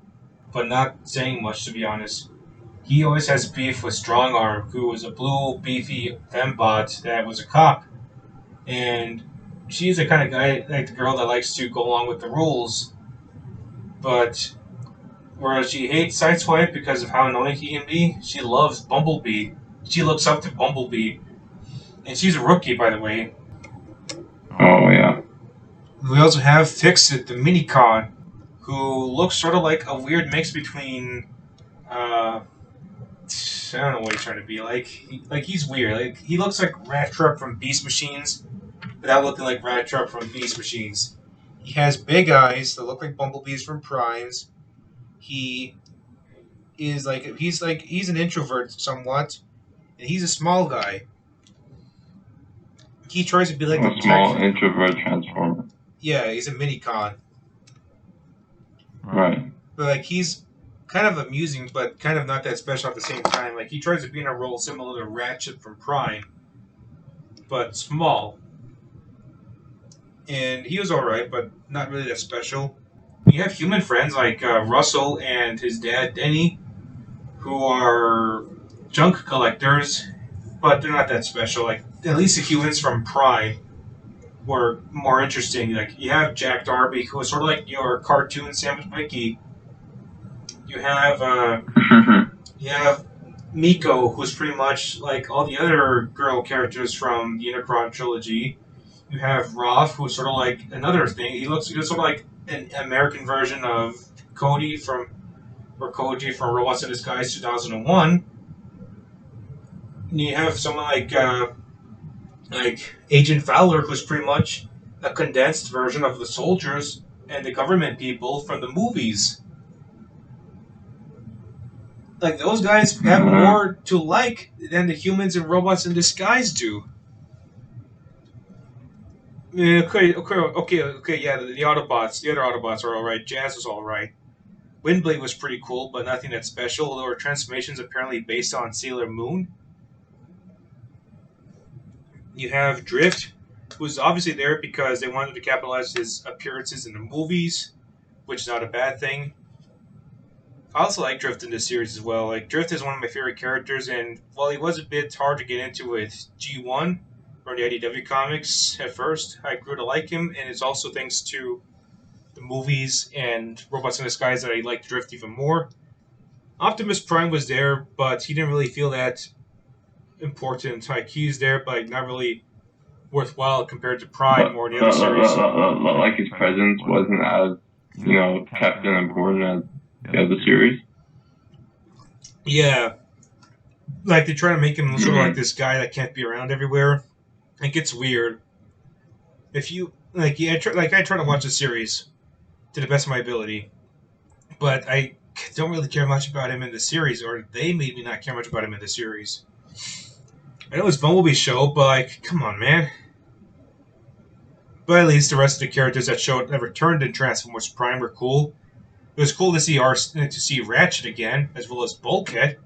but not saying much, to be honest. He always has beef with Strongarm, who was a blue, beefy fembot that was a cop. And she's the kind of guy, like the girl that likes to go along with the rules. But whereas she hates Sideswipe because of how annoying he can be, she loves Bumblebee. She looks up to Bumblebee. And she's a rookie, by the way. Oh, yeah. We also have Fixit, the Minicon, who looks sort of like a weird mix between, I don't know what he's trying to be like. He's weird. Like, he looks like Rattrap from Beast Machines, without looking like Rattrap from Beast Machines. He has big eyes that look like Bumblebees from Primes. He's an introvert somewhat, and he's a small guy. He tries to be like a small introvert transformer. Yeah, he's a Minicon. Right. But like he's kind of amusing, but kind of not that special at the same time. Like he tries to be in a role similar to Ratchet from Prime, but small. And he was alright, but not really that special. You have human friends like Russell and his dad, Denny, who are junk collectors, but they're not that special. Like, at least the humans from Prime were more interesting. Like, you have Jack Darby, who is sort of like your cartoon Sam Witwicky. You have Miko, who's pretty much like all the other girl characters from the Unicron trilogy. You have Roth, who's sort of like another thing. He looks sort of like an American version of Koji from Robots in Disguise 2001. And you have someone like Agent Fowler, who's pretty much a condensed version of the soldiers and the government people from the movies. Like, those guys have more to like than the humans and Robots in Disguise do. Yeah, okay, yeah, the Autobots, the other Autobots are alright. Jazz was alright. Windblade was pretty cool, but nothing that special. There were transformations apparently based on Sailor Moon. You have Drift, who's obviously there because they wanted to capitalize his appearances in the movies, which is not a bad thing. I also like Drift in this series as well. Like Drift is one of my favorite characters, and while he was a bit hard to get into with G1 or the IDW comics at first, I grew to like him, and it's also thanks to the movies and Robots in Disguise that I liked Drift even more. Optimus Prime was there, but he didn't really feel that important. Like he's there, but not really worthwhile compared to Prime or the other series. Like his presence wasn't as kept and important as the other series. Yeah, like they try to make him sort of like this guy that can't be around everywhere. It gets weird. If you I try to watch the series to the best of my ability, but I don't really care much about him in the series, or they made me not care much about him in the series. I know it's Bumblebee's show, but like, come on, man. But at least the rest of the characters that returned in Transformers Prime were cool. It was cool to see Ratchet again, as well as Bulkhead.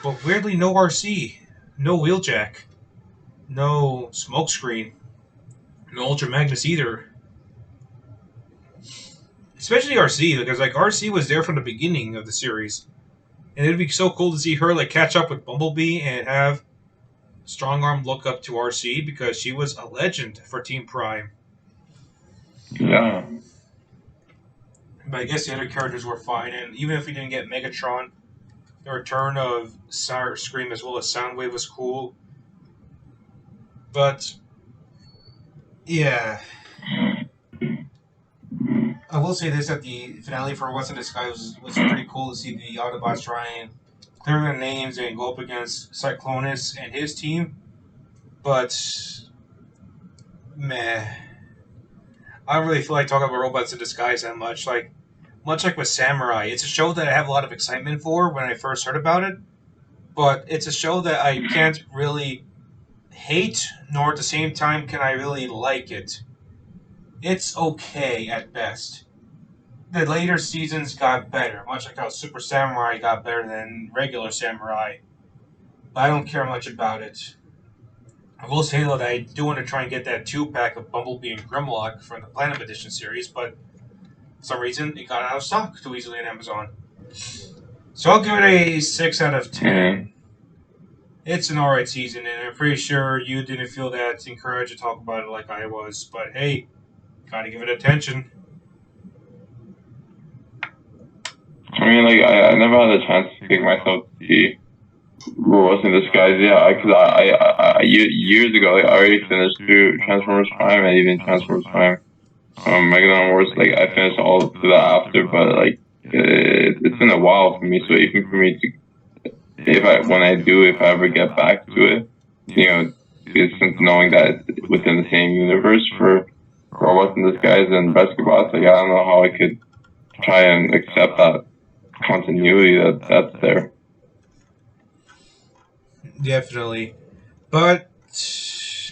But weirdly, no RC, no Wheeljack, no Smokescreen, no Ultra Magnus either. Especially RC, because like RC was there from the beginning of the series, and it'd be so cool to see her like catch up with Bumblebee and have Strong Arm look up to RC because she was a legend for Team Prime. Yeah. But I guess the other characters were fine, and even if we didn't get Megatron, the return of Starscream as well as Soundwave was cool. But yeah, I will say this: that the finale for What's in the Sky was pretty cool to see the Autobots try and clear their names and go up against Cyclonus and his team. But meh, I don't really feel like talking about Robots in Disguise that much. Like much like with Samurai, it's a show that I have a lot of excitement for when I first heard about it. But it's a show that I can't really hate, nor at the same time can I really like it. It's okay at best. The later seasons got better, much like how Super Samurai got better than regular Samurai. But I don't care much about it. I will say though that I do want to try and get that 2-pack of Bumblebee and Grimlock from the Platinum Edition series, but for some reason it got out of stock too easily on Amazon. So I'll give it a 6 out of 10. It's an alright season, and I'm pretty sure you didn't feel that encouraged to talk about it like I was, but hey, gotta give it attention. I mean, like, I never had a chance to take myself to see Robots in Disguise. Yeah, because I years ago, like, I already finished through Transformers Prime and even Transformers Prime. Megalon Wars, like, I finished all through that after, but, like, it's been a while for me, so even for me to, if I ever get back to it, since knowing that it's within the same universe for Robots in Disguise and Basketball, like, I don't know how I could try and accept that continuity that's there. Definitely. But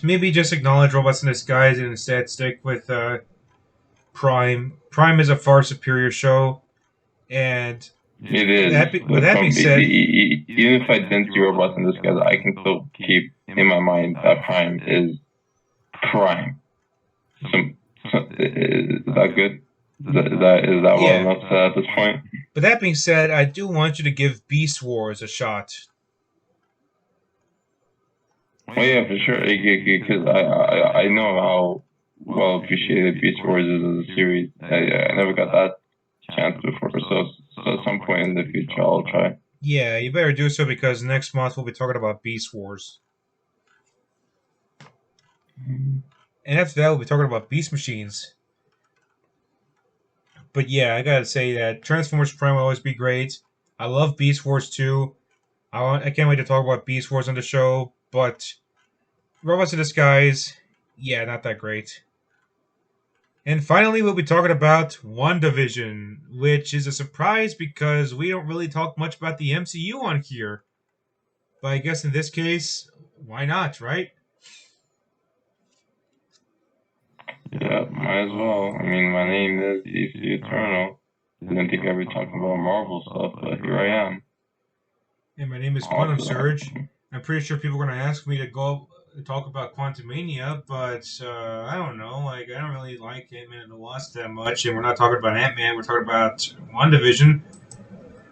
maybe just acknowledge Robots in Disguise and instead stick with Prime. Prime is a far superior show, and it is. With that being said, even if I didn't see Robots in Disguise, I can still keep in my mind that Prime is Prime. So is that good? Is that well enough to say at this point? But that being said, I do want you to give Beast Wars a shot. Oh yeah, for sure. Because I know how well appreciated Beast Wars is as a series. I never got that chance before, so at some point in the future I'll try. Yeah, you better do so because next month we'll be talking about Beast Wars. And after that we'll be talking about Beast Machines. But yeah, I gotta say that Transformers Prime will always be great. I love Beast Wars too. I can't wait to talk about Beast Wars on the show, but Robots in Disguise, yeah, not that great. And finally, we'll be talking about WandaVision, which is a surprise because we don't really talk much about the MCU on here. But I guess in this case, why not, right? Yeah, might as well. I mean, my name is DC Eternal. Didn't think I'd be talking about Marvel stuff, but here I am. And my name is Quantum Surge. I'm pretty sure people are going to ask me to go talk about Quantumania, but I don't know. Like, I don't really like Ant-Man and the Wasp that much, and we're not talking about Ant-Man. We're talking about WandaVision.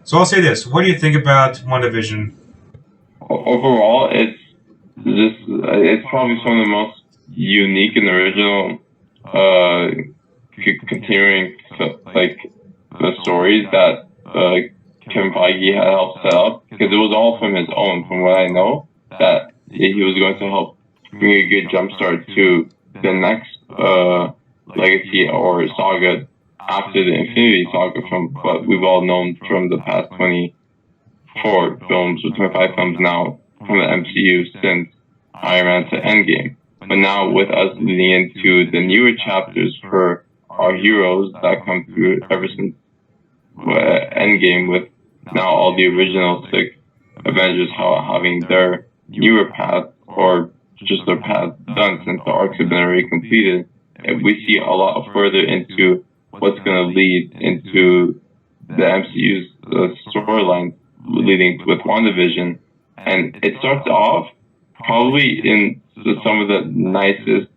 So I'll say this: what do you think about WandaVision? Overall, it's probably some of the most unique and original continuing like the stories that Kevin Feige had helped set up, because it was all from his own, from what I know, that he was going to help bring a good jumpstart to the next legacy or saga after the Infinity Saga, from what we've all known from the past 24 films or 25 films now from the MCU since Iron Man to Endgame. But now with us leading into the newer chapters for our heroes that come through ever since Endgame, with now all the original 6 Avengers having their newer path or just their path done since the arcs have been already completed, we see a lot further into what's going to lead into the MCU's storyline leading with WandaVision. And it starts off probably in some of the nicest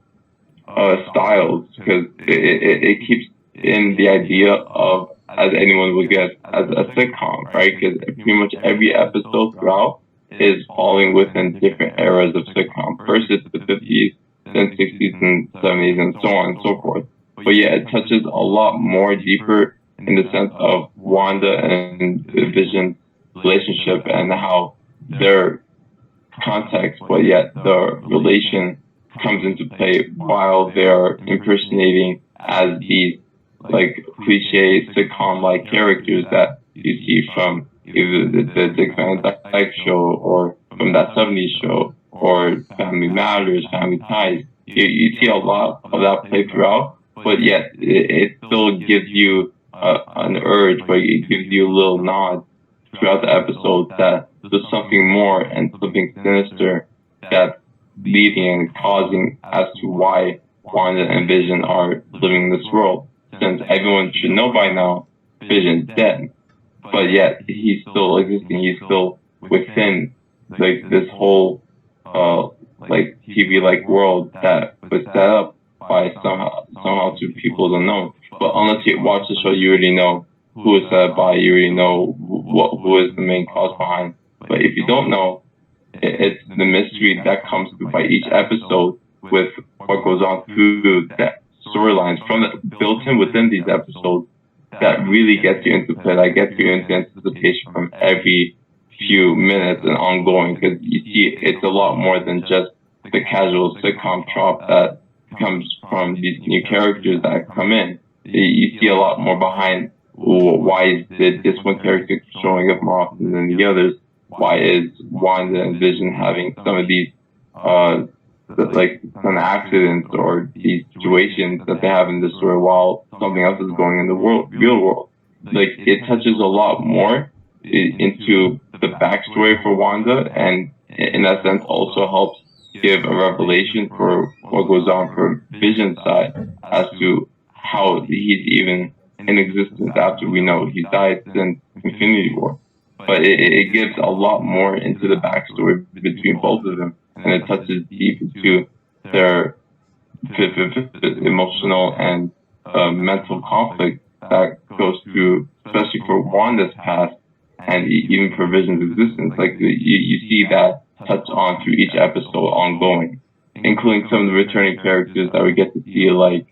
styles, because it keeps in the idea of, as anyone would guess, as a sitcom, right? Because pretty much every episode throughout is falling within different eras of sitcom. First it's the 50s, then 60s and 70s, and so on and so forth. But yeah, it touches a lot more deeper in the sense of Wanda and Vision's relationship and how their context, but yet the relation comes into play while they are impersonating as these like cliche sitcom-like characters that you see from either the Dick Van Dyke Show or from that 70s show or Family Matters, Family Ties. You see a lot of that play throughout, but yet it still gives you an urge, but it gives you a little nod throughout the episode that there's something more and something sinister that's leading and causing as to why Wanda and Vision are living in this world. Since everyone should know by now, Vision's dead, but yet he's still existing. He's still within like this whole like TV-like world that was set up by somehow to people unknown. But unless you watch the show, you already know who is set up by. You already know who is the main cause behind. But if you don't know, it's the mystery that comes through by each episode with what goes on through that storylines from the built in within these episodes that really gets you into play, that gets you into anticipation from every few minutes and ongoing, because you see it's a lot more than just the casual sitcom trope that comes from these new characters that come in. You see a lot more behind why is this one character showing up more often than the others? Why is Wanda and Vision having some of these like some accidents or these situations that they have in the story while something else is going in the real world? Like, it touches a lot more into the backstory for Wanda, and in that sense also helps give a revelation for what goes on for Vision's side as to how he's even in existence after we know he died since Infinity War. But it gives a lot more into the backstory between both of them, and it touches deep into their emotional and mental conflict that goes through, especially for Wanda's past and even for Vision's existence. Like, you see that touch on through each episode ongoing, including some of the returning characters that we get to see, like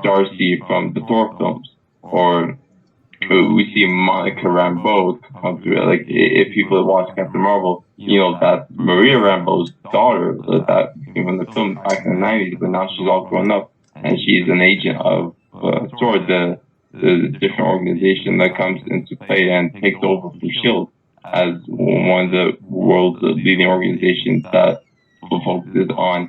Darcy from the Thor films, or we see Monica Rambeau come through. Like, if people watch Captain Marvel, you know that Maria Rambeau's daughter that came from the film back in the 90s, but now she's all grown up and she's an agent of Thor, the different organization that comes into play and takes over from S.H.I.E.L.D. as one of the world's leading organizations that focuses on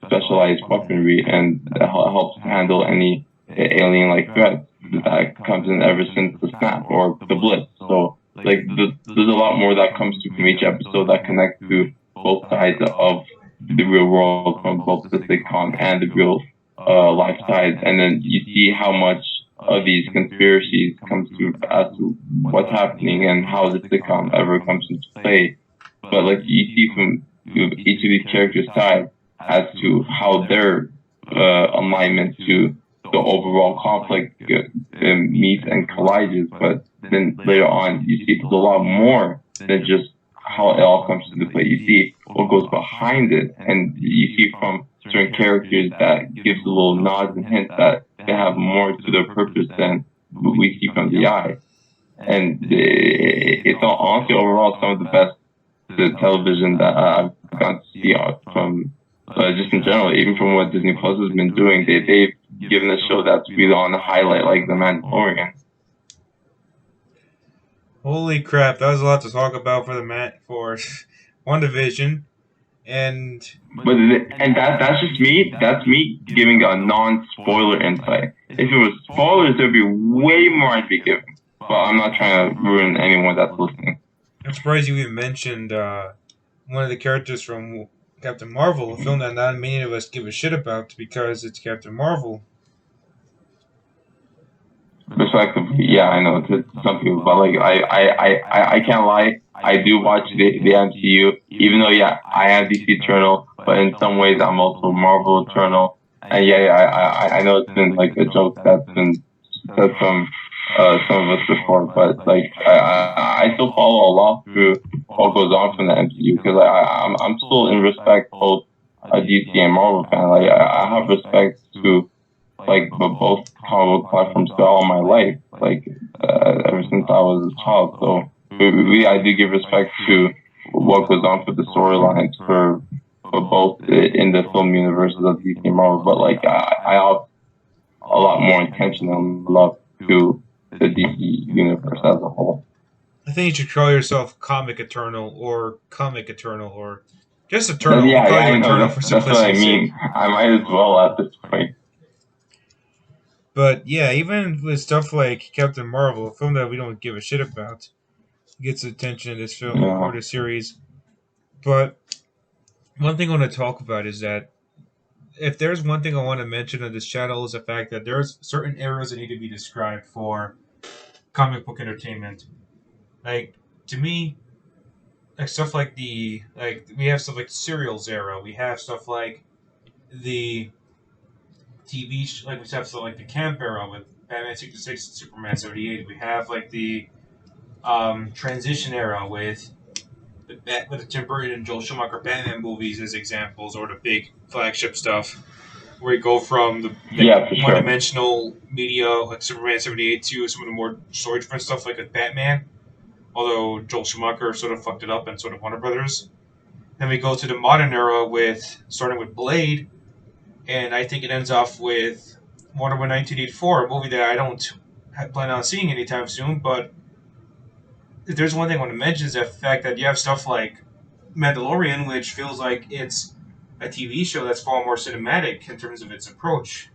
specialized weaponry and helps handle any alien-like threats that comes in ever since the snap or the blitz. So, like, there's a lot more that comes through from each episode that connects to both sides of the real world, from both the sitcom and the real life side. And then you see how much of these conspiracies comes through as to what's happening and how the sitcom ever comes into play. But, like, you see from each of these characters' side as to how their alignment to the overall conflict meets and collides. But then later on you see there's a lot more than just how it all comes to play. You see what goes behind it, and you see from certain characters that gives a little nods and hints that they have more to their purpose than we see from the eye. And it's honestly overall some of the best television that I've gotten to see from just in general, even from what Disney Plus has been doing. They've given a show that's really on the highlight, like The Mandalorian. Holy crap, that was a lot to talk about for WandaVision. And that's just me. That's me giving a non-spoiler insight. If it was spoilers, there'd be way more I'd be giving. But I'm not trying to ruin anyone that's listening. I'm surprised you even mentioned one of the characters from Captain Marvel, a film that not many of us give a shit about because it's Captain Marvel. Respectively, yeah, I know to some people, but like I can't lie. I do watch the MCU, even though I am DC Eternal, but in some ways I'm also Marvel Eternal. And I know it's been like a joke that's been said from some of us before, but like I still follow a lot through what goes on from the MCU because I'm still in respect both a DC and Marvel fan. Like I have respect to like both comic book platforms all my life, like ever since I was a child. So I do give respect to what goes on for the storylines for both in the film universes of DC and Marvel. But like I have a lot more attention and love to the DC universe as a whole. I think you should call yourself Comic Eternal or just Eternal. Yeah, I know. That's what I mean. I might as well at this point. But yeah, even with stuff like Captain Marvel, a film that we don't give a shit about, gets attention in this film or this series. But one thing I want to talk about is that if there's one thing I want to mention on this channel is the fact that there's certain eras that need to be described for comic book entertainment. Like, to me, like stuff like we have stuff like the Serials era. We have stuff like the TV, like we have stuff like the Camp era with Batman 66 and Superman 78. We have like the transition era with the Tim Burton and Joel Schumacher Batman movies as examples, or the big flagship stuff where you go from the one-dimensional media like Superman 78 to some of the more story-driven stuff like with Batman, although Joel Schumacher sort of fucked it up and sort of Warner Brothers. Then we go to the modern era starting with Blade, and I think it ends off with Wonder Woman 1984, a movie that I don't plan on seeing anytime soon, but if there's one thing I want to mention is the fact that you have stuff like Mandalorian, which feels like it's a TV show that's far more cinematic in terms of its approach.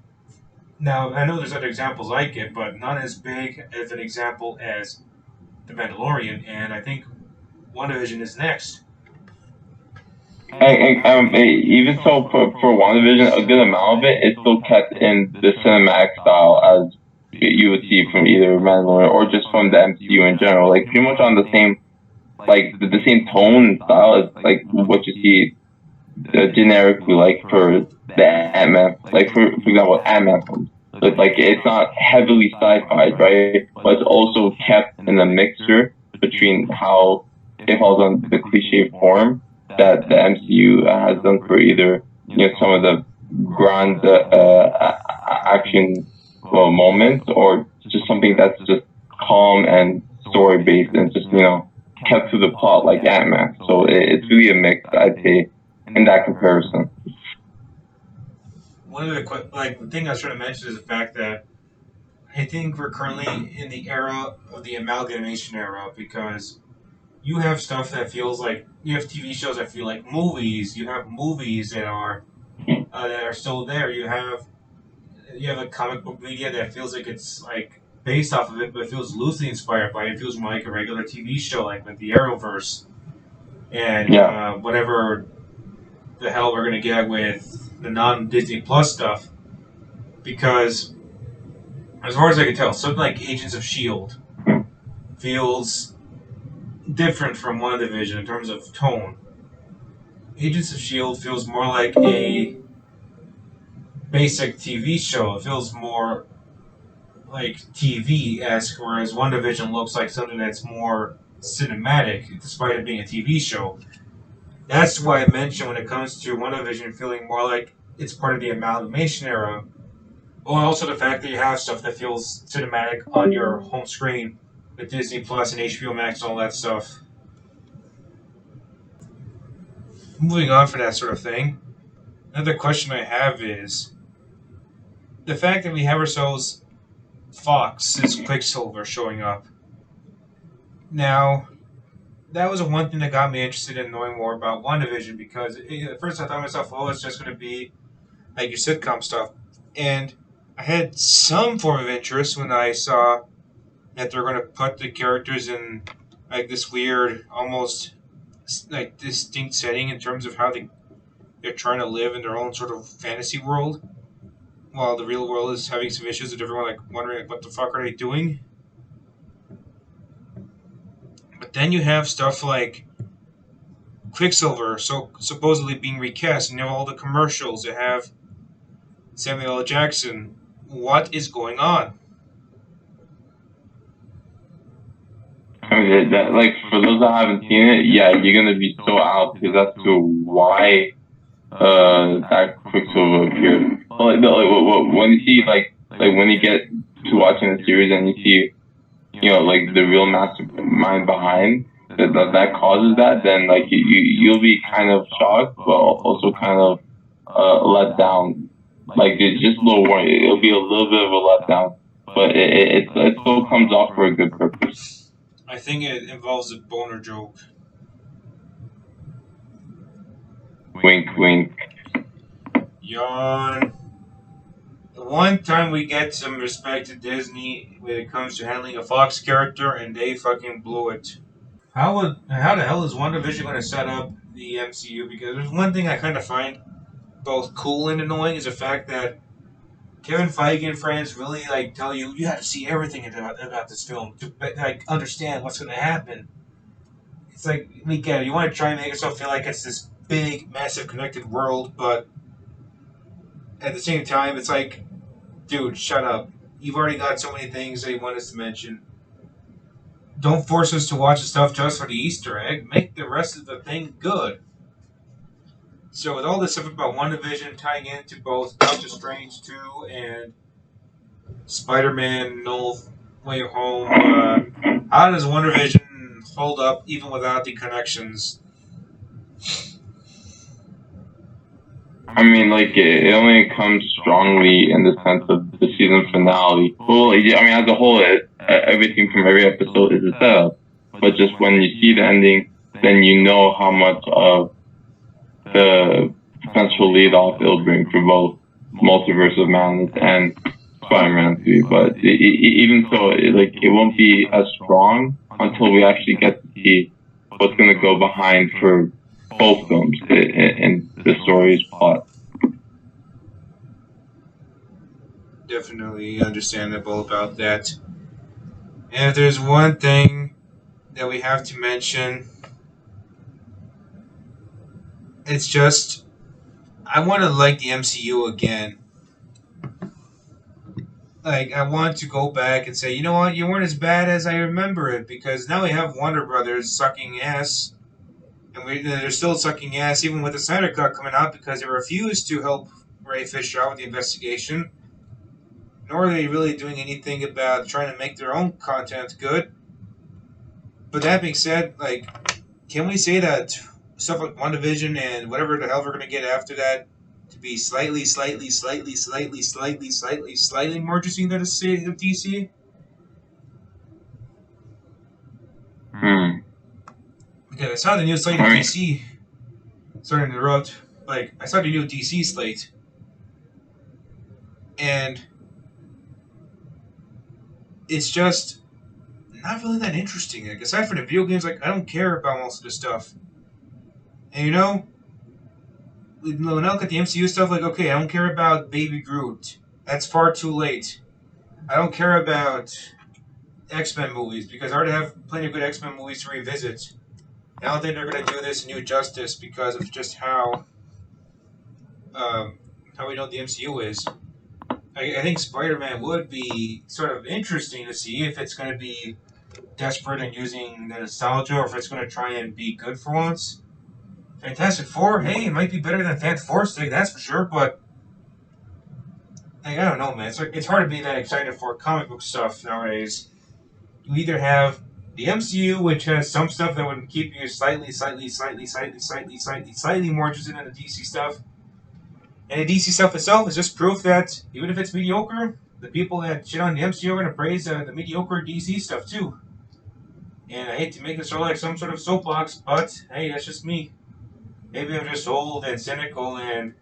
Now, I know there's other examples like it, but not as big of an example as The Mandalorian, and I think WandaVision is next. Even so, for WandaVision, a good amount of it is still kept in the cinematic style as you would see from either Mandalorian or just from the MCU in general. Like pretty much on the same, like the same tone and style as like what you see generically like for the Ant-Man. Like for example, Ant-Man films. But like it's not heavily sci-fi, right? But it's also kept in a mixture between how it falls on the cliche form that the MCU has done for either some of the grand action moments or just something that's just calm and story based and just kept to the plot like Ant-Man. So it's really a mix, I'd say, in that comparison. One of the thing I was trying to mention is the fact that I think we're currently in the era of the amalgamation era, because you have stuff that feels like you have TV shows that feel like movies. You have movies that are still there. You have a comic book media that feels like it's like based off of it, but it feels loosely inspired by it. It feels more like a regular TV show, like with the Arrowverse and whatever the hell we're gonna get with the non-Disney Plus stuff. Because as far as I can tell, something like Agents of S.H.I.E.L.D. feels different from WandaVision in terms of tone. Agents of S.H.I.E.L.D. feels more like a basic TV show. It feels more like TV-esque, whereas WandaVision looks like something that's more cinematic, despite it being a TV show. That's why I mentioned when it comes to WandaVision feeling more like it's part of the amalgamation era. Or also the fact that you have stuff that feels cinematic on your home screen with Disney Plus and HBO Max and all that stuff. Moving on from that sort of thing, another question I have is the fact that we have ourselves Fox's Quicksilver showing up. Now, that was one thing that got me interested in knowing more about WandaVision because at first I thought to myself, oh, it's just going to be like your sitcom stuff. And I had some form of interest when I saw that they're going to put the characters in like this weird, almost like distinct setting in terms of how they're trying to live in their own sort of fantasy world, while the real world is having some issues with everyone like wondering like, what the fuck are they doing. But then you have stuff like Quicksilver, so supposedly being recast, and you have all the commercials that have Samuel L. Jackson. What is going on? I mean, that, like, for those that haven't seen it, yeah, you're gonna be so out because that's to why that Quicksilver appeared. Well, when you see like when you get to watching the series and you see, like the real mastermind behind that causes that, then like you'll be kind of shocked, but also kind of let down. Like it's just a little warning. It'll be a little bit of a letdown, but it still comes off for a good purpose. I think it involves a boner joke. Wink, wink. Yawn. The one time we get some respect to Disney when it comes to handling a Fox character, and they fucking blew it. How the hell is WandaVision going to set up the MCU? Because there's one thing I kind of find both cool and annoying is the fact that Kevin Feige and friends really like tell you have to see everything about this film to like understand what's going to happen. It's like we get it. You want to try and make yourself feel like it's this big, massive, connected world, but at the same time, it's like, dude, shut up. You've already got so many things that you want us to mention. Don't force us to watch the stuff just for the Easter egg. Make the rest of the thing good. So with all this stuff about WandaVision tying into both Doctor Strange 2 and Spider-Man No Way Home, how does WandaVision hold up even without the connections? I mean, like, it only comes strongly in the sense of the season finale. Well, I mean, as a whole, everything from every episode is a setup. But just when you see the ending, then you know how much of the potential lead-off it'll bring for both Multiverse of Madness and Spider-Man 3. But even so, it won't be as strong until we actually get to see what's going to go behind for both films in the story's plot. Definitely understandable about that. And if there's one thing that we have to mention, it's just I want to like the MCU again. Like, I want to go back and say, you know what, you weren't as bad as I remember it, because now we have Warner Brothers sucking ass, and they're still sucking ass even with the Snyder Cut coming out because they refused to help Ray Fisher out with the investigation, nor are they really doing anything about trying to make their own content good. But that being said, like, can we say that stuff like WandaVision and whatever the hell we're going to get after that to be slightly more interesting than the state of DC? Because I saw the new slate of DC. Sorry to interrupt. Like, I saw the new DC slate. And it's just not really that interesting. Like, aside from the video games, like, I don't care about most of this stuff. And when I look at the MCU stuff, like, okay, I don't care about Baby Groot. That's far too late. I don't care about X-Men movies because I already have plenty of good X-Men movies to revisit. I don't think they're going to do this in New Justice because of just how we know the MCU is. I think Spider-Man would be sort of interesting to see if it's going to be desperate and using the nostalgia, or if it's going to try and be good for once. Fantastic Four, hey, it might be better than Fantastic, that's for sure. But I don't know, man. It's hard to be that excited for comic book stuff nowadays. You either have the MCU, which has some stuff that would keep you slightly more interested in the DC stuff. And the DC stuff itself is just proof that even if it's mediocre, the people that shit on the MCU are going to praise the mediocre DC stuff too. And I hate to make this sound like some sort of soapbox, but hey, that's just me. Maybe I'm just old and cynical and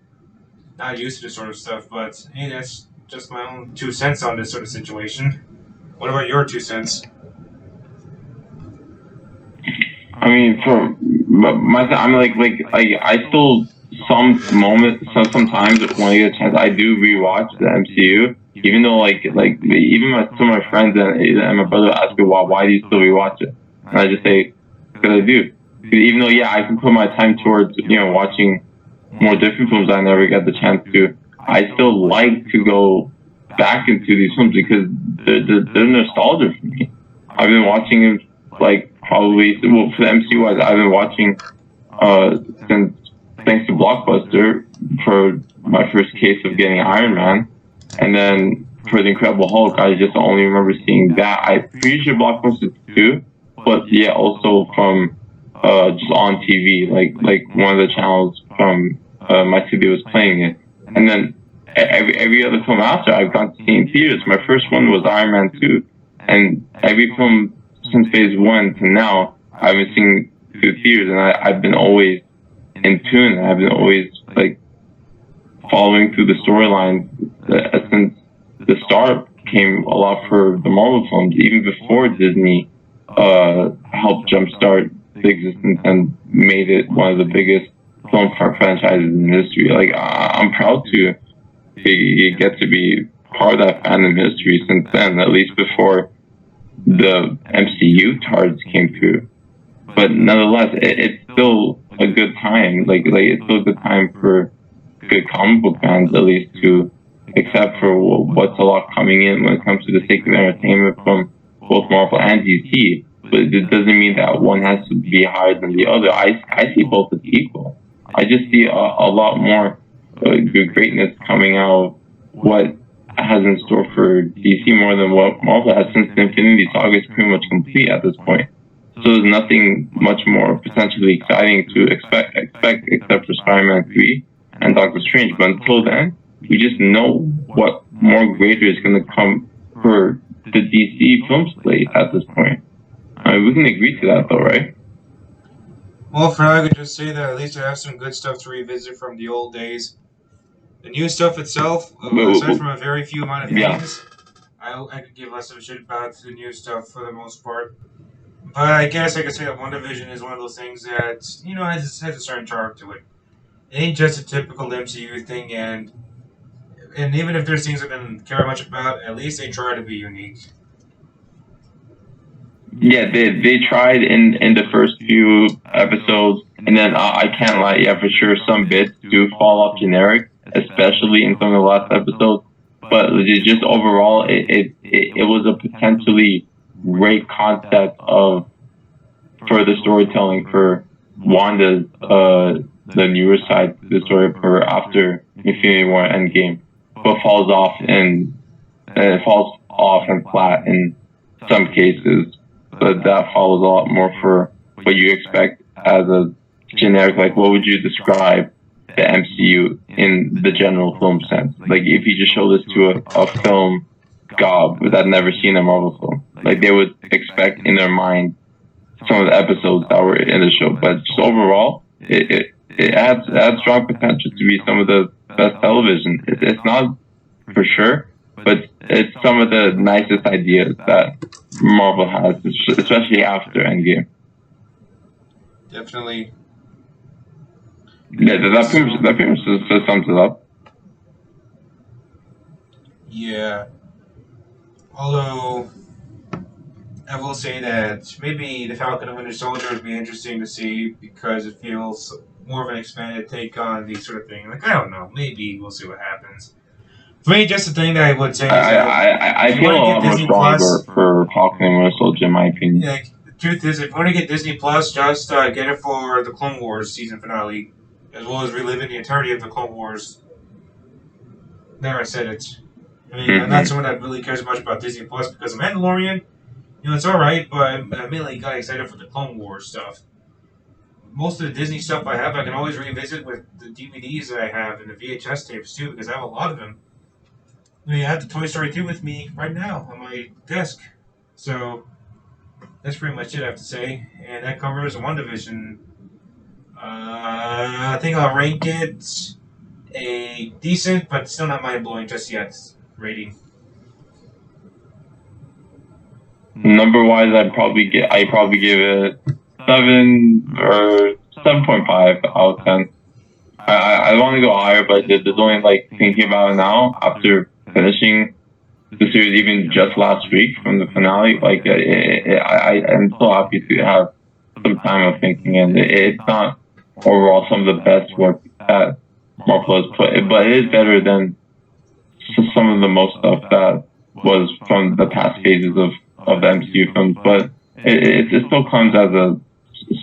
not used to this sort of stuff, but hey, that's just my own 2 cents on this sort of situation. What about your 2 cents? I mean, for myself, I'm like I still sometimes when I get a chance, I do rewatch the MCU. Even though even some of my friends and my brother ask me why do you still rewatch it, and I just say because I do. Because even though I can put my time towards watching more different films I never get the chance to, I still like to go back into these films because they're nostalgia for me. I've been watching it probably for the MCU wise. I've been watching since thanks to Blockbuster for my first case of getting Iron Man, and then for the Incredible Hulk, I just only remember seeing that. I'm pretty sure Blockbuster too, but also from just on TV, like one of the channels from my city was playing it, and then every other film after I've gone to see in theaters. My first one was Iron Man 2, and every film since Phase 1 to now I've been seeing through theaters, and I've been always in tune. I've been always following through the storyline since the start came a lot for the Marvel films, even before Disney helped jumpstart the existence and made it one of the biggest film franchises in history. I'm proud to get to be part of that fandom history since then, at least before the MCU tards came through. But nonetheless, it's still a good time. It's still a good time for good comic book fans, at least, to accept for what's a lot coming in when it comes to the sake of entertainment from both Marvel and DC. But it doesn't mean that one has to be higher than the other. I see both as equal. I just see a lot more good greatness coming out. What has in store for DC more than what Marvel has, since the Infinity Saga is pretty much complete at this point. So there's nothing much more potentially exciting to expect except for Spider-Man 3 and Doctor Strange. But until then, we just know what more greater is going to come for the DC film slate at this point. We can agree to that, though, right? Well, for now, I could just say that at least I have some good stuff to revisit from the old days. The new stuff itself, aside from a very few amount of things, I could give less of a shit about the new stuff for the most part. But I guess I could say that WandaVision is one of those things that, has a certain charm to it. It ain't just a typical MCU thing, and even if there's things I didn't care much about, at least they try to be unique. Yeah, they tried in the first few episodes, and then I can't lie, for sure, some bits do fall off generic, especially in some of the last episodes. But just overall, it was a potentially great concept of further storytelling for Wanda's the newer side to the story for after Infinity War Endgame, but falls off and flat in some cases. But that follows a lot more for what you expect as a generic, what would you describe the MCU in the general film sense? If you just show this to a film gob that never seen a Marvel film, they would expect in their mind some of the episodes that were in the show. But just overall, it adds strong potential to be some of the best television. It's not for sure, but it's some of the nicest ideas that Marvel has, especially after Endgame. Definitely. Yeah, that pretty much just sums it up. Yeah. Although, I will say that maybe the Falcon and Winter Soldier would be interesting to see because it feels more of an expanded take on these sort of thing. I don't know. Maybe we'll see what happens. For me, just the thing that I would say is I if you feel a want to lot get more Disney stronger Plus, for Falcon and Winter Soldier, in my opinion. like, the truth is, if you want to get Disney Plus, just get it for the Clone Wars season finale, as well as reliving the entirety of the Clone Wars. There, I said it. I mean, I'm not someone that really cares much about Disney Plus because of Mandalorian. You know, it's alright, but I mainly got excited for the Clone Wars stuff. Most of the Disney stuff I have, I can always revisit with the DVDs that I have and the VHS tapes too, because I have a lot of them. I mean, I have the Toy Story 2 with me right now on my desk. So, that's pretty much it I have to say. And that covers WandaVision. I think I'll rank it a decent, but still not mind-blowing just yet rating. Number-wise, I'd probably give it 7 or 7.5 out of 10. I want to go higher, but there's only like thinking about it now after finishing the series even just last week from the finale. Like I'm so happy to have some time of thinking, and it's not overall some of the best work that Marvel has put, but it is better than some of the most stuff that was from the past phases of the MCU films. But it still comes as a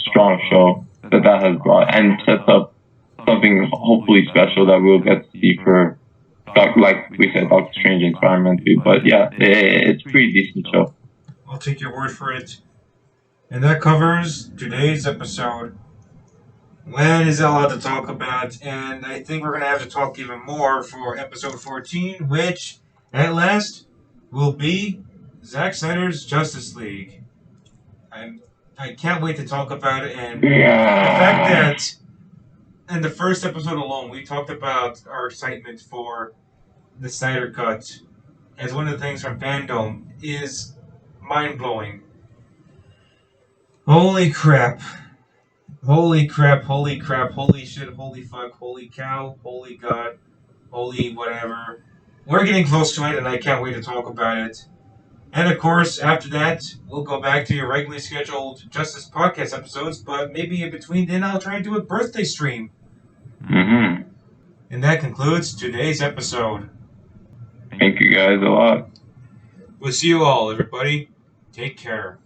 strong show that has brought and sets up something hopefully special that we'll get to see for, like we said, Doctor Strange and Spider-Man 2. But yeah, it's a pretty decent show. I'll take your word for it. And that covers today's episode. When is that a lot to talk about? And I think we're going to have to talk even more for episode 14, which, at last, will be Zack Snyder's Justice League. I can't wait to talk about it, and the fact that in the first episode alone, we talked about our excitement for the Snyder Cut as one of the things from fandom is mind-blowing. Holy crap. Holy crap, holy crap, holy shit, holy fuck, holy cow, holy god, holy whatever. We're getting close to it, and I can't wait to talk about it. And of course, after that, we'll go back to your regularly scheduled JustUs Podcast episodes, but maybe in between then I'll try and do a birthday stream. Mm-hmm. And that concludes today's episode. Thank you guys a lot. We'll see you all, everybody. Take care.